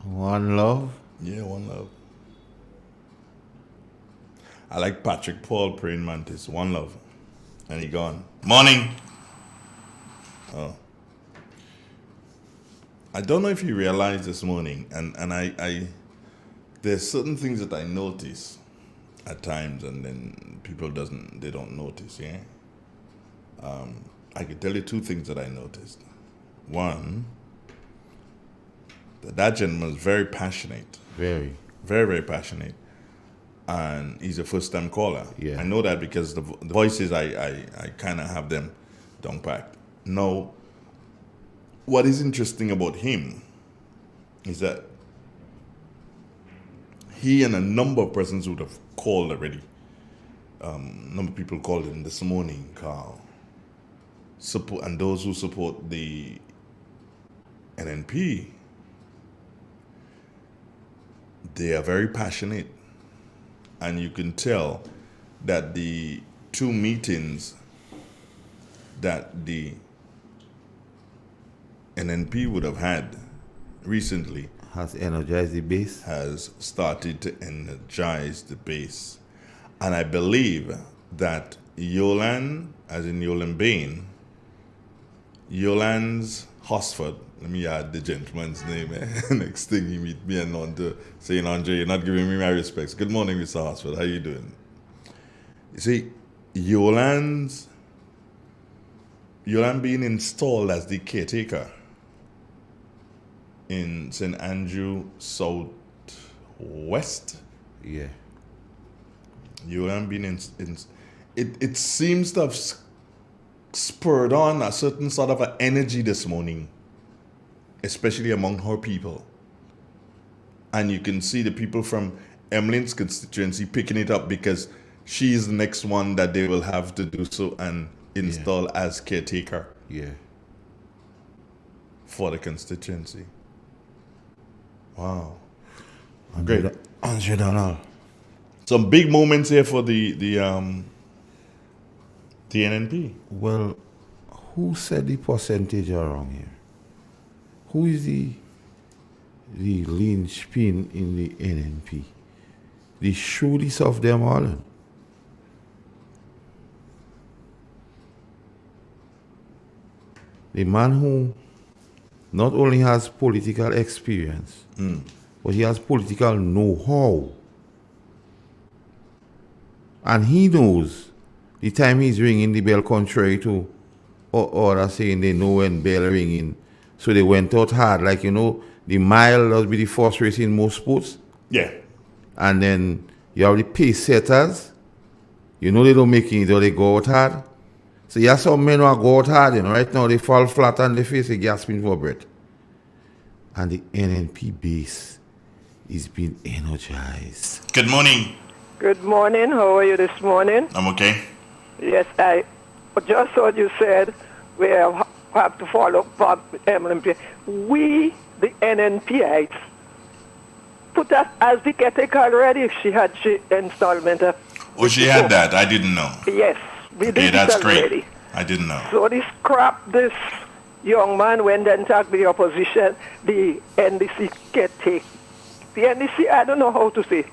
One love? Yeah, one love. I like Patrick Paul praying mantis. One love. And he gone. Morning. Oh. I don't know if you realized this morning, and I there's certain things that I notice at times, and then people don't notice. Yeah. I can tell you two things that I noticed. One, that gentleman was very passionate. Very. Very, very passionate. And he's a first-time caller. Yeah. I know that because the voices, I kind of have them down packed. Now, what is interesting about him is that he and a number of persons would have called already. A number of people called him this morning, Carl. Support, and those who support the NNP, they are very passionate. And you can tell that the two meetings that the NNP would have had recently has energized the base. Has started to energize the base. And I believe that Yolan, as in Yolan Bain, Yolan's Hosford, let me add the gentleman's name. Next thing you meet me and on to saying, Andre, you're not giving me my respects. Good morning, Mr. Hosford. How you doing? You see, Yolan being installed as the caretaker in St. Andrew Southwest. Yeah. Yolan being it seems to have spurred on a certain sort of an energy this morning, especially among her people. And you can see the people from Emmeline's constituency picking it up because she's the next one that they will have to do so and install as caretaker. Yeah. For the constituency. Wow. Great. Andre Donald. Some big moments here for the NNP. Well, who said the percentage are wrong here? Who is the linchpin in the NNP? The shrewdest of them all. The man who not only has political experience, but he has political know-how. And he knows the time he's ringing the bell, contrary to others saying they know when bell ringing. So they went out hard. Like, you know, the mile does be the first race in most sports. Yeah. And then you have the pace setters. You know they don't make it, though they go out hard. So you have some men who go out hard, you know. Right now they fall flat on the face, they gasping for breath. And the NNP base is being energized. Good morning. Good morning. How are you this morning? I'm okay. Yes, I just what you said. We have to follow up MNP. We, the NNPites, put us as the caretaker already. She had installment. Oh, she had that. I didn't know. Yes, we did that's it already. great. I didn't know. So this young man went and talked to the opposition, the NDC caretaker. The NDC, I don't know how to say,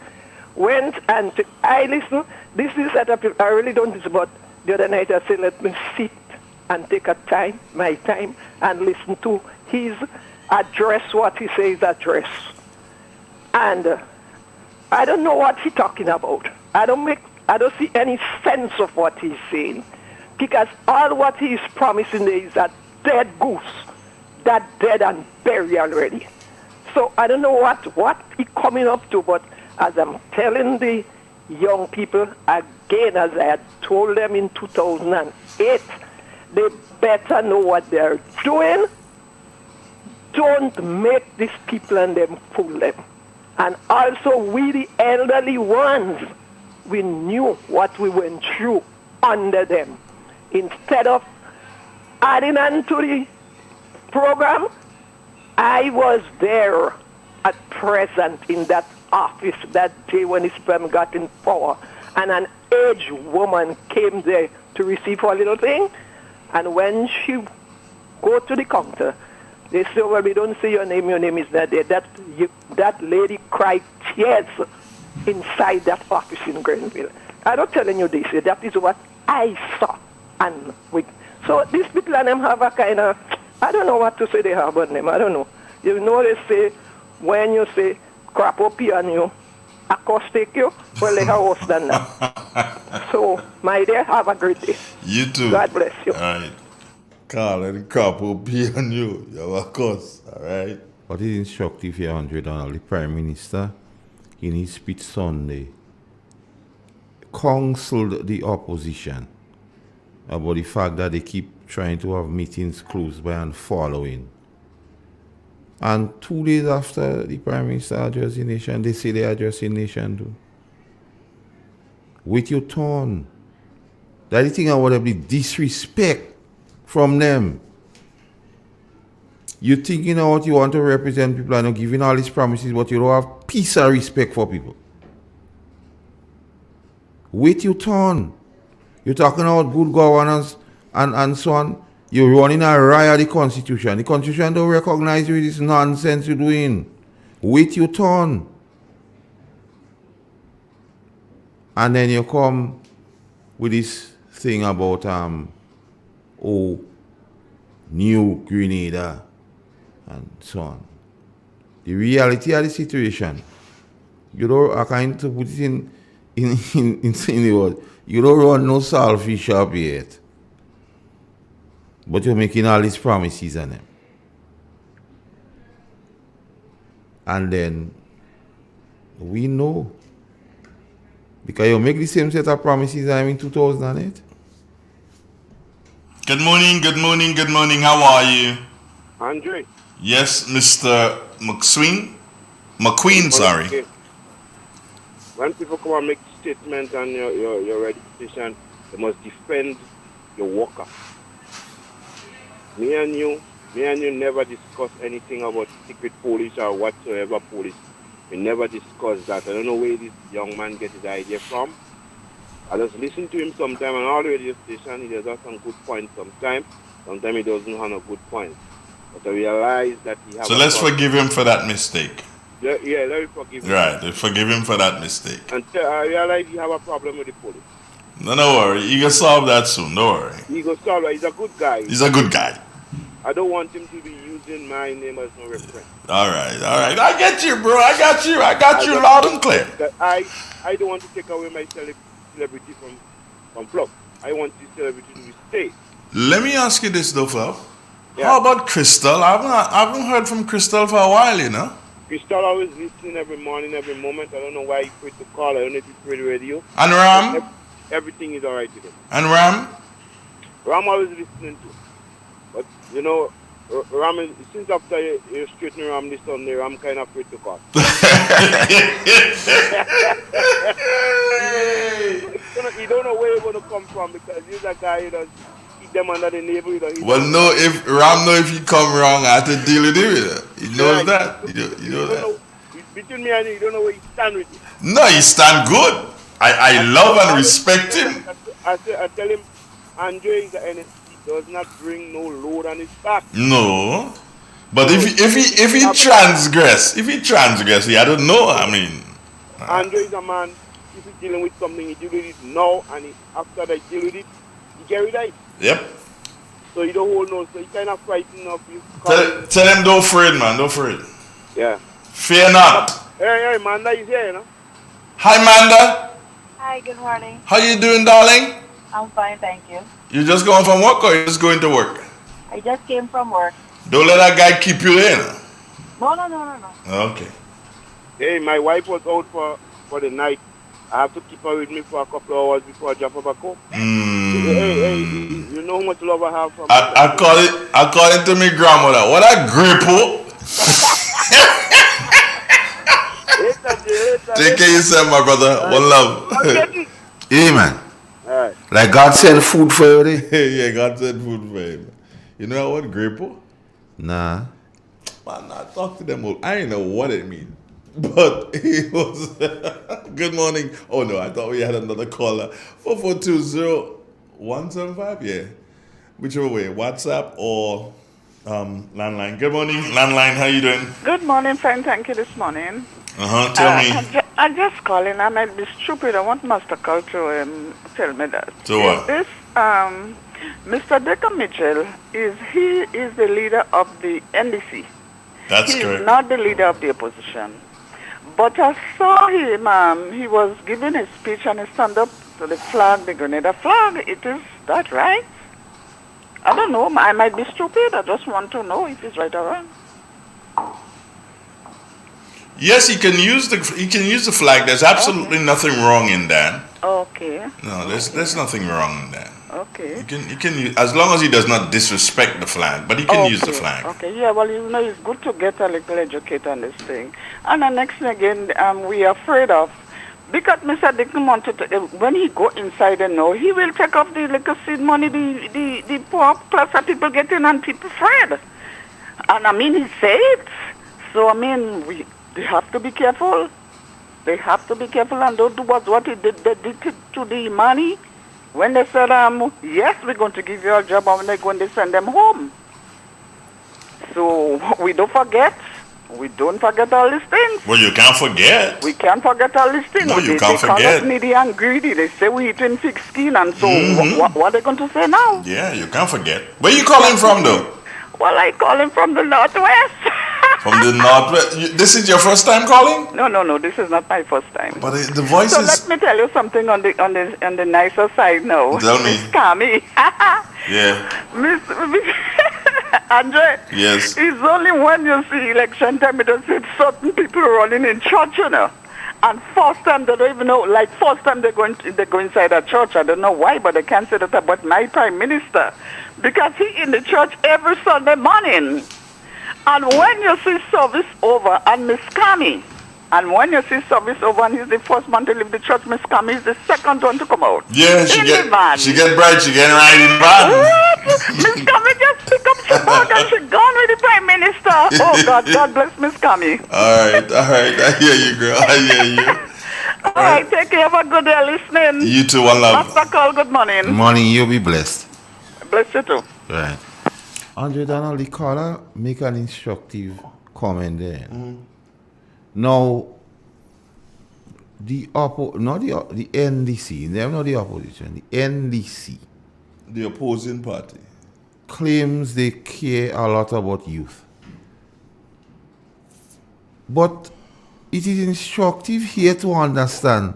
went and I listen. This is that I really don't listen, but the other night I said, let me sit and take my time, and listen to his address, what he says address. And I don't know what he's talking about. I don't see any sense of what he's saying, because all what he's promising there is a dead goose, that dead and buried already. So I don't know what he's coming up to, but as I'm telling the young people again, as I had told them in 2008, they better know what they're doing. Don't make these people and them fool them. And also, we the elderly ones, we knew what we went through under them. Instead of adding on to the program, I was there at present in that office that day when his firm got in power, and an aged woman came there to receive her little thing, and when she go to the counter, they say, well, we don't see your name is not there. That lady cried tears inside that office in Grenville. I'm not telling you this, that is what I saw. So these people and them have a kind of, I don't know what to say they have on them, I don't know. You know they say, when you say, crap up on you, acoustic you, well, they have worse than that. So, my dear, have a great day. You too. God bless you. All right. Carl, and crap will be on you. You're of course. All right. What is instructive here, Andre Donald, the Prime Minister, in his speech Sunday, counseled the opposition about the fact that they keep trying to have meetings close by and following. And 2 days after the Prime Minister addressed the nation, they say they address the nation too. With your tone. That the thing I would have the disrespect from them. You think you know what you want to represent people and not giving all these promises, but you don't have peace and respect for people. Wait your turn. You're talking about good governance and so on. You're running a riot of the Constitution. The Constitution don't recognize you with this nonsense you're doing. Wait your turn. And then you come with this thing about New Grenada and so on. The reality of the situation, you don't, I kind to put it in the word, you don't run no salary shop yet. But you're making all these promises on them. And then we know. Because you make the same set of promises in 2008. Good morning, good morning, good morning. How are you? Andre. Yes, Mr. McQueen, sorry. Okay. When people come and make statements on your registration, they must defend your worker. Me and you never discuss anything about secret police or whatsoever police. We never discuss that. I don't know where this young man gets his idea from. I just listen to him sometime on all radio station. He does have some good points sometimes. Sometimes he doesn't have a good point. But I realize that he has. So let's forgive him for that mistake. Yeah, let me forgive him. Right, forgive him for that mistake. And I realize you have a problem with the police. No worry. You can solve that soon. Don't worry. He goes solve it. He's a good guy. He's a good guy. I don't want him to be using my name as no reference. All right. I get you, bro. I got you loud and clear. I don't want to take away my celebrity from Fluff. I want this celebrity to stay. Let me ask you this, though, Fluff. Yeah. How about Crystal? I haven't heard from Crystal for a while, you know. Crystal always listening every morning, every moment. I don't know why he quit the call. I don't know if he quit the radio. And Ram? Everything is all right with him. And Ram? Ram always listening to. But, you know, Ram, since after you straighten Ram this Sunday, Ram kind of quit the call. He don't know where he's going to come from because he's a guy who does keep them under the navel. Well, no, if Ram know if he come wrong, I have to deal with him. He knows that. You know that. Between me and you don't know where he stand with you. No, he stand good. I love and respect him. I tell him, Andre is the NSC, does not bring no load on his back. No. But if he transgress, I don't know. I mean, Andre is a man. If he's dealing with something, he deal with it now, and after they deal with it, he get rid of it. Yep. So he don't hold no. So he kind of frightened of you. Tell him don't afraid, man. Don't afraid. Yeah. Fear not. Hey, Manda is here, you know. Hi, Manda. Hi, good morning. How you doing, darling? I'm fine, thank you. You just going from work or you just going to work? I just came from work. Don't let that guy keep you in. No. Okay. Hey, my wife was out for the night. I have to keep her with me for a couple of hours before I drop her back home. Hey, you know how much love I have for her? I call it to my grandmother. What a grippo. Take care of yourself, my brother. One love. Hey, man. Alright. Like God sent food for you, Yeah, God sent food for him. You know what, grippo? Nah. Man, I talk to them all. I didn't know what it means. But it was good morning. Oh no, I thought we had another caller. 4420-175, yeah. Whichever way, WhatsApp or landline. Good morning, landline, how you doing? Good morning, friend. Thank you this morning. Tell me. I'm just calling. I might be stupid. I want Master Carl to tell me that. So what? This Mr. Decker Mitchell is the leader of the NDC. That's He's correct. not the leader of the opposition. But I saw him. He was giving a speech and he stand up to the flag, the Grenada flag. Is that right? I don't know. I might be stupid. I just want to know if it's right or wrong. Yes, he can use the flag. There's absolutely nothing wrong in that. Okay. No, there's nothing wrong in that. Okay. You can use, as long as he does not disrespect the flag, but he can use the flag. Okay, yeah, well, it's good to get a little educated on this thing. And the next thing again, we are afraid of, because Mr. Dickon wanted to, when he go inside and know, he will take off the little seed money, the poor plus that people get in and people afraid. And I mean, he said it. So, I mean, they have to be careful. They have to be careful and don't do what they did to the money. When they said, yes, we're going to give you a job, and when they're going to send them home. So we don't forget. We don't forget all these things. Well, you can't forget. We can't forget all these things. No, you can't they call forget. us needy and greedy. They say we eating pig skin, and so what are they going to say now? Yeah, you can't forget. Where you calling from, though? Well, I calling from the Northwest. From the Northwest. This is your first time calling? No. This is not my first time. But the voice so is. let me tell you something on the nicer side now. Tell me. Miss Kami. Yeah. Miss Andre. Yes. It's only when you see election time it does see certain people running in church, you know. And first time they don't even know. Like first time they go inside a church. I don't know why, but they can't say that about my prime minister, because he in the church every Sunday morning. And when you see service over, and Miss Kami, and when you see service over, and he's the first man to leave the church, Miss Kami is the second one to come out. Yeah, she get bright, she get right in van. Miss Kami just pick up she bag and she gone with the prime minister. Oh God bless Miss Kami. All right, I hear you, girl. I hear you. All right, take care. Have a good day listening. You too, one love. Master Call, good morning. Morning, you'll be blessed. Bless you too. Right. Andre Donald, the caller make an instructive comment there. Now, the NDC, they're not the opposition, the NDC, the opposing party, claims they care a lot about youth. But it is instructive here to understand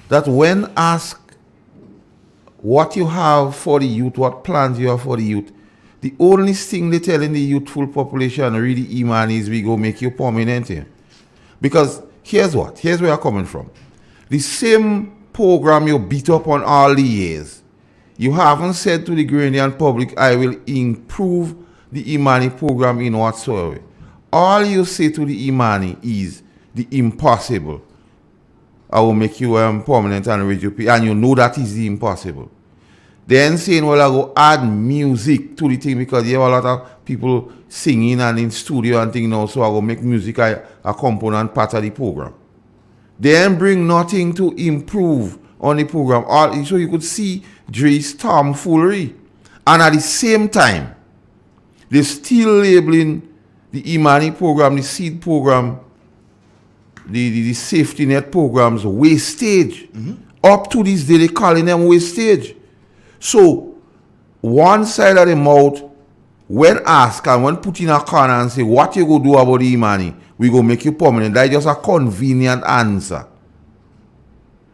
that when asked what you have for the youth, what plans you have for the youth, the only thing they telling the youthful population really, Iman, is we go make you permanent here. Because here's where I'm coming from. The same program you beat up on all the years, you haven't said to the Grenadian public, I will improve the Imani program in whatsoever. All you say to the Imani is the impossible. I will make you permanent and raise your pay, and you know that is the impossible. Then saying, well, I go add music to the thing because you have a lot of people singing and in studio and things now, so I go make music a component part of the program. Then bring nothing to improve on the program. So you could see Dre's tomfoolery. And at the same time, they still labeling the Imani program, the seed program, the safety net programs wastage. Up to this day, they're calling them wastage. So, one side of the mouth, when asked and when put in a corner and say, what you go do about the Imani, we go make you permanent. That's just a convenient answer.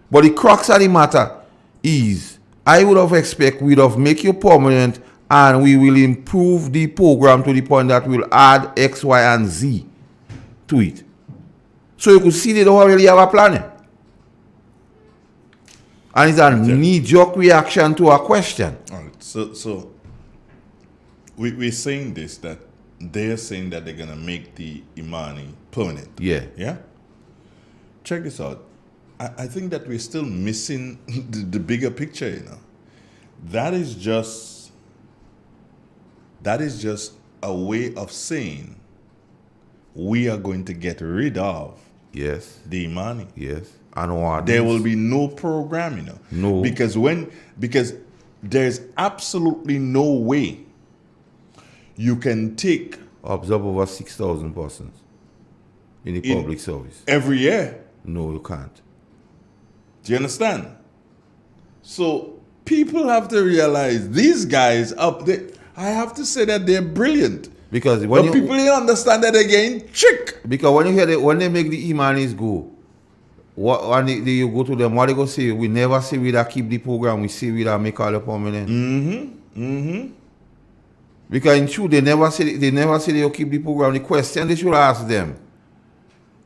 But the crux of the matter is, I would have expected we'd have make you permanent and we will improve the program to the point that we'll add X, Y, and Z to it. So you could see they don't really have a plan. And it's a knee-jerk reaction to a question. All right. So we're saying this, that they're saying that they're going to make the Imani permanent. Yeah. Yeah? Check this out. I think that we're still missing the bigger picture, you know. That is just a way of saying we are going to get rid of the Imani. Yes. And there will be no program, you know. No. Because there's absolutely no way you can take observe over 6,000 persons in the public service every year. No, you can't. Do you understand? So people have to realize these guys up there, I have to say that they're brilliant. Because when people don't understand that they're getting trick. Because when you hear when they make the Imanis go, when you go to them, what they go say? We never say we that keep the program. We say we that make all the permanent. Because in truth, they never say they'll keep the program. The question they should ask them: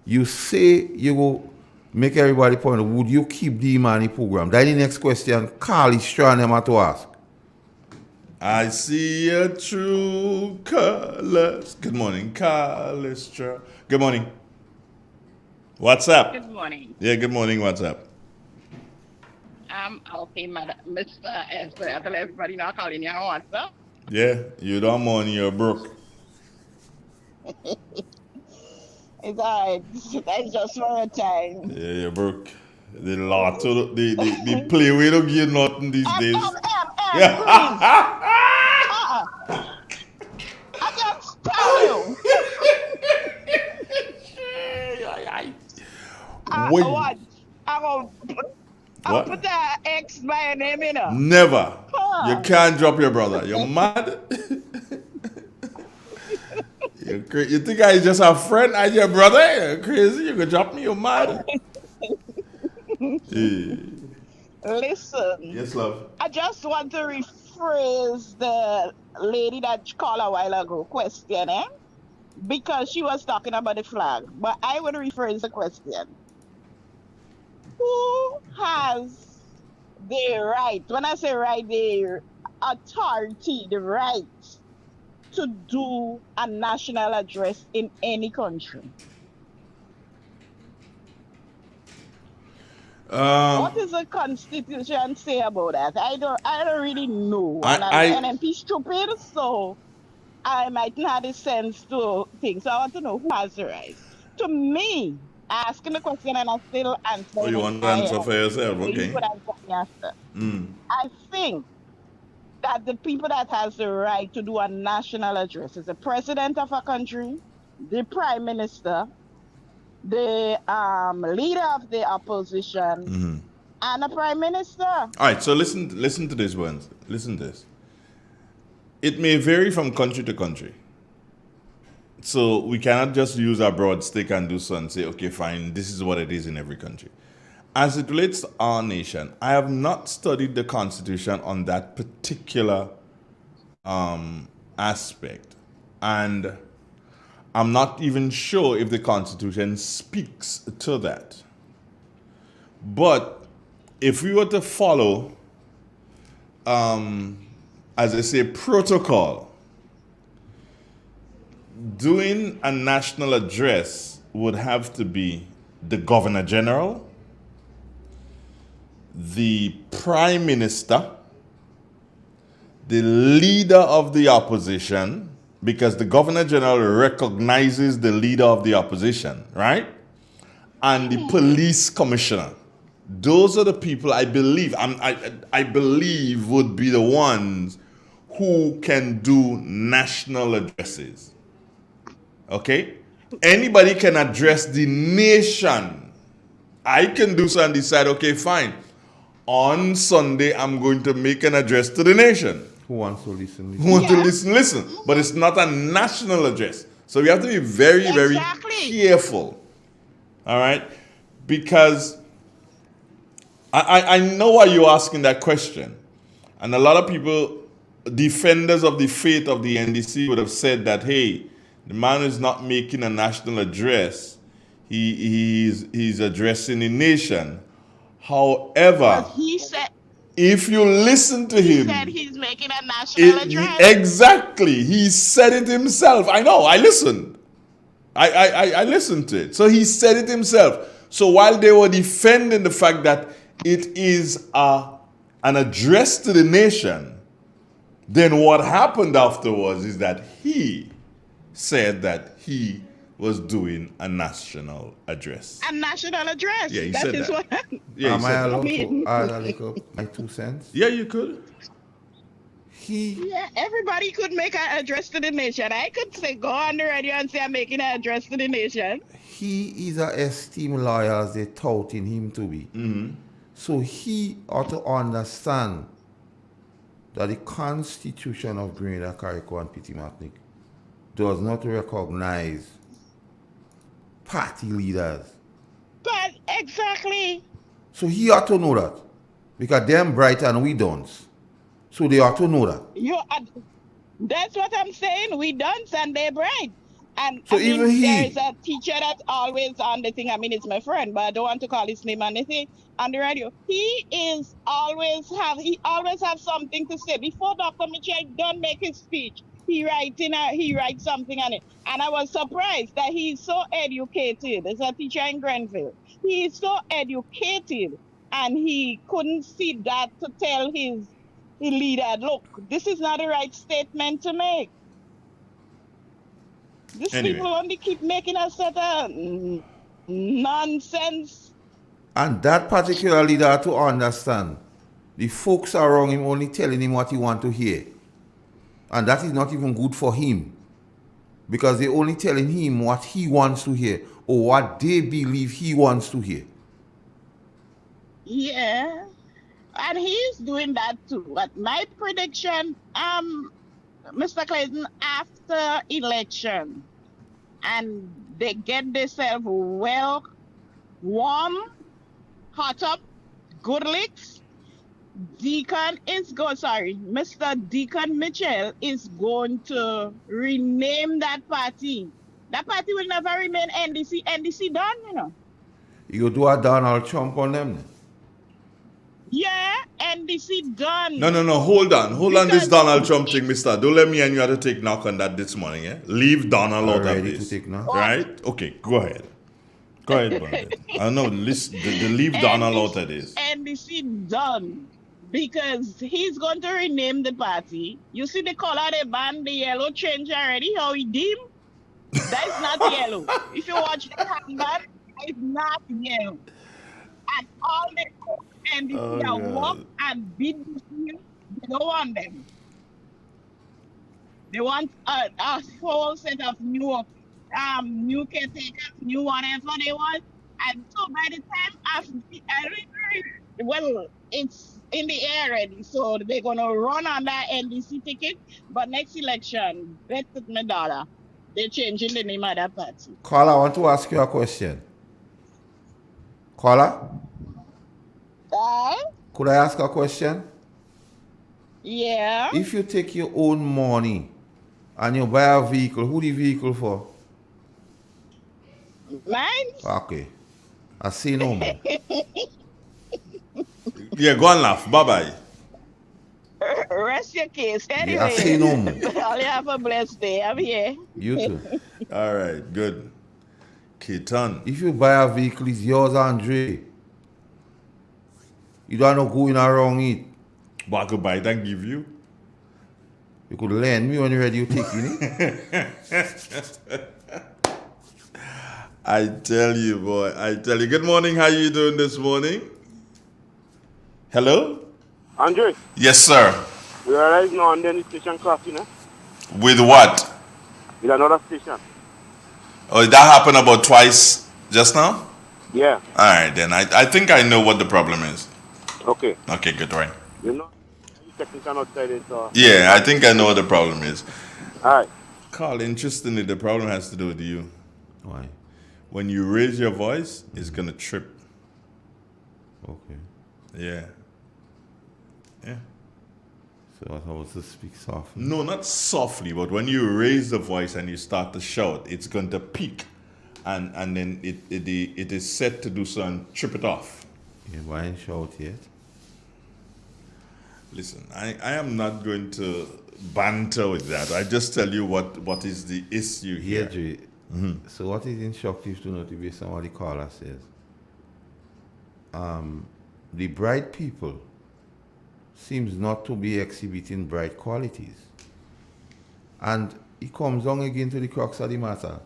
you say you go make everybody permanent. Would you keep the Imani program? That's the next question. Carl is trying them to ask. I see your true colors. Good morning, Callistra. Good morning. What's up? Good morning. Yeah, good morning. What's up? Okay, Mr. Esther. I tell everybody now calling you on WhatsApp. Yeah, you don't money, you're broke. It's alright. That's just for a time. Yeah, you're broke. The lotto, the play we don't give nothing these days. Please. I just tell you. Wait. I'll put the X by your name, you know. Never. You can't drop your brother. You're mad? You think I just a friend and your brother? You're crazy. You can drop me. You're mad. Yeah. Listen. Yes, love. I just want to rephrase the lady that called a while ago question, because she was talking about the flag. But I would rephrase the question. Who has the right, when I say right, the authority, the right to do a national address in any country? What does the Constitution say about that? I don't really know. And I'm NMP stupid, so I might not have the sense to think. So I want to know who has the right. To me, asking the question and I still answering. Oh, you want to answer for yourself? Okay. I think that the people that has the right to do a national address is the president of a country, the prime minister, the leader of the opposition, and the prime minister. All right, so listen to this one. Listen to this. It may vary from country to country. So we cannot just use our broad stick and do so and say, okay, fine, this is what it is in every country. As it relates to our nation, I have not studied the Constitution on that particular aspect. And I'm not even sure if the Constitution speaks to that. But if we were to follow, as I say, protocol, doing a national address would have to be the Governor General, the Prime Minister, the leader of the opposition, because the Governor General recognizes the leader of the opposition, right? And the Police Commissioner. Those are the people I believe would be the ones who can do national addresses. Okay? Anybody can address the nation. I can do so and decide, okay, fine. On Sunday, I'm going to make an address to the nation. Who wants to listen? Who wants to listen. But it's not a national address. So we have to be very, very careful. All right? Because I know why you're asking that question. And a lot of people, defenders of the faith of the NDC, would have said that, hey, the man is not making a national address. He's addressing the nation. However, if you listen to him, he said he's making a national address. Exactly. He said it himself. I know. I listened. I listened to it. So he said it himself. So while they were defending the fact that it is an address to the nation, then what happened afterwards is that he said that he was doing a national address. A national address? Yeah, he said that. What Am I allowed to add a little, my 2 cents? Yeah, you could. Yeah, everybody could make an address to the nation. I could say, go on the radio and say I'm making an address to the nation. He is an esteemed lawyer as they touting him to be. So he ought to understand that the Constitution of Grenada, Carriacou, and Petit Martinique does not recognize party leaders. But exactly. So he ought to know that. Because them bright and we don't. So they ought to know that. That's what I'm saying. We don't and they bright. And So I mean, even there is he, a teacher that's always on the thing. I mean, it's my friend, but I don't want to call his name on the thing on the radio. He always have something to say. Before Dr. Mitchell don't make his speech, he writes something on it. And I was surprised that he's so educated. As a teacher in Grenville, he is so educated, and he couldn't see that to tell his leader, look, this is not the right statement to make. These anyway, people only keep making us set nonsense. and that particular leader had to understand the folks around him only telling him what he want to hear. And that is not even good for him. Because they're only telling him what he wants to hear or what they believe he wants to hear. Yeah. And he's doing that too. But my prediction, Mr. Clayton, after election, and they get themselves well warm, hot up, good licks, Mr. Deacon Mitchell is going to rename that party. That party will never remain NDC. NDC done, you know. You do a Donald Trump on them then? Yeah, NDC done. No, hold on this Donald Trump thing, mister. Don't let me and you have to take knock on that this morning, yeah? Leave Donald out of Ready this. to take knock? Right? Okay, go ahead. Go ahead, Bernadette. I know, leave Donald out of this. NDC done. Because he's going to rename the party. You see the color they banned, the yellow change already, how he dim? That is not yellow. If you watch the handband, it's not yellow. And all the NDC that walk and beat the field, they don't want them. They want a whole set of new caretakers, new whatever they want. And so by the time it's in the air already, so they're gonna run on that NDC ticket. But next election, bet with my dollar, they're changing the name of that party. Carla, I want to ask you a question. Carla? Could I ask a question? Yeah. If you take your own money and you buy a vehicle, who the vehicle for? Mine? Okay. I see no more. Yeah, go and laugh. Bye-bye. Rest your case. Anyway, Yeah, I see no more. I'll have a blessed day. I'm here. You too. All right, good. Keaton. If you buy a vehicle, it's yours, Andre. You don't know going around it. But I could buy it and give you. You could lend me when you're ready, you taking it. I tell you, boy. I tell you. Good morning. How you doing this morning? Hello? Andre? Yes, sir. We are right now on the station crossing, eh? With what? With another station. Oh, that happened about twice just now? Yeah. All right, then. I think I know what the problem is. Okay. Okay, good, right. You know, technician outside it. Yeah, I think I know what the problem is. All right. Carl, interestingly, the problem has to do with you. Why? When you raise your voice, it's going to trip. Okay. Yeah. Yeah. So I was to speak softly. No, not softly, but when you raise the voice and you start to shout, it's going to peak. And then it is set to do so and trip it off. Yeah, why ain't shout yet? Listen, I am not going to banter with that. I just tell you what is the issue here. Dre, so what is instructive to note if somebody caller says, the bright people seems not to be exhibiting bright qualities. And it comes on again to the crux of the matter.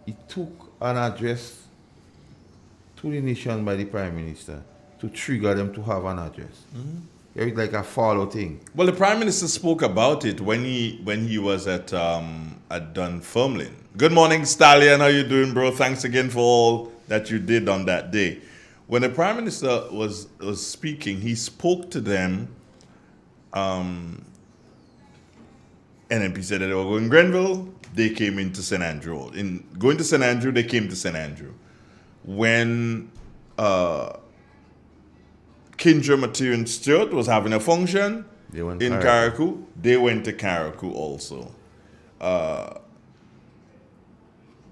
It took an address to the nation by the Prime Minister to trigger them to have an address. It's like a follow thing. Well, the Prime Minister spoke about it when he was at Dunfermline. Good morning, Stallion. How you doing, bro? Thanks again for all that you did on that day. When the Prime Minister was speaking, he spoke to them. NMP said that they were going to Grenville. They came into St. Andrew. In going to St. Andrew, they came to St. Andrew. When Kindra Material Stewart was having a function in Carriacou, they went to Carriacou also.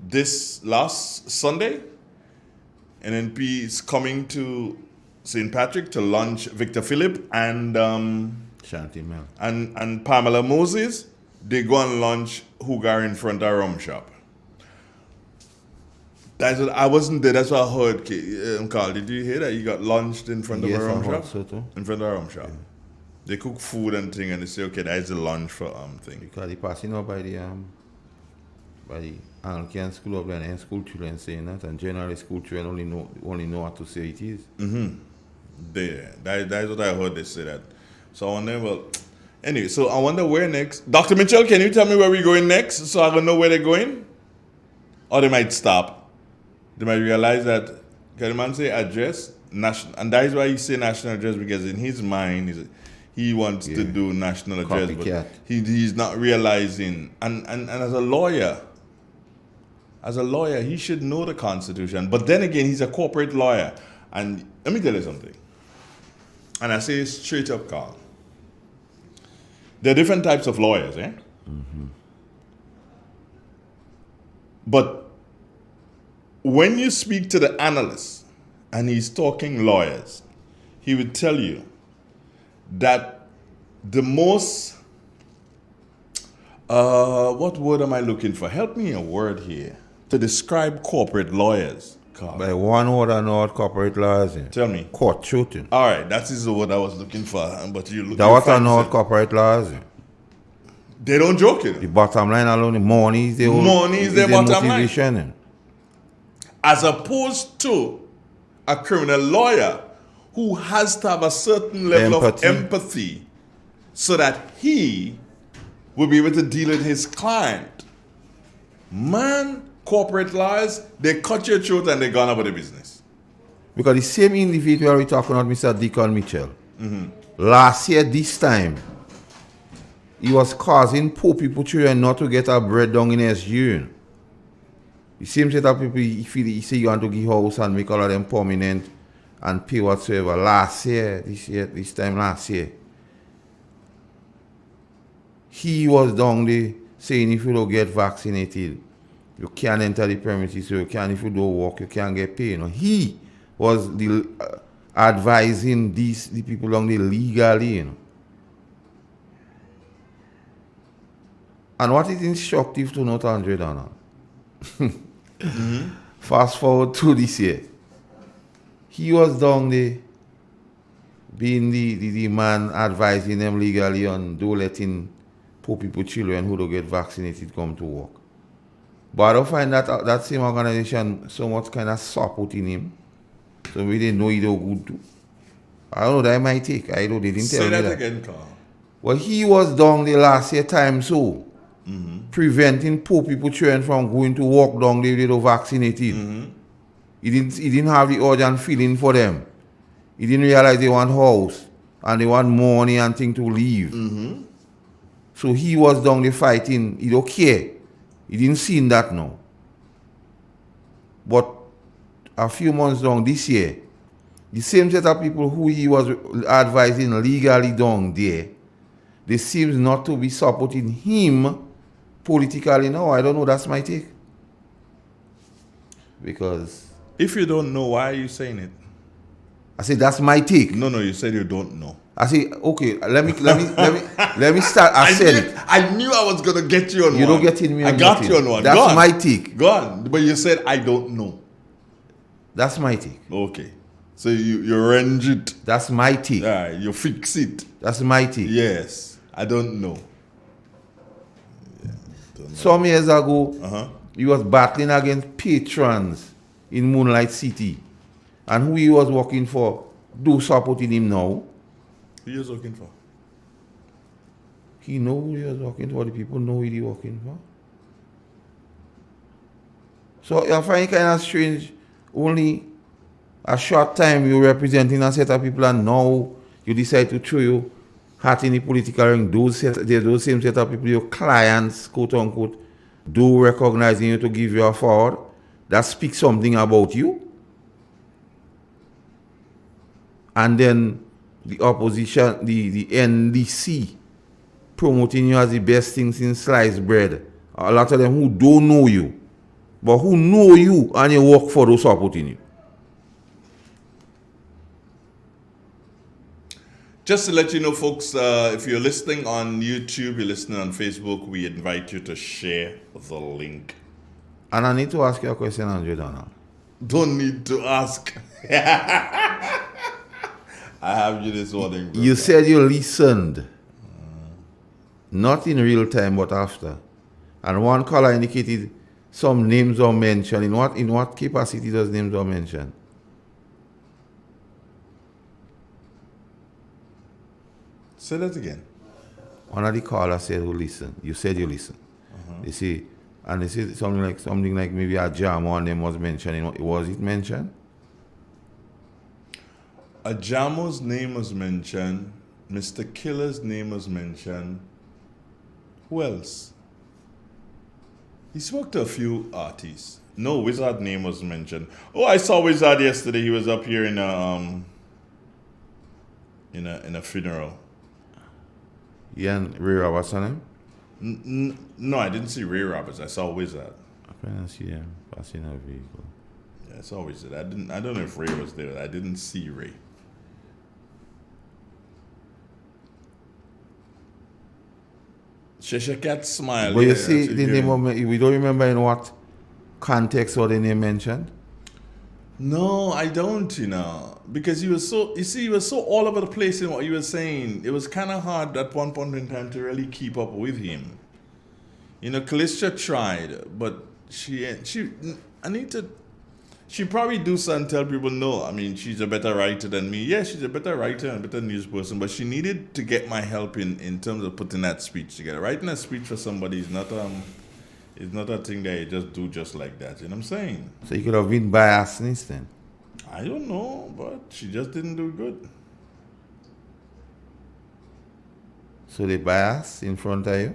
this last Sunday, NNP is coming to St. Patrick to launch Victor Philip and Shanti Mel. and Pamela Moses. They go and launch Hugar in front of Rum Shop. That's what I wasn't there. That's what I heard. Carl, did you hear that he got launched in front of a rum shop? So too. In front of a rum shop. Yeah. They cook food and thing, and they say, okay, that is the lunch for thing. Because they passing out by the Anglican school of and school children saying that, and generally school children only know what to say it is. That's what I heard they say that. So I wonder, well, anyway, so I wonder where next. Dr. Mitchell, can you tell me where we're going next so I can know where they're going? Or they might stop. They might realize that, can the man say address? National, and that is why he say national address, because in his mind, he wants to do national address, but he's not realizing. And as a lawyer, he should know the Constitution. But then again, he's a corporate lawyer. And let me tell you something. And I say straight up, Carl. There are different types of lawyers, eh? Mm-hmm. But when you speak to the analyst and he's talking lawyers, he would tell you that the most, what word am I looking for? Help me a word here to describe corporate lawyers. Carl. By one word I know what corporate lawyers is. Tell me. Court shooting. All right, that is the word I was looking for. But you look. That what I know what corporate lawyers is. They don't joke it. The bottom line alone, the money is the bottom motivation. Line. As opposed to a criminal lawyer who has to have a certain level of empathy so that he will be able to deal with his client. Man, corporate lawyers, they cut your throat and they gone about the business. Because the same individual we're talking about, Mr. Deacon Mitchell, last year this time, he was causing poor people children not to get a bread down in his urine. The same set of people, he say you want to give house and make all of them permanent and pay whatsoever. This time last year, he was down there saying if you don't get vaccinated, you can't enter the premises, if you don't work, you can't get paid. He was advising the people down there legally. And what is instructive to note, Andre Donald? Fast forward to this year. He was down there being the man advising them legally on don't letting poor people, children who don't get vaccinated come to work. But I don't find that same organization so much kind of supporting him. So we didn't know he do good too. I don't know, that might take. I know they didn't tell me that. Say that again, Carl. Well, he was down there last year time so. Preventing poor people children from going to work down there without vaccinated. He didn't have the urgent feeling for them. He didn't realize they want house and they want money and things to leave. So he was down there fighting. He don't care. He didn't see that now. But a few months down this year, the same set of people who he was advising legally down there, they seem not to be supporting him politically now. I don't know, that's my take. Because if you don't know, why are you saying it? I said that's my take. No, you said you don't know. I say, okay, let me start. I said it. I knew I was gonna get you on one. You don't get in me on I got you on one. That's my take. Go on. But you said I don't know. That's my take. Okay. So you range it. That's my take. All right, you fix it. That's my take. Yes. I don't know. Some years ago, he was battling against patrons in Moonlight City. And who he was working for, do supporting him now. Who he was working for? He know who he was working for. The people know who he was working for. So I find it kind of strange. Only a short time you're representing a set of people and now you decide to throw your hat in the political ring. Those same set of people, your clients, quote unquote, do recognizing you to give you a forward. That speaks something about you. And then the opposition, the NDC, promoting you as the best thing since sliced bread. A lot of them who don't know you but who know you and you work for those supporting you. Just to let you know, folks, if you're listening on YouTube, you're listening on Facebook, we invite you to share the link. And I need to ask you a question, Andre Donald. Don't need to ask. I have you this morning, bro. You said you listened. Not in real time, but after. And one caller indicated some names were mentioned. In what capacity does names were mentioned? Say that again. One of the callers said who listened. You said you listened. They say, and they said something like maybe a jam on them was mentioned. Was it mentioned? A Jamo's name was mentioned. Mr. Killer's name was mentioned. Who else? He spoke to a few artists. No, Wizard name was mentioned. Oh, I saw Wizard yesterday. He was up here in a funeral. Yeah, and Ray Roberts on him? No, I didn't see Ray Roberts. I saw Wizard. I couldn't see him passing a vehicle. Yeah, I saw Wizard. I don't know if Ray was there. I didn't see Ray. Cheshire Cat smile. But you see, the name we don't remember in what context or the name mentioned? No, I don't, because he was so all over the place in what he was saying. It was kind of hard at one point in time to really keep up with him. Calista tried, but she probably do something tell people no. I mean, she's a better writer than me. Yeah, she's a better writer and a better news person, but she needed to get my help in terms of putting that speech together. Writing a speech for somebody is not a thing that you just do just like that. You know what I'm saying? So you could have been biased instead. I don't know, but she just didn't do good. So they biased in front of you?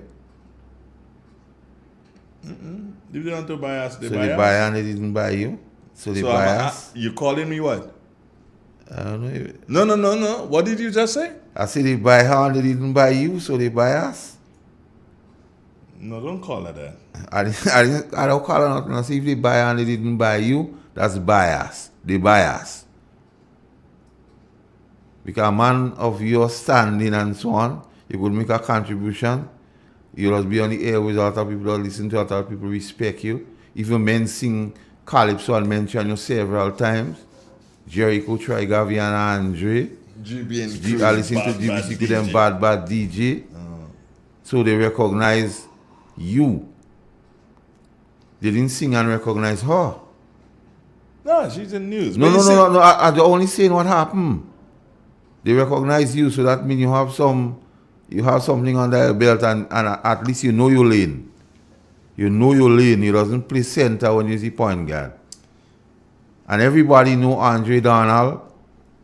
If they want to bias, they so bias. they bias and they didn't buy you? So they bias? You calling me what? I don't know. No. What did you just say? I said they buy her and they didn't buy you, so they bias? No, don't call her that. I don't call her nothing. I say if they buy her and they didn't buy you, that's bias. They bias. Because a man of your standing and so on, you could make a contribution. You'll just be on the air with a lot of people that listen to, a lot of people respect you. If your men sing Calypso and mention you several times, Jericho, Troy, Gavi, and Andre. I listen to GBC to them bad DJ. So they recognize you. They didn't sing and recognize her. No, she's in news. No. I'm only saying what happened. They recognize you, so that means you have something under your belt, and at least you know your lane. You know your lane. You doesn't play center when you see point guard. And everybody know Andre Donald,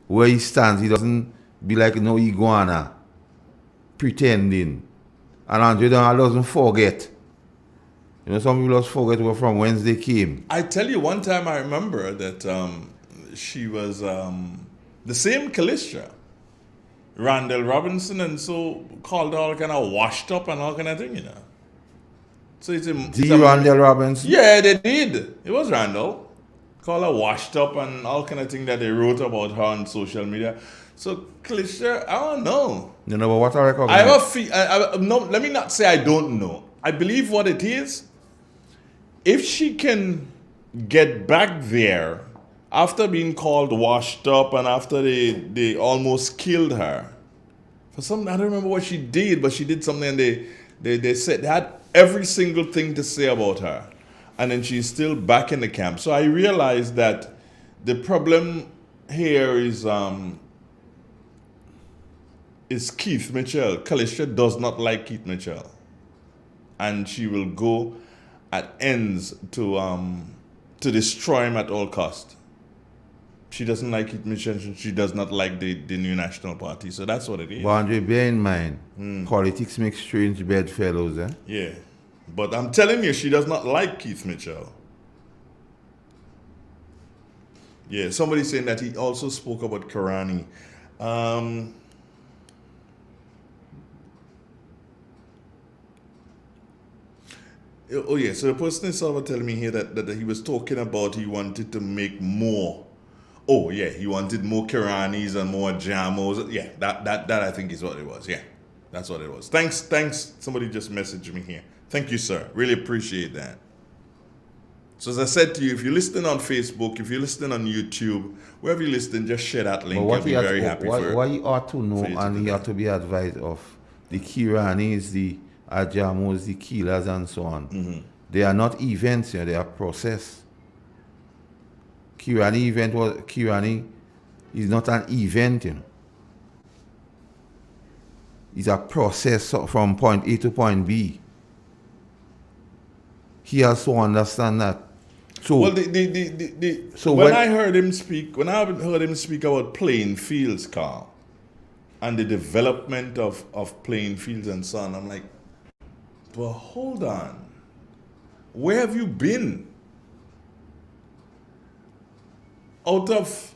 where he stands. He doesn't be like no iguana, pretending. And Andre Donald doesn't forget. Some people just forget where from Wednesday came. I tell you, one time I remember that she was the same Callistra, Randall Robinson, and so called all kind of washed up and all kind of thing, So it's Randall Robinson? Yeah, they did. It was Randall. Called her washed up and all kind of thing that they wrote about her on social media. So Callistra, I don't know. You know, but what I recognize? No, let me not say I don't know. I believe what it is. If she can get back there after being called washed up and after they almost killed her, for something I don't remember what she did, but she did something and they said they had every single thing to say about her, and then she's still back in the camp. So I realized that the problem here is Keith Mitchell. Callistra does not like Keith Mitchell, and she will go at ends to destroy him at all cost. She doesn't like Keith Mitchell. She does not like the new National Party. So that's what it is. But Andre, bear in mind, politics makes strange bedfellows, eh? Yeah. But I'm telling you, she does not like Keith Mitchell. Yeah, somebody saying that he also spoke about Karani. Oh yeah, so the person is sort of telling me here that he was talking about he wanted to make more. Oh yeah, he wanted more Kiranis and more Jamos. Yeah, that I think is what it was. Yeah, that's what it was. Thanks. Somebody just messaged me here. Thank you, sir. Really appreciate that. So as I said to you, if you're listening on Facebook, if you're listening on YouTube, wherever you're listening, just share that link. But I'll be very happy for what he ought to know and he ought to be advised of, the Kiranis, the Ajamos, the Keelers and so on, they are not events, they are process. Kirani is not an event, It's a process from point A to point B. He has to understand that. So, well, when I heard him speak about playing fields, Carl, and the development of playing fields and so on, I'm like, well, hold on. Where have you been? Out of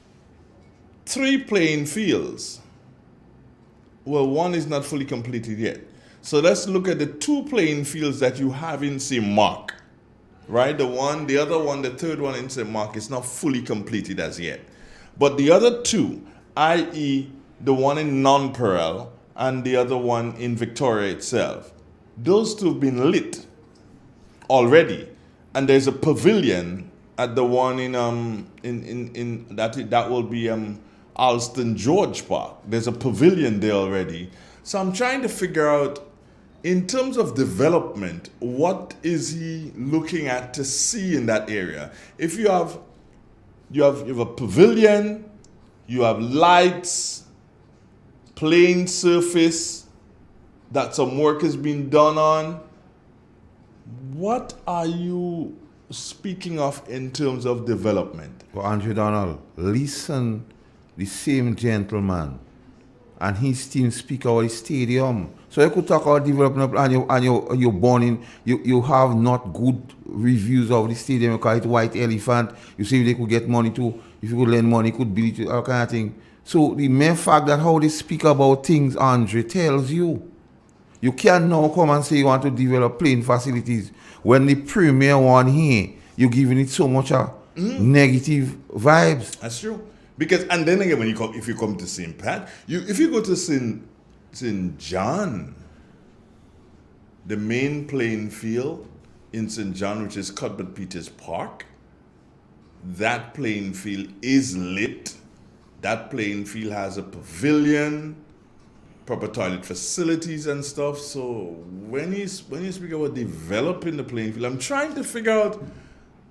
3 playing fields, well, 1 is not fully completed yet. So let's look at the 2 playing fields that you have in St. Mark. Right? The other one, the third one in St. Mark is not fully completed as yet. But the other 2, i.e. the one in Nonpareil and the other one in Victoria itself, those 2 have been lit already. And there's a pavilion at the one in that will be Alston George Park. There's a pavilion there already. So I'm trying to figure out, in terms of development, what is he looking at to see in that area? If you have a pavilion, you have lights, playing surface that some work has been done on, what are you speaking of in terms of development? Well, Andrew Donald, listen, the same gentleman and his team speak about the stadium. So you could talk about development and you're born in, you have not good reviews of the stadium. You call it white elephant. You say if they could get money too, if you could lend money, could build it, all kind of thing. So the mere fact that how they speak about things, Andre, tells you. You can't now come and say you want to develop playing facilities when the premier one here, you're giving it so much negative vibes. That's true. Because, and then again, if you come to St. Pat, if you go to St. John, the main playing field in St. John, which is Cuthbert Peters Park, that playing field is lit. That playing field has a pavilion, proper toilet facilities and stuff. So when you speak about developing the playing field, I'm trying to figure out,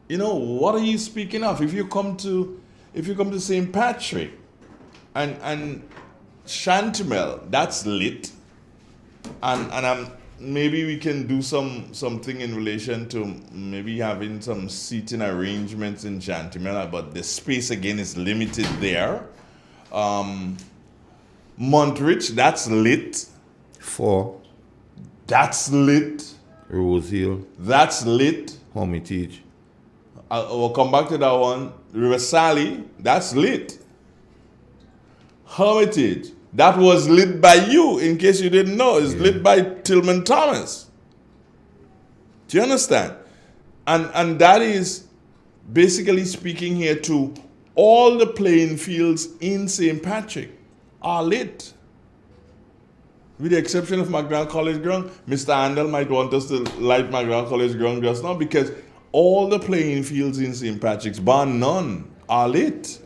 what are you speaking of? If you come to St. Patrick and Chantimel, that's lit, and maybe we can do something in relation to maybe having some seating arrangements in Chantimel, but the space again is limited there. Montrich, that's lit. 4. That's lit. Rose Hill. That's lit. Hermitage. We'll come back to that one. River Sally, that's lit. Hermitage, that was lit by you, in case you didn't know. It's lit by Tillman Thomas. Do you understand? And that is basically speaking here to all the playing fields in St. Patrick are lit. With the exception of McGrath College Ground, Mr. Handel might want us to light McGrath College Ground just now because all the playing fields in St. Patrick's, bar none, are lit.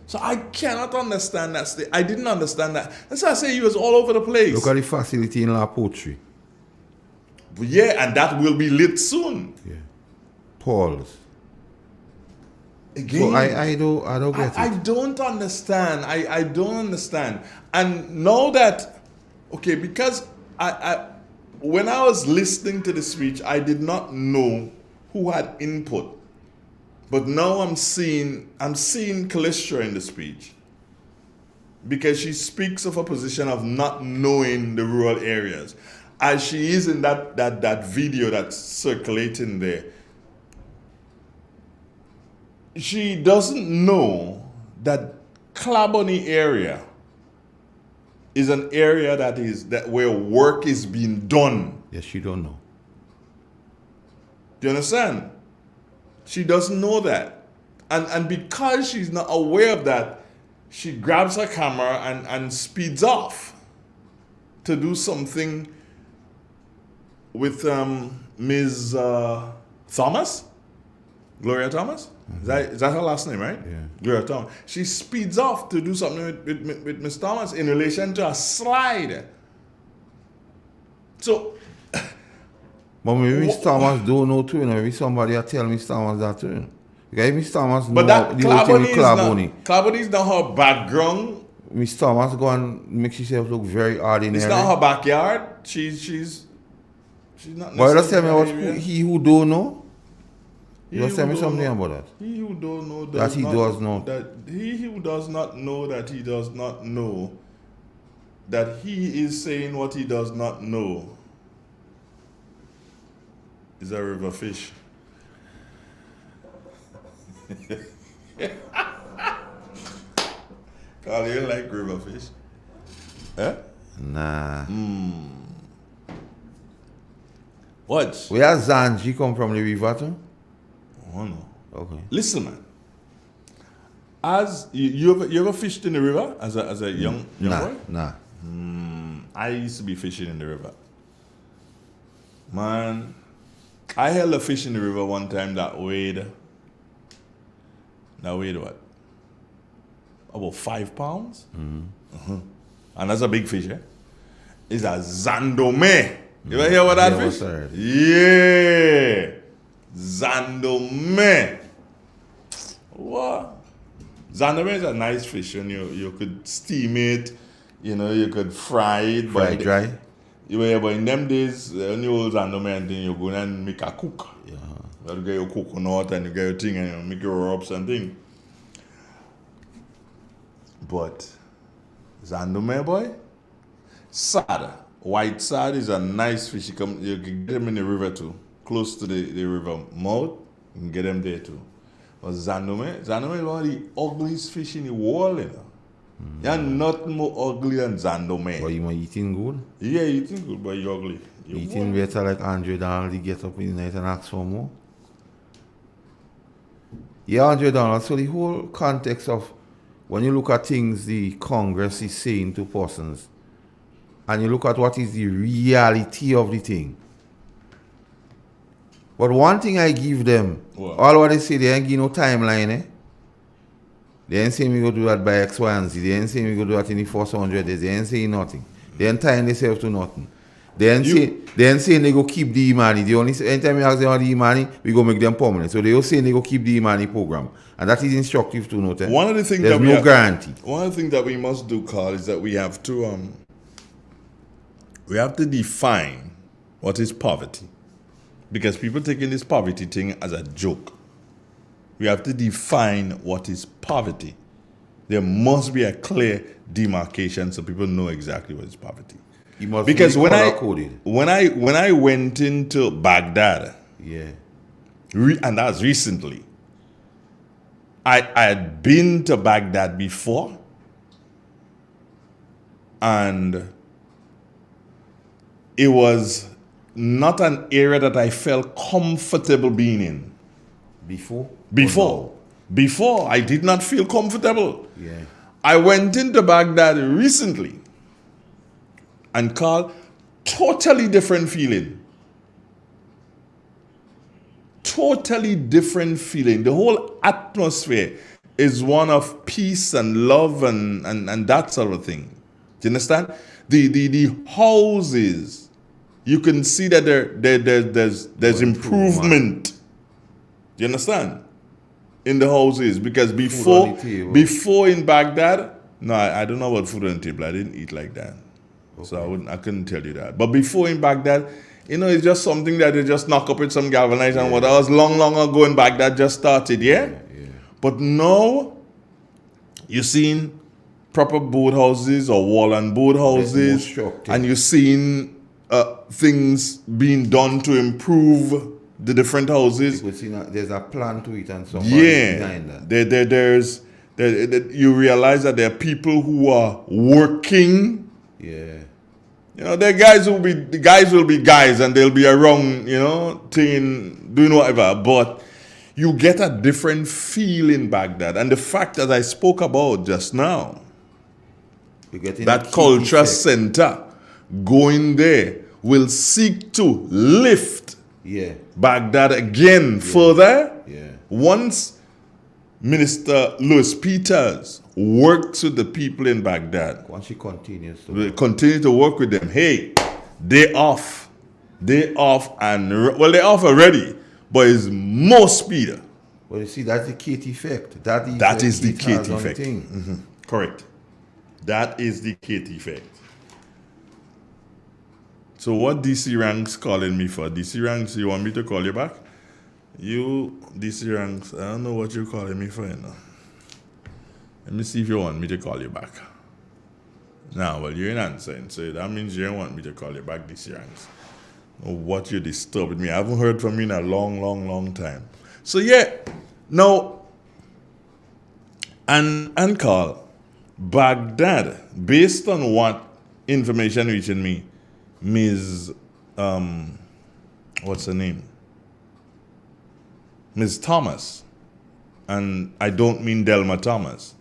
So I cannot understand that. I didn't understand that. That's why I say he was all over the place. Look at the facility in La Poterie. Yeah, and that will be lit soon. Yeah. Paul's. Again, so I don't get it. I don't understand. I don't understand. And now that, okay, because when I was listening to the speech, I did not know who had input. But now I'm seeing Callistra in the speech. Because she speaks of a position of not knowing the rural areas. As she is in that video that's circulating there. She doesn't know that Clabony area is an area that where work is being done. Yes, she don't know. Do you understand? She doesn't know that. And because she's not aware of that, she grabs her camera and speeds off to do something with Ms. Thomas? Gloria Thomas? Is that her last name, right? Yeah. Gloria Thomas. She speeds off to do something with Ms. Thomas in relation to a slide. So, but maybe Miss Thomas don't know too, maybe somebody will tell Miss Thomas that too. Because Miss Thomas but know that the whole thing with Claboni is not her background. Miss Thomas go and make herself look very ordinary. It's not her backyard. She's not. But just tell me about he who don't know. Just tell me something about that. He who don't know that he does not. That he who does not know that he does not know that he is saying what he does not know is a river fish. Carl, you like river fish? Eh? Nah. What? Where Zanji come from the river too? Oh no. Okay. Listen, man. As you ever fished in the river as a young boy? Nah. I used to be fishing in the river. Man, I held a fish in the river one time that weighed what? About 5 pounds? And that's a big fish, eh? It's a Zandome. You ever hear about that fish? Yeah. Zandome. What? Zandome is a nice fish, and you could steam it, you could fry it. Fry it dry? Yeah, but in them days, when you hold Zandome and then you go and make a cook. Yeah. You get your coconut and you get your thing and you make your rubs and thing. But Zandome, boy, sad. White sad is a nice fish. You can get them in the river too. Close to the river mouth. You can get them there too. But Zandome is one of the ugliest fish in the world, you know. You're nothing more ugly than Zandome. But you eating good? Yeah, eating good, but you're ugly. Eating better like $100 to get up in the night and ask for more? Yeah, $100. So the whole context of when you look at things the Congress is saying to persons, and you look at what is the reality of the thing. But one thing I give them, all what they say, they ain't give no timeline, eh? They ain't saying we go do that by X, Y, and Z. They ain't saying we go do that in the first 100 days. They ain't saying nothing. They ain't tying themselves to nothing. They ain't saying they go keep the money. They only say, anytime you ask them about the money, we go make them permanent. So they all saying they go keep the money program. And that is instructive to note. Eh? One of the things there's no guarantee. One of the things that we must do, Carl, is that we have to define what is poverty. Because people taking this poverty thing as a joke. We have to define what is poverty. There must be a clear demarcation so people know exactly what is poverty. Because when I went into Baghdad, and that's recently, I had been to Baghdad before, and it was not an area that I felt comfortable being in. Before, I did not feel comfortable. Yeah. I went into Baghdad recently, and Carl, totally different feeling. Totally different feeling. The whole atmosphere is one of peace and love and that sort of thing. Do you understand? The houses, you can see that there's improvement. Do you understand? In the houses, because before in Baghdad, no, I don't know about food on the table. I didn't eat like that, so I couldn't tell you that. But before in Baghdad, it's just something that they just knock up with some galvanized and what else. Long ago in Baghdad just started, yeah. But now you're seeing proper boat houses or wall and boat houses, and you're seeing things being done to improve the different houses. There's a plan to it and somebody behind that. You realize that there are people who are working. Yeah. You know, the guys will be guys and they'll be around, you know, doing whatever. But you get a different feel in Baghdad. And the fact that I spoke about just now, that culture center going there will seek to lift Baghdad again further. Once Minister Louis Peters works with the people in Baghdad, once she continues continue to work with them, hey, they off, and well, they're off already, but it's more speeder. Well, you see, that's the Kate effect. That is the Kate effect. Correct. That is the Kate effect. So what DC Ranks calling me for? DC Ranks, you want me to call you back? You, DC Ranks, I don't know what you're calling me for, you know. Let me see if you want me to call you back. Now, well, you're not answering, so that means you don't want me to call you back, DC Ranks. Or what you're disturbing me. I haven't heard from you in a long time. So yeah, now, and Carl, Baghdad, based on what information reaching me, Ms. What's her name? Ms. Thomas, and I don't mean Delma Thomas.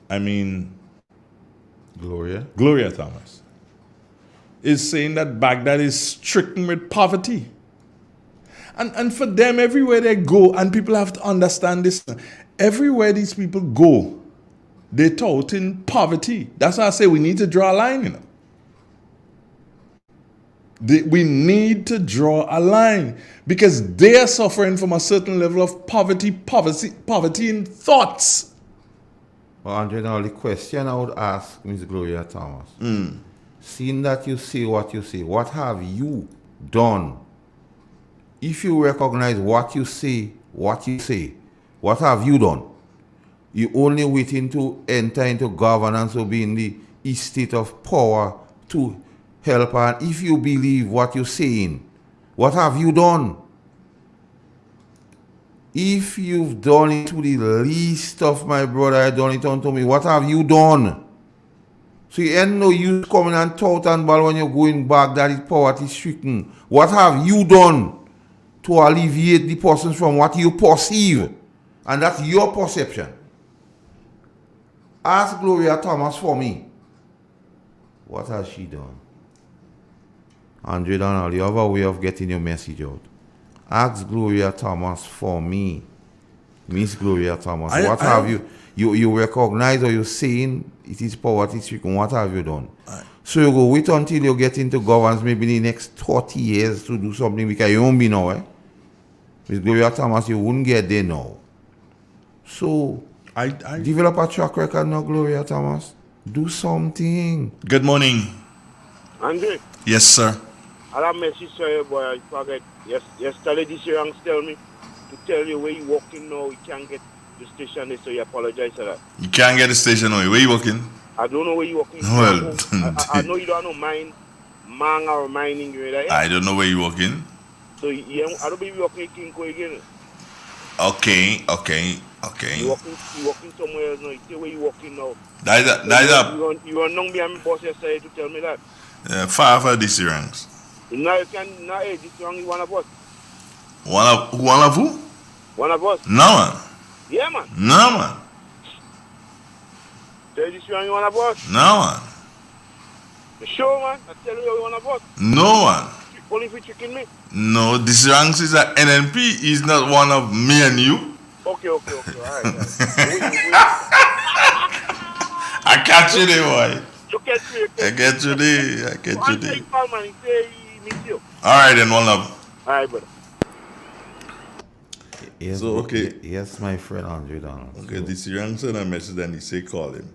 I mean Gloria Thomas, is saying that Baghdad is stricken with poverty. And for them, everywhere they go, and people have to understand this, everywhere these people go, they tout in poverty. That's why I say we need to draw a line, you know. We need to draw a line because they are suffering from a certain level of poverty in thoughts. Well, Andre, now the question I would ask Ms. Gloria Thomas, seeing that you say what you say, what have you done? If you recognize what you say, what have you done? You only waiting to enter into governance or be in the estate of power to help, and if you believe what you're saying, what have you done? If you've done it to the least of my brother, I done it unto me, what have you done? So you ain't no use coming and tout and ball when you're going back that is poverty stricken. What have you done to alleviate the persons from what you perceive? And that's your perception. Ask Gloria Thomas for me. What has she done? Andre Donald, you have a way of getting your message out. Ask Gloria Thomas for me. Miss Gloria Thomas, what have you recognize or you're saying it is poverty stricken? What have you done? So you go wait until you get into governance maybe in the next 30 years to do something because you won't be now, eh? Miss Gloria Thomas, you wouldn't get there now. So I develop a track record now, Gloria Thomas. Do something. Good morning. Andre? Yes, sir. I have a message for you, boy. I forget. Yesterday, this young tell me to tell you where you walking now. You can't get the station there, so you apologize for that. You can't get the station now. Where you walking? I don't know where you walking. Well, I know you don't know mine or mining. Right? I don't know where you walking. So I don't believe you walking King Ko again. Okay. You walking somewhere else now. You say where you walking now. You are not be my boss yesterday to tell me that. Far for this ranks. Now you can this wrong is one of us. One of who? One of us. No man. Yeah man. No man. Tell this wrong is one of us. No man. You sure man? I tell you one of us. No man. Only if you tricking me. No, this ranks is an NNP. Is not one of me and you. Okay. All right. I catch you there, boy. I get you there. All right, then, one love. All right, brother. Yes, so, okay. Yes, my friend Andre Donald. Okay, this young sent a message and he say call him.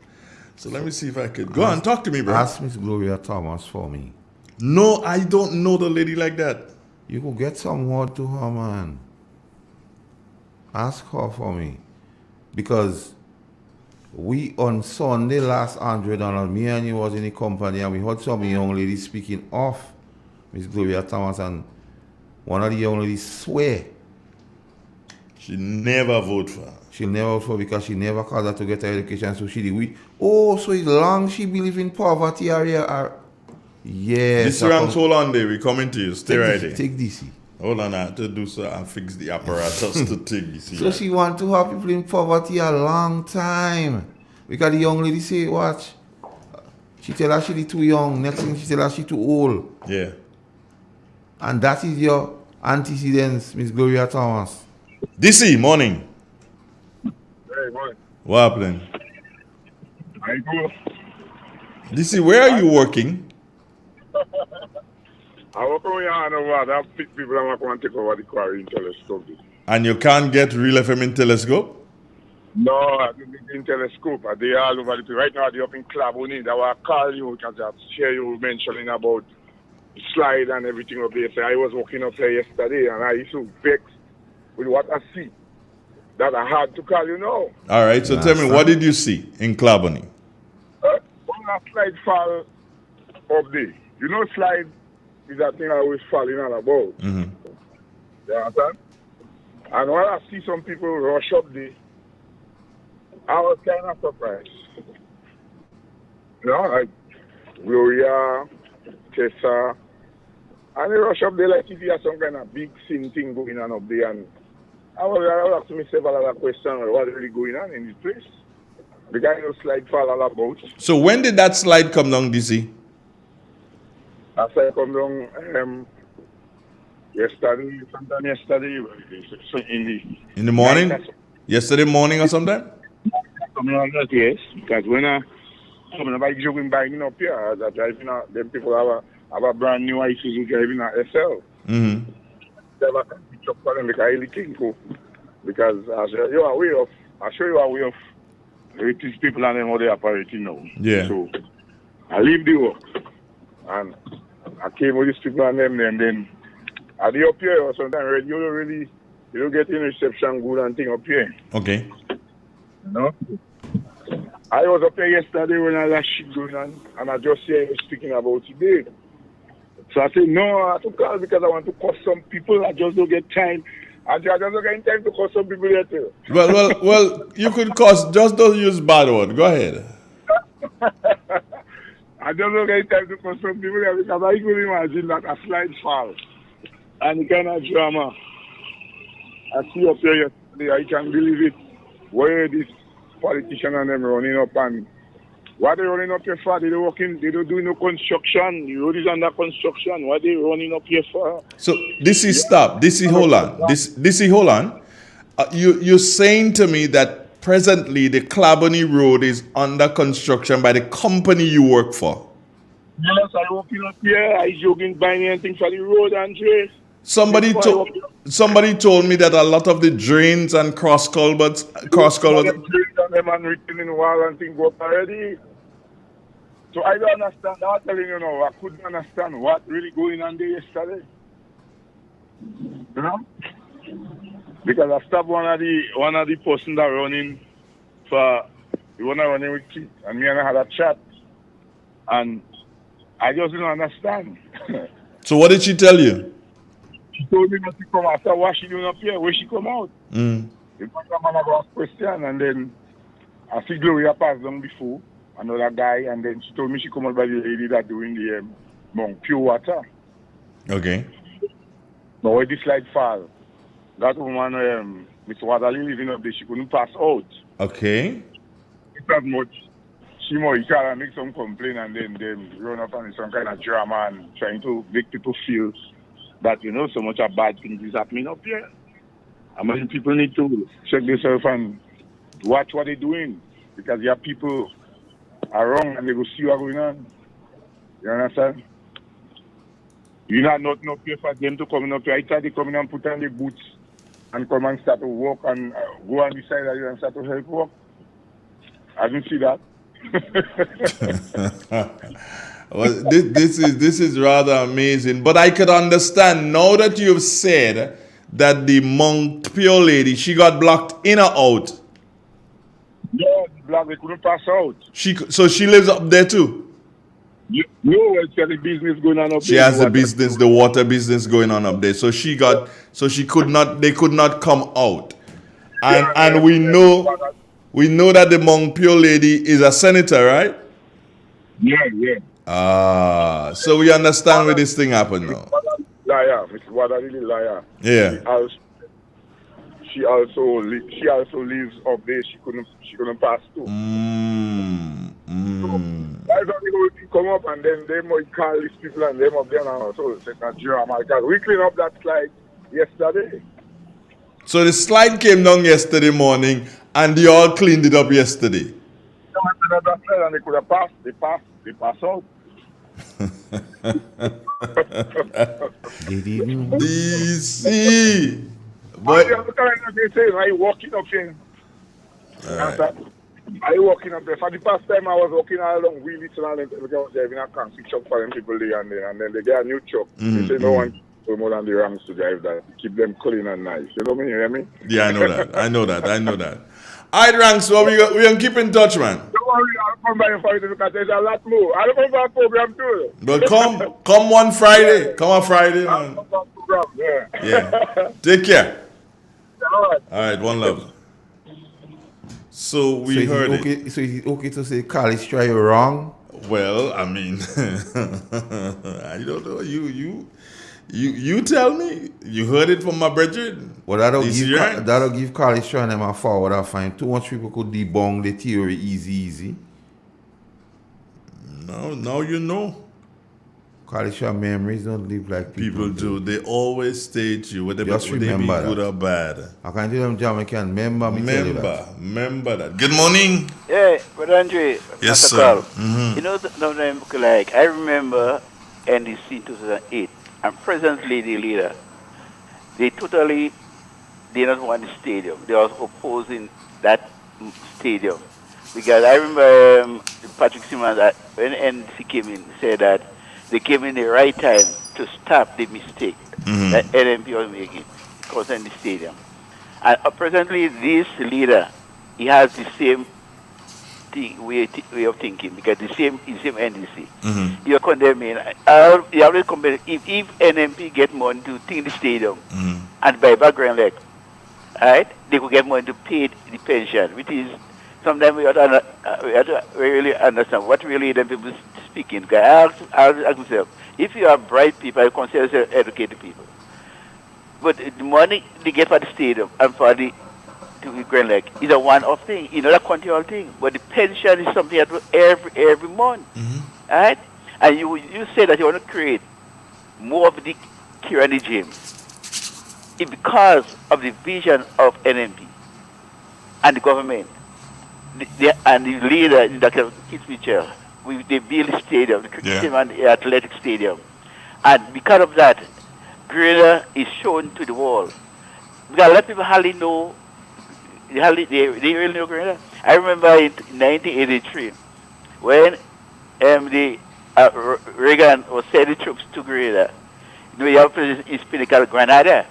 So let me see if I could. Go on, talk to me, bro. Ask Miss Gloria Thomas for me. No, I don't know the lady like that. You could get some word to her, man. Ask her for me. Because we on Sunday last, Andre Donald, me and you was in the company and we heard some young lady speaking off Miss Gloria Thomas, and one of the young ladies swear she never vote for her. She'll never vote for her because she never caused her to get her education, so she did. So it's long she believe in poverty area. Yes. This ranks, hold on there. We coming to you. Stay right there. Take DC. Hold on, I have to do so and fix the apparatus to take DC. So she want to have people in poverty a long time. Because the young lady say, watch. She tell her she too young. Next thing she tell her she too old. Yeah. And that is your antecedents, Miss Gloria Thomas. DC, morning. Hey, morning. What happening? I go. DC, where are you working? I work on here and over. I have people that want to take over the quarry in telescope. And you can't get Real FM in telescope? No, I didn't in telescope. They all over the place. Right now, they're up in Claboni. They will call you because I share you mentioning about the slide and everything up there. So I was walking up there yesterday and I used to vex with what I see. That I had to call you now. All right, so tell me, what did you see in Claboni? When that slide fall up there, you know slide is that thing always falling all about. Mm-hmm. You understand? And when I see some people rush up there, I was kind of surprised. You know, like Gloria, Tessa, and they rush up there like if you have some kind of big sin thing going on up there. And I was asking myself a lot of questions, what's really going on in this place? The guy no slide fall all about. So when did that slide come down, DC? That slide come down yesterday, sometime yesterday, in the morning? Yesterday morning or sometime? Yes, because when I bike jogging by up here, that driving them people have a brand new Isuzu driving at SL. Mm-hmm. They have a picture for them because I really think because I show you a way of these people and them how they operating now. Yeah. So I leave the work and I came with these people and them and then at the up here or sometimes you don't get any reception good and thing up here. Okay. You know? I was up there yesterday when all that shit going on, and I just hear you speaking about today. So I said, no, I have to call because I want to call some people. I just don't get time. I just don't get time to call some people here too. Well, you could cause, just don't use bad word. Go ahead. I just don't get time to call some people here because I could imagine that a slide fall. And the kind of drama I see up there yesterday, I can't believe it. Where this politician and them running up and what they running up here for? They don't do no construction. The road is under construction. What they running up here for? So this is stop. This is hold on. This is hold on. You're saying to me that presently the Claboni Road is under construction by the company you work for? Yes, I working up here. I jogging buying anything for the road and trace. Somebody told me that a lot of the drains and cross culverts them and written in the wall and things go up already. So I don't understand. I'm telling you now, I couldn't understand what really going on there yesterday. You know? Because I stopped one of the person that running for the one that running with kids, and me and I had a chat, and I just didn't understand. So what did she tell you? She told me not to come after what she doing up here, where she come out. Mm. Because my mama got a question, and then I see Gloria pass down before, another guy, and then she told me she come out by the lady that doing the Mount Pure Water. Okay. But when the slide fall, that woman, Miss Wadali living up there, she couldn't pass out. Okay. It's not much. She might kind of make some complaint and then them run up on some kind of drama and trying to make people feel that, you know, so much of bad things is happening up here. I mean, people need to check themselves and watch what they're doing because your people are wrong and they will see what's going on. You understand? You're not up here for them to come up here. I try to come in and put on the boots and come and start to walk and go on the side of you and start to help walk. I didn't see that. Well, this is rather amazing, but I could understand now that you've said that the Montpure lady, she got blocked in or out. Yeah, blocked. They couldn't pass out. So she lives up there too. No, it's got the business going on up there. She has the water business going on up there. So they could not come out. And we know that the Montpure lady is a senator, right? Yeah. So we understand where this thing happened now. Liar, Mrs. Wada really liar. Yeah. She also lives up there. She couldn't pass through. That's how the whole thing come up, and then they might call these people and them up there now. So it's not drama. Because we cleaned up that slide yesterday. So the slide came down yesterday morning, and they all cleaned it up yesterday. That slide, and they could have passed. They passed out. DC. But I walking up here. Right. I walking up there. For the past time I was walking all along wheelies and all them because I was driving a concrete truck for them people there, and then they get a new truck. They say no one do more than the ranks to drive that. Keep them clean and nice. You know me, you hear me? Yeah, I know that. All right, Ranks, so we gonna keep in touch, man. Don't worry, I'll come by for you because there's a lot more. I'll come for a program too. But come one Friday. Come on Friday, man. Yeah. Take care. All right, one love. So we heard it. So is it okay to say college try you wrong? Well, I mean, I don't know. You tell me. You heard it from my brethren. Well, that'll give college try them a forward. I find too much people could debunk the theory easy. Now you know. College try memories don't live like people do. They always state you whether they be good or bad. I can tell them Jamaican. Remember that. Good morning. Yeah, but Andre. Yes, sir. You know, like I remember NDC 2008 and present lady leader. They totally did not want the stadium. They was opposing that stadium because I remember Patrick Simmons when NDC came in said that they came in the right time to stop the mistake that NMP was making concerning the stadium. And presently, this leader, he has the same way of thinking because the same NDC. You're condemning. You always compare if NMP get money to think the stadium and buy back Grand Lake, right? They could get money to pay the pension, which is sometimes we have to really understand what really them people speaking. I ask myself, if you are bright people, I consider yourself educated people. But the money they get for the stadium and for the Grand Lake is a one-off thing, a continual thing. But the pension is something you do every month, right? And you say that you want to create more of the Kirani James. It's because of the vision of NMP and the government. And the leader, Dr. Keith Mitchell, they build the stadium, the cricket and the athletic stadium. And because of that, Grenada is shown to the world. Because a lot of people hardly know, they really know Grenada. I remember in 1983, when Reagan was sending troops to Grenada, you have a place called Granada.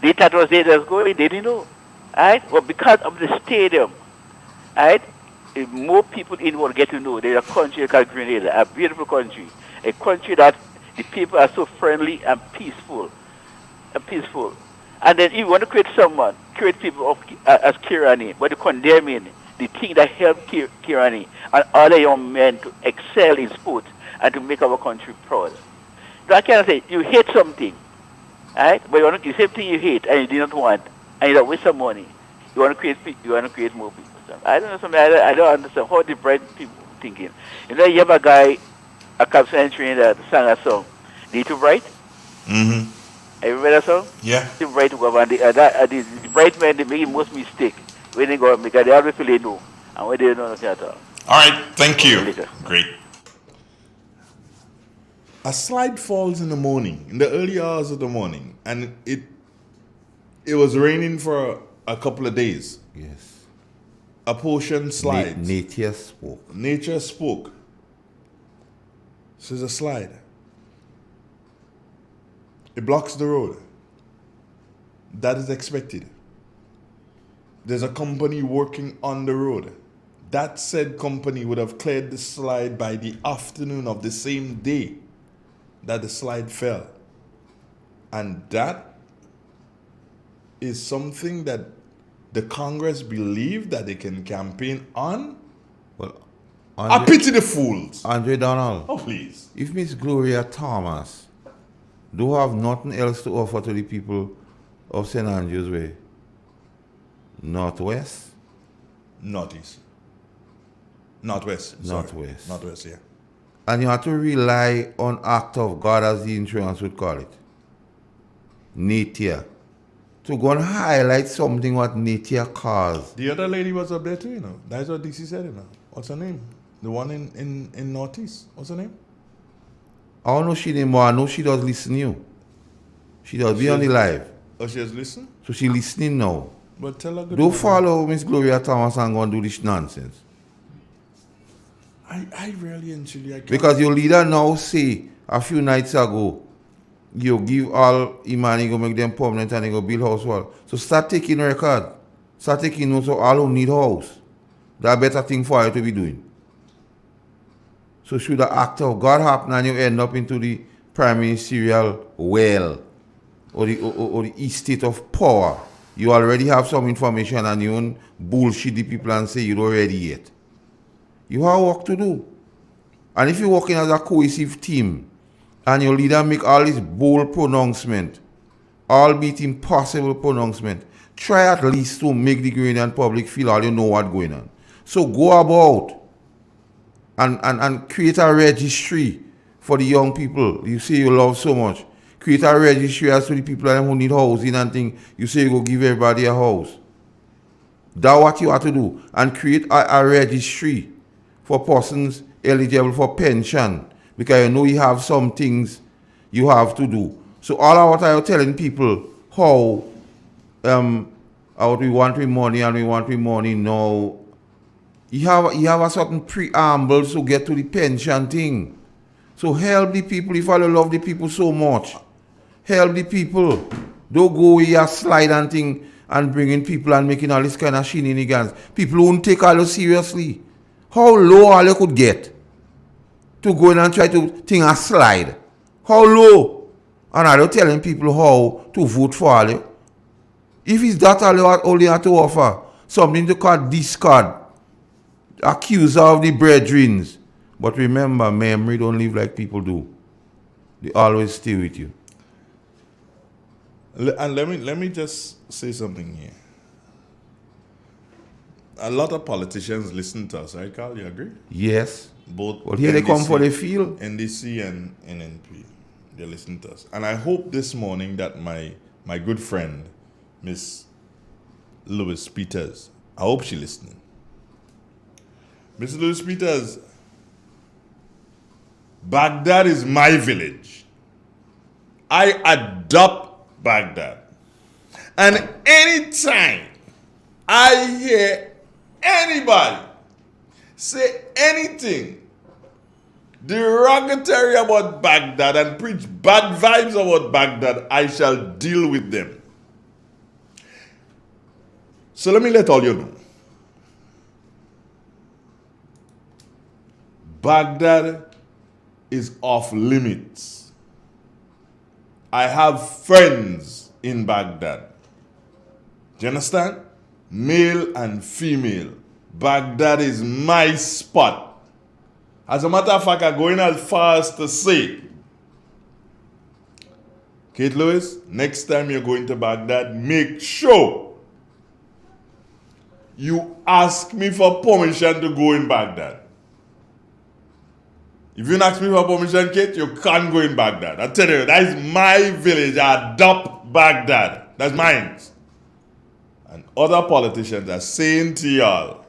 They thought it was there that was going, they didn't know. Right? Well, because of the stadium, right? More people in the world get to know there's a country called Grenada, a beautiful country, a country that the people are so friendly and peaceful. And then if you want to create people as Kirani, but to condemning the thing that helped Kirani and other young men to excel in sports and to make our country proud. So I cannot say you hate something, right? But you want the same thing you hate and you do not want, and you waste some money. You want to create more people. I don't know something. I don't understand how the bright people thinking. You have a guy, a captain trainer that sang a song. They too bright. Have you read that song? Yeah. Too bright to go and the bright men they make most mistake when they go because they always feel they know and when they don't know nothing at all. All right, thank you. Great. A slide falls in the morning, in the early hours of the morning, and it was raining for a couple of days. Yes. A portion slides. Nature spoke. Nature spoke. So there's a slide. It blocks the road. That is expected. There's a company working on the road. That said company would have cleared the slide by the afternoon of the same day that the slide fell. And that is something that the Congress believe that they can campaign on? Well, I pity the fools. Andre Donald. Oh, please. If Miss Gloria Thomas don't have nothing else to offer to the people of St. Andrews Way, Northwest? Northeast. Northwest. Northwest. Northwest, yeah. And you have to rely on act of God, as the insurance would call it. Natia. To go and highlight something what Natia caused. The other lady was up there too, you know. That's what DC said, you know. What's her name? The one in Northeast. What's her name? I don't know she anymore. I know she does listen to you. She does be on the live. Oh, she has listened? So she listening now. But tell her good Don't morning. follow Miss Gloria Thomas and go and do this nonsense. I really and truly I can't. Because your leader now say a few nights ago, you give all Imani go make them permanent and they go build house wall. So start taking record. Start taking notes of all who need house. That's a better thing for you to be doing. So should the act of God happen and you end up into the prime ministerial well or the estate of power, you already have some information and you don't bullshit the people and say you're not ready yet. You have work to do. And if you're working as a cohesive team and your leader make all this bold pronouncement, albeit impossible pronouncement, try at least to make the Grenadian public feel all you know what's going on. So go about and create a registry for the young people you say you love so much. Create a registry as to the people who need housing and things. You say you go give everybody a house. That's what you have to do. And create a registry for persons eligible for pension. Because you know you have some things you have to do. So all of what I am telling people, how we want money and we want money now. You have a certain preamble to get to the pension thing. So help the people if you love the people so much. Help the people. Don't go with your slide and thing and bringing people and making all this kind of shenanigans. People won't take all you seriously. How low all you could get to go in and try to think a slide? How low? And I don't telling people how to vote for all you. If it's that all you have to offer, something to call discard, accuser of the brethren. But remember, memory don't live like people do. They always stay with you. And let me just say something here. A lot of politicians listen to us, right, Carl? You agree? Yes. Both. But here NDC, they come for the field. NDC and NNP, they listen to us. And I hope this morning that my good friend, Miss Lewis Peters, I hope she's listening. Miss Lewis Peters, Baghdad is my village. I adopt Baghdad. And anytime I hear anybody say anything derogatory about Baghdad and preach bad vibes about Baghdad, I shall deal with them. So let me let all you know. Baghdad is off limits. I have friends in Baghdad. Do you understand? Male and female. Baghdad is my spot. As a matter of fact, I'm going as far as to say, Kate Lewis, next time you're going to Baghdad, make sure you ask me for permission to go in Baghdad. If you don't ask me for permission, Kate, you can't go in Baghdad. I tell you, that is my village. I adopt Baghdad. That's mine. And other politicians are saying to y'all,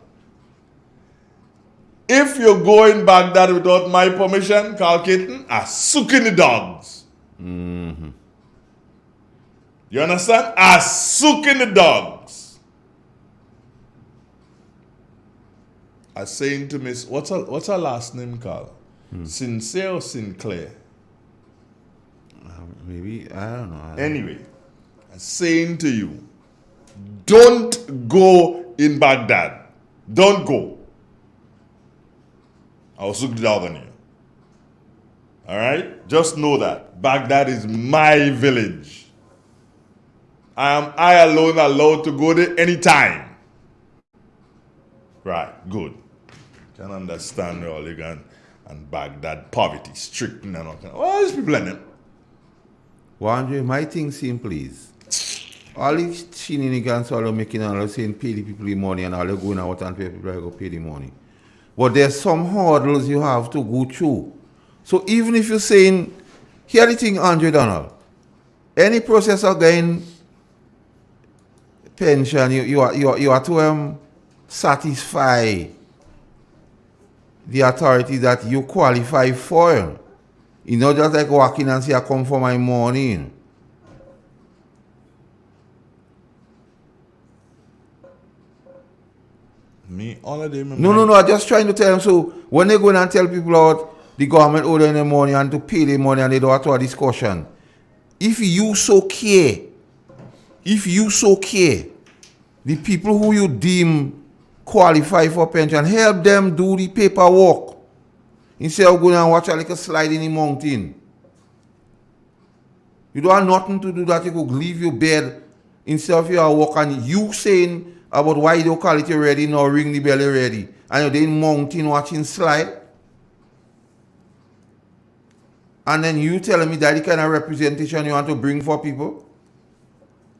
if you go in Baghdad without my permission, Carl Caton, I suck in the dogs. Mm-hmm. You understand? I suck in the dogs. I saying to Miss, what's her last name, Carl? Sincere or Sinclair? Maybe, I don't know. Anyway, I'm saying to you, don't go in Baghdad. Don't go. I'll suck the dog on you. Alright? Just know that. Baghdad is my village. I alone allowed to go there anytime. Right, good. Can understand the Oligan and Baghdad poverty stricken and all kind of. All these people in them. Well, Andre, my thing simple is, all these shenanigans all making and all saying pay the people the money and all they going out and pay people go pay the money. But there's some hurdles you have to go through. So even if you're saying, here the thing, Andre Donald, any process of getting pension, you are to satisfy the authority that you qualify for. You know, just like walking and say, I come for my money. Me, all of them. No, I'm just trying to tell them. So when they go and tell people out the government owe them the money and to pay the money and they don't have to have a discussion. If you so care, the people who you deem qualify for pension, help them do the paperwork. Instead of going and watch a little slide in the mountain. You don't have nothing to do that. You could leave your bed instead of your work and you saying about why you don't call it ready now, ring the bell ready. And you're in mountain watching slide. And then you telling me that the kind of representation you want to bring for people.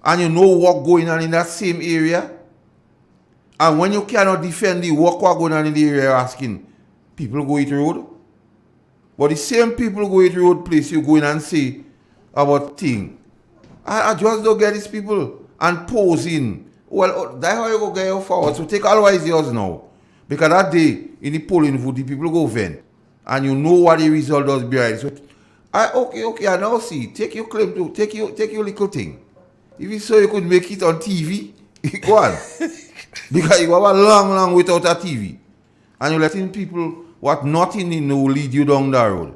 And you know what going on in that same area. And when you cannot defend the work what going on in the area, you're asking, people go hit road. But the same people go hit road place you go in and say about thing. I just don't get these people and posing. Well, that's how you go get your forward. So take always yours now. Because that day in the polling vote, the people go vent. And you know what the result does behind. So okay, I now see. Take your claim to take your little thing. If you so you could make it on TV, go on. Because you have a long without a TV. And you're letting people what nothing in know lead you down the road.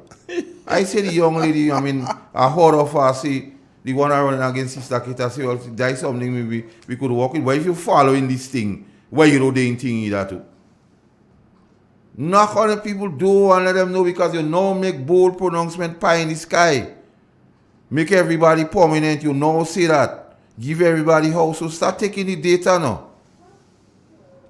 I say the young lady, I mean, I heard of her say, the one running against Sister Kita say, well, there is something maybe we could work with. But if you're following this thing, where you know the thing either too. Knock on the people door and let them know because you now make bold pronouncement pie in the sky. Make everybody prominent, you now say that. Give everybody house. So start taking the data now.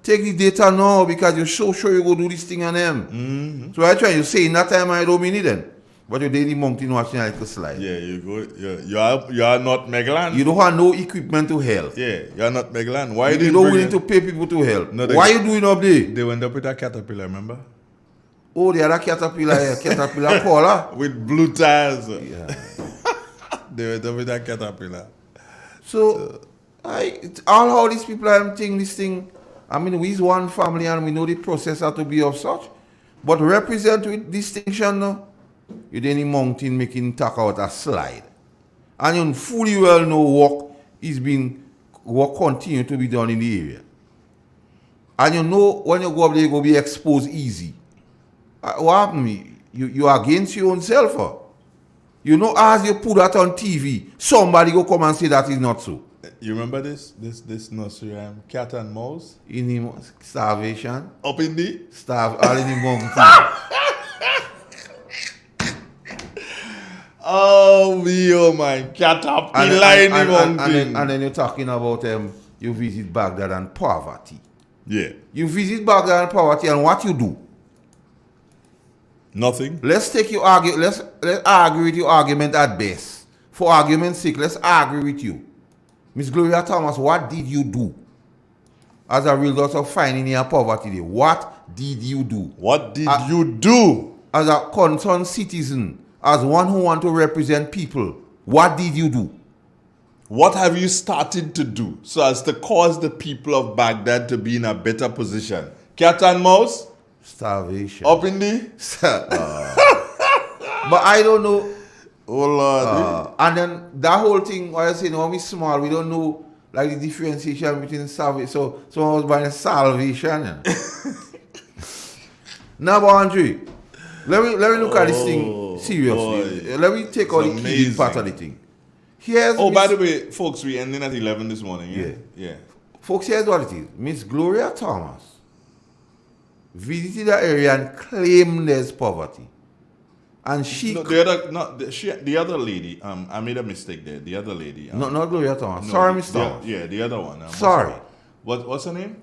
Take the data now because you're so sure you go do this thing on them. Mm-hmm. So I try to say in that time I don't mean it then. But you're daily mountain watching like a slide. Yeah, you go. You are not Megland. You don't have no equipment to help. Yeah, you are not Megland. Why you don't willing to pay people to help? No, why you doing up there? They went up with a caterpillar, remember? Oh, the other caterpillar, caterpillar collar with blue tires. Yeah. They went up with a caterpillar. So all how these people are thinking this thing. I mean, we's one family and we know the process has to be of such. But represent with distinction now. You then in mountain making talk out a slide. And you fully well know work continue to be done in the area. And you know when you go up there, you go be exposed easy. What happened? You are against your own self. Huh? You know, as you put that on TV, somebody go come and say that is not so. You remember this nursery cat and mouse? In the starvation. Up in the? All in the mountain. Oh my caterpillar in the mountain. And then you're talking about you visit Baghdad and poverty. Yeah. You visit Baghdad and poverty and what you do? Nothing. Let's argue with your argument at best. For argument's sake, let's argue with you. Miss Gloria Thomas, what did you do? As a result of finding your poverty, what did you do? What did you do? As a concerned citizen, as one who wants to represent people, what did you do? What have you started to do so as to cause the people of Baghdad to be in a better position? Cat and mouse? Starvation. Up in the? But I don't know. Oh Lord. And then that whole thing, what I say, when we small, we don't know like the differentiation between salvation. So someone was buying salvation. Now, but Andre, let me look at this thing seriously. Boy. Let me take all the key part of the thing. By the way, folks, we ending at 11 this morning. Yeah. Folks, here's what it is. Miss Gloria Thomas visited the area and claimed there's poverty. And she... the other lady, I made a mistake there. The other lady. Not Gloria Thomas. Sorry, Miss Thomas. The other one. Sorry. What's her name?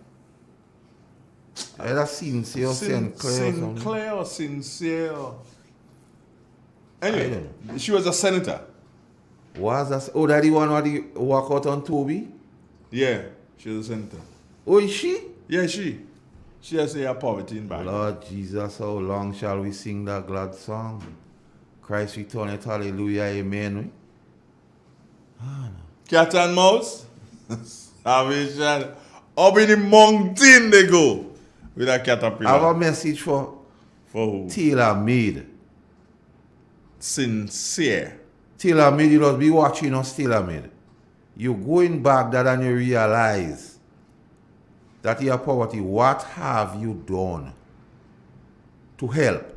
Either Sincere or St. Clair or something. Sinclair or Sincere. Anyway, she was a senator. Was that? Oh, that the one where they walk out on Toby? Yeah, she was a senator. Oh, is she? Yeah, she. She has a poverty in back. Lord Jesus, how long shall we sing that glad song? Christ returneth, hallelujah, amen. Cat and mouse? Salvation. Up in the mountain they go with a caterpillar. I have a message for who? Taylor Made. Sincere. Taylor Made, you must be watching us, Taylor Made. You go in Baghdad and you realize that you are poverty. What have you done to help?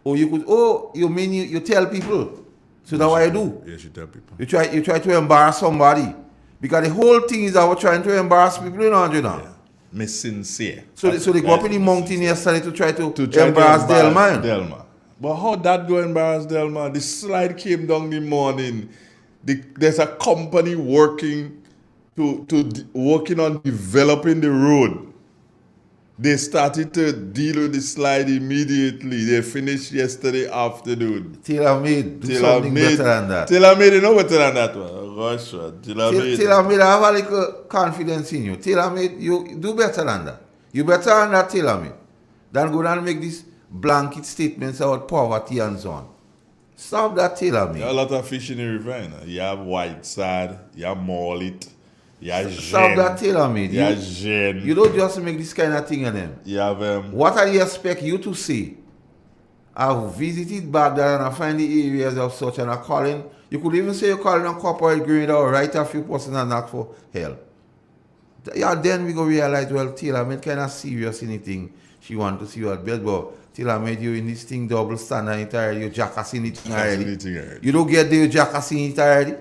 You mean you tell people? So that's what you do. Yes, you tell people. You try to embarrass somebody. Because the whole thing is about trying to embarrass people, you know, Andrew, now. Yeah. Miss Sincere. So they go up in the mountain yesterday to try to embarrass Delma. But how that go embarrass Delma? The slide came down the morning. There's a company working working on developing the road. They started to deal with the slide immediately. They finished yesterday afternoon. Taylor Made do something better than that. Taylor Made, you know better than that one. Gosh, Taylor Made, I have a little confidence in you. Taylor Made, you do better than that. You better than that, Taylor Made. Than go and make these blanket statements about poverty and so on. Stop that, Taylor Made. There are a lot of fish in the river. You know? You have white side, you have mullet. Stop that, Taylor Made. You don't just make this kind of thing of them. You have what I expect you to say? I've visited Baghdad and I find the areas of such and I'm calling. You could even say you're calling a corporate grade or write a few persons and ask for help. Yeah, then we go realize, well, Taylor Made kind of serious in anything she want to see you at bed, but Taylor Made you in this thing double standard entirely, you're jackassing it already. You don't get there, you're jackassing it already.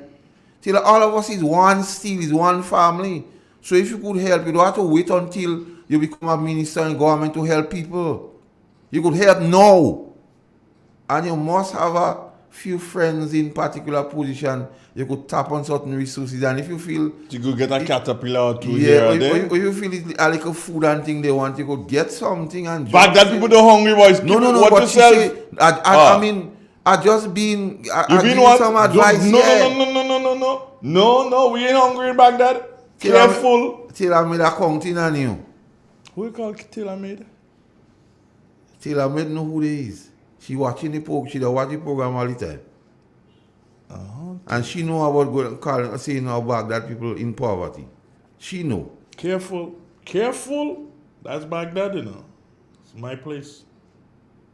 Till all of us is one steel, is one family. So if you could help, you don't have to wait until you become a minister in government to help people. You could help now. And you must have a few friends in particular position. You could tap on certain resources. And if you feel... You could get a caterpillar or two here or there. If you feel it's a little food and thing they want, you could get something and... Baghdad people don't hungry, boys. No, what you say... I mean... I just been... I been what? Some advice. No, we ain't hungry in Baghdad. Careful. Taylor Made accounting on you. Who you call Taylor Made? Taylor Made know who they is. She watching the program. She watch the program all the time. And she know about saying about Baghdad people in poverty. She know. Careful. That's Baghdad, you know. It's my place.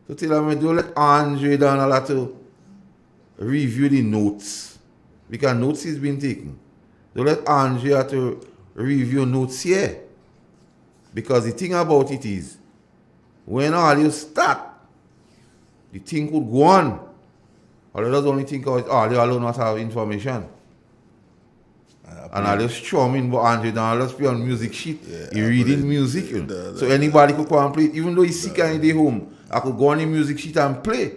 So Taylor Made, don't let Andre down a lot to review the notes. Because notes is been taken. Don't let Andre have to review notes here. Because the thing about it is, when all you start, the thing could go on. All you just only think of it, all you alone must have information. And I just strum in but Andre down, I just play on music sheet. He reading music. So anybody could come and play it. Even though he's sick and he's home, I could go on the music sheet and play.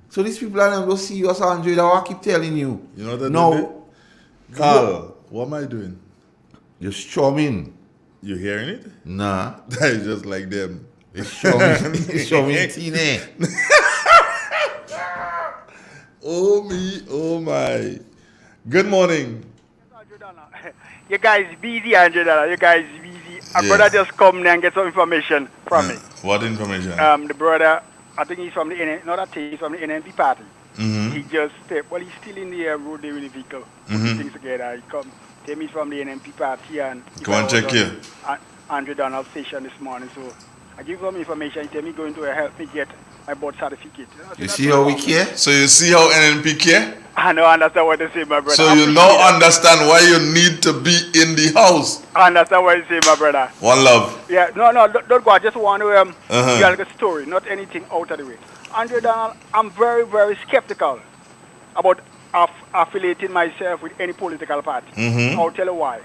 So these people are going to see us, Andre, that I keep telling you. You know what no. Carl, what am I doing? You're strumming. You hearing it? Nah. That is just like them. It's strumming Tine. Oh my. Good morning. You guys busy, Andrew. You guys busy. A brother just come there and get some information from me. What information? The brother, I think he's from the he's from the NNP party. Mm-hmm. He just stepped, well, he's still in the road there with the vehicle. Putting things together. He come, tell me from the NNP party and... Come and check here. Andrew Donald station this morning, so I give him information. He tell me going to help me get my birth certificate. You see how we care? So you see how NNP care? I don't understand what they say, my brother. So you now understand why you need to be in the house. I understand what you say, my brother. One love. Yeah, no, don't go. I just want to get a story, not anything out of the way. Andrew Donald, I'm very, very skeptical about affiliating myself with any political party. I'll tell you why.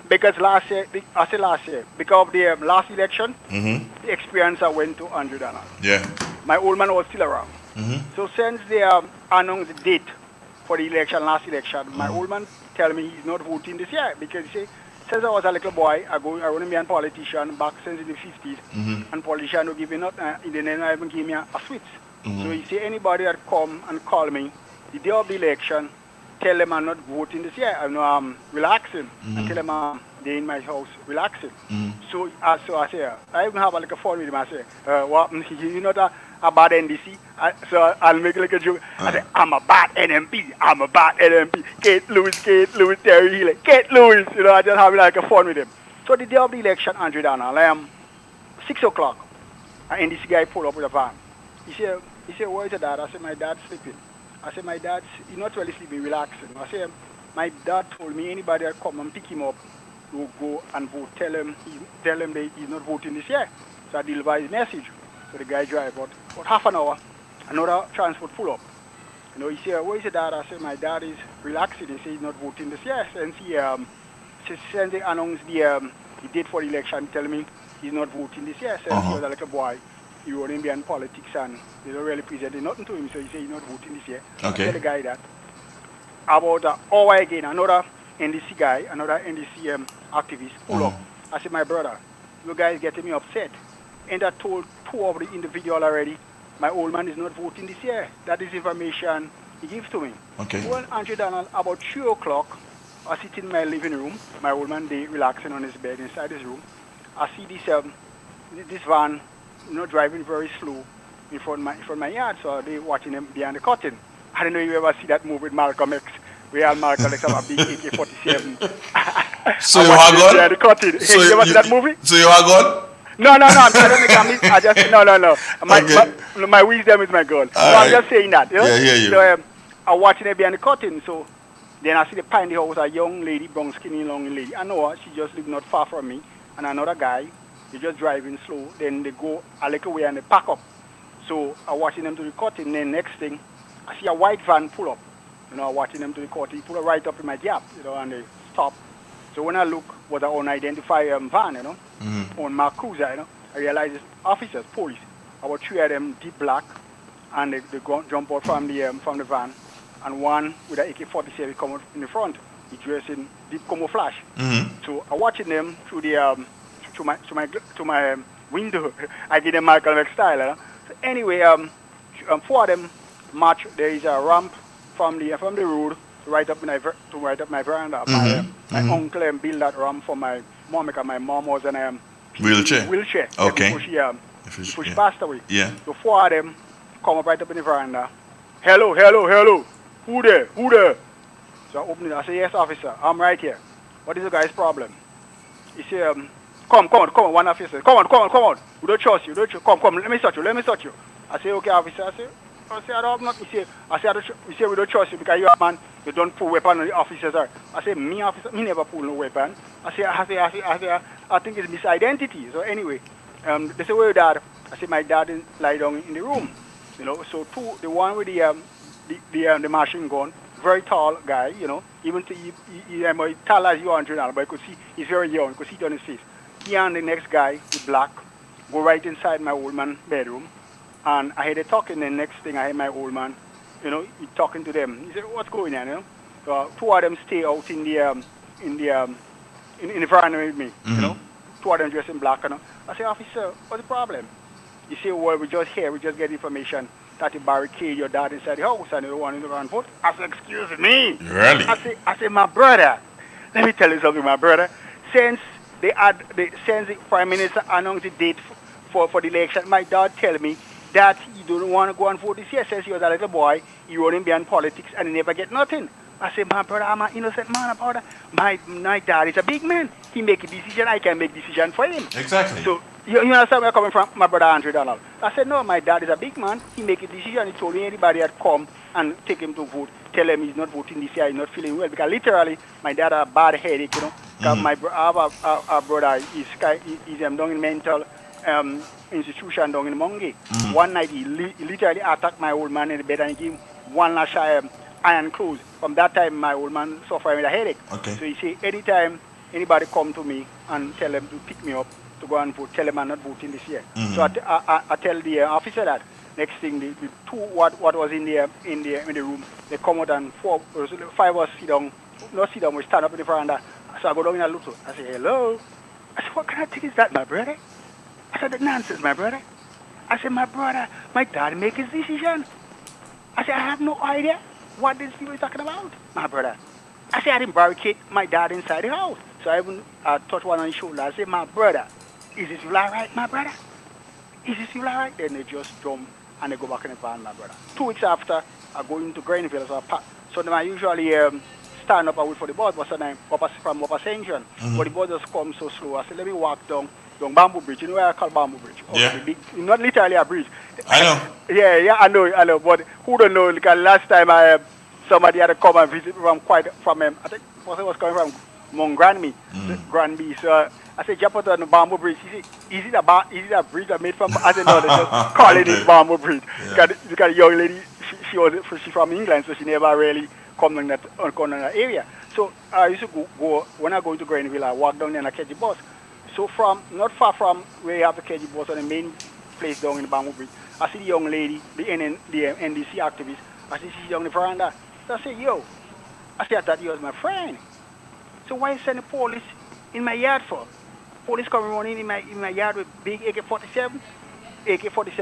Because last year, because of the last election, the experience I went to Andrew Donald. Yeah. My old man was still around. So since they announced the date for the last election. My old man tell me he's not voting this year because he say, since I was a little boy, I want to be a politician back since in the 50s, and politician don't give me not, they never even give me a sweet. So he say anybody that come and call me the day of the election, tell them I'm not voting this year. I'm relaxing. I tell them they're in my house relaxing. So I say, I even have a little fun with him. I say, what? You're not a bad NDC? So I'll make like a joke. I say, I'm a bad NMP. I'm a bad NMP. Kate Lewis, Terry Healy, Kate Lewis. You know, I just have like a fun with him. So the day of the election, Andrew Donald, 6 o'clock, an NDC guy pull up with a van. He said, where is your dad? I said, my dad's sleeping. I said, my dad's, he's not really sleeping, relaxing. I said, my dad told me anybody that come and pick him up will go and vote. Tell him that he's not voting this year. So I deliver his message. So the guy drive about half an hour, another transport pull up. You know, he said, where is your dad? I said, my dad is relaxing. He said he's not voting this year. Since they announced the date for the election, tell me he's not voting this year. Since he was a little boy, he wouldn't be in politics and they don't really present nothing to him, so he said he's not voting this year. Okay. I tell the guy that. About an hour again, another NDC guy, another NDC activist, pull up. I said, my brother, you guys getting me upset. And I told two of the individual already, my old man is not voting this year. That is information he gives to me. Okay. Well, Andrew Donald, about 3 o'clock, I sit in my living room, my old man there relaxing on his bed inside his room. I see this van, driving very slow in front of my yard, so they watching them behind the curtain. I don't know if you ever see that movie with Malcolm X, where Malcolm X have a big AK-47. So you are gone? Behind the curtain. So you ever see that movie? So you are gone? No, I'm trying to make a mistake. I just, no. My wisdom is my God. So I'm just saying that. You know? Yeah, hear you. So I'm watching her behind the curtain, so then I see the behind the house, a young lady, brown skinny, long lady. I know her, she just lives not far from me, and another guy. They just driving slow, then they go a little way and they pack up. So I'm watching them to the curtain, then next thing, I see a white van pull up. I'm watching them to the curtain, pull up right up in my gap, and they stop. So when I look, was an unidentified van, on my cruiser, I realize it's officers, police. About 3 of them deep black, and they jump out from the van, and one with an AK-47 come out in the front. He dressed in deep camouflage. So I'm watching them through the to my window. I give them Michael X style. So anyway, 4 of them march. There is a ramp from the road right up my veranda. My uncle built that ramp for my mom because my mom was in a wheelchair. Okay. Before she passed away. Yeah. So 4 of them come up right up in the veranda. Hello. Who there? So I open it. I say, yes, officer. I'm right here. What is the guy's problem? He said, Come on, one officer. Come on. We don't trust you. Come, let me search you. I say, okay, officer. I say, I don't have nothing. He say, we don't trust you because you are a man, you don't pull weapon on the officers. I say, me officer, me never pull no weapon. I think it's misidentity. So anyway, they say, where your dad? I say, my dad lie down in the room. So the one with the machine gun, very tall guy, even he's tall as you are, but you could see he's very young, you could see it on his face. He and the next guy with black go right inside my old man's bedroom, and I heard they talking. The next thing I heard my old man, he talking to them. He said, "What's going on?" So 2 of them stay out in the veranda with me. 2 of them dressed in black. I say, officer, what's the problem? He say, well, we just get information that you barricade your dad inside the house and you don't want him to go and vote. I said, excuse me. Really? I say, my brother, let me tell you something, my brother. Since the Prime Minister announced the date for the election, my dad tell me that he don't want to go and vote this year. Since he was a little boy, he running behind politics and he never get nothing. I say, my brother, I'm an innocent man about that. My dad is a big man. He make a decision, I can make decision for him. Exactly. So you understand where I'm coming from, my brother Andrew Donald? I said, no, my dad is a big man. He make a decision. He told me anybody that come and take him to vote, tell him he's not voting this year, he's not feeling well. Because literally, my dad had a bad headache, Because I have a brother, he's down in mental institution down in Monge. One night, he literally attacked my old man in the bed and he gave him one lash iron clothes. From that time, my old man suffered with a headache. Okay. So he say, anytime anybody come to me and tell them to pick me up, to go and vote, tell them I'm not voting this year. So I tell the officer that. Next thing, the two what was in the room, they come out and five of us sit down. Not sit down, we stand up in the veranda. So I go down in a look. I say, hello. I said, what kind of thing is that, my brother? I said, the nonsense, my brother. I said, my brother, my dad make his decision. I said, I have no idea what these people are talking about, my brother. I said, I didn't barricade my dad inside the house. So I even touched one on his shoulder. I said, my brother, is this all right, my brother? Is this all right? Then they just jump and they go back in the van, my brother. 2 weeks after, I go into Granville. So then I usually stand up and wait for the bus, but sometimes from Upper Xtension. But the bus just comes so slow. I said, let me walk down Bamboo Bridge. You know where I call Bamboo Bridge? Yeah. Not literally a bridge. I know. Yeah, I know. But who don't know? Because last time somebody had to come and visit me I think person was coming from Mount Granby. Granby. So I said, jump out on the Bamboo Bridge. He said, is it a bridge I made from? I said, no, they just call it Bamboo Bridge. Yeah. Because the young lady, she's from England, so she never really come in that area. So I used to go when I go into Granville, I walk down there and I catch the bus. So not far from where you have to catch the bus on the main place down in the Bamboo Bridge, I see the young lady, the NDC activist. I see she's on the veranda. So I say, yo, I thought you was my friend. So why you send the police in my yard for? Police come running in my yard with big AK-47,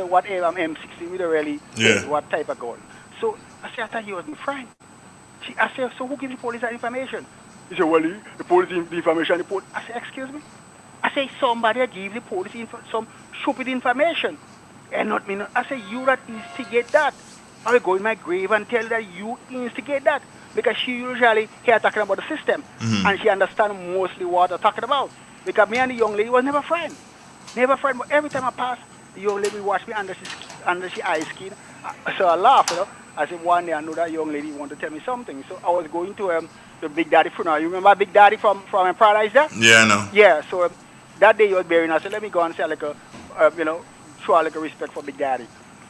whatever, M60, we don't really know what type of gun. So I thought you was my friend. I said, so who gives the police that information? He said, well, the police, the information, I said, excuse me? I say, somebody gave the police some stupid information. And not me. I say, you that instigate that. I will go in my grave and tell that you instigate that. Because she usually here talking about the system. And she understands mostly what I'm talking about. Because me and the young lady was never friends. Never friends. But every time I pass, the young lady watch me under she eye skin. So I laugh, you know. I said, one day I know that young lady wanted to tell me something. So I was going to the Big Daddy funeral. You remember Big Daddy from Paradise there? Yeah, I know. Yeah, so that day he was burying. I said, let me go and say show a respect for Big Daddy.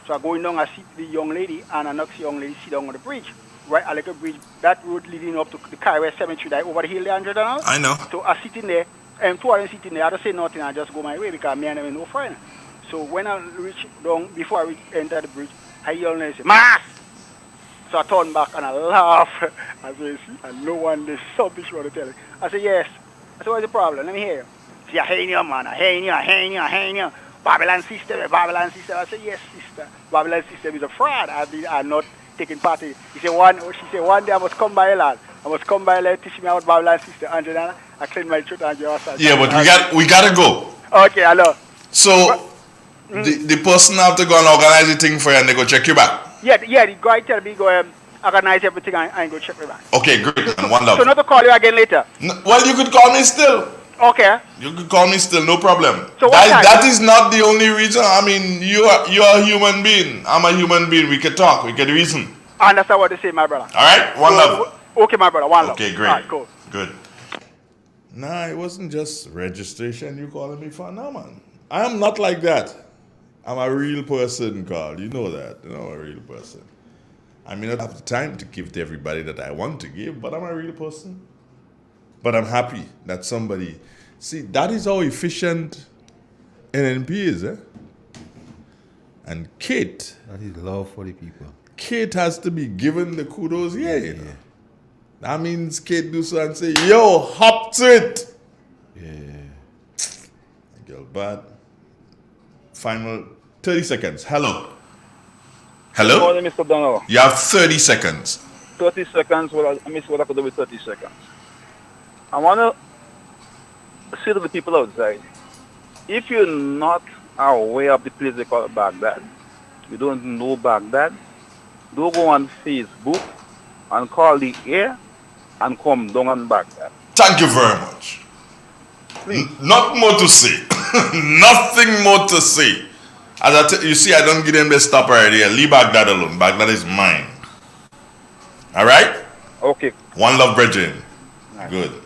So I go in down, I see the young lady, and I next young lady sit down on the bridge. Right, I like a bridge, that road leading up to the Kyrre Cemetery, that over the hill there, 100 and I know. So I sit in there, and two of them sitting there, I don't say nothing, I just go my way, because me and them are no friend. So when I reach down, before I enter the bridge, I hear them say, Mass! So I turn back and I laugh. I say, see, and no one, there's something she want to tell me. I say, yes. I say, what's the problem? Let me hear you. See, I hear you, man, I hear you. Babylon system. I say, yes, sister. Babylon system is a fraud. I'm not taking part in it. She said, one day I must come by a lad. Teach me about Babylon system. And I clean my throat and just yeah, but we gotta go. Okay, I know. So the person have to go and organize the thing for you and they go check you back. Yeah, the guy tell me go organize everything and go check me back. Okay, great. And one love. So not to call you again later. No, well, you could call me still. Okay. You could call me still, no problem. So that is not the only reason. I mean, you're a human being. I'm a human being. We can talk. We can reason. I understand what they say, my brother. All right, one love. Okay, my brother, one love. Okay, great. All right, cool. Good. Nah, it wasn't just registration you calling me for. No, man. I am not like that. I'm a real person, Carl. You know that. I'm a real person. I may not have the time to give to everybody that I want to give, but I'm a real person. But I'm happy that somebody... See, that is how efficient NNP is, eh? And Kate... That is love for the people. Kate has to be given the kudos here, you know. That means Kate do so and say, yo, hop to it! Yeah. Girl, bad. Final 30 seconds. Hello. Hello? Good morning, Mr. Donald. You have 30 seconds. 30 seconds, well, I miss what I could do with 30 seconds. I want to say to the people outside, if you're not aware of the place they call Baghdad, you don't know Baghdad, don't go on Facebook and call the air and come down on Baghdad. Thank you very much. Not more to say. Nothing more to say. As you see, I don't give them the stop right here. Leave Baghdad alone. Baghdad is mine. All right? Okay. One love, brethren. Nice. Good.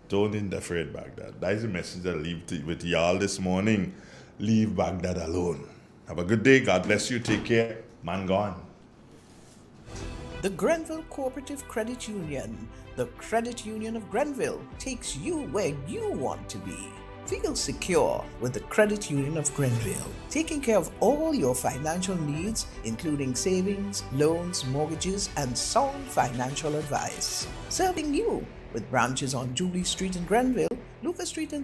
Don't interfere with Baghdad. That is the message I leave with y'all this morning. Leave Baghdad alone. Have a good day. God bless you. Take care. Man gone. The Grenville Cooperative Credit Union, the credit union of Grenville, takes you where you want to be. Feel secure with the Credit Union of Grenville, taking care of all your financial needs, including savings, loans, mortgages, and sound financial advice. Serving you with branches on Jubilee Street in Grenville, Lucas Street in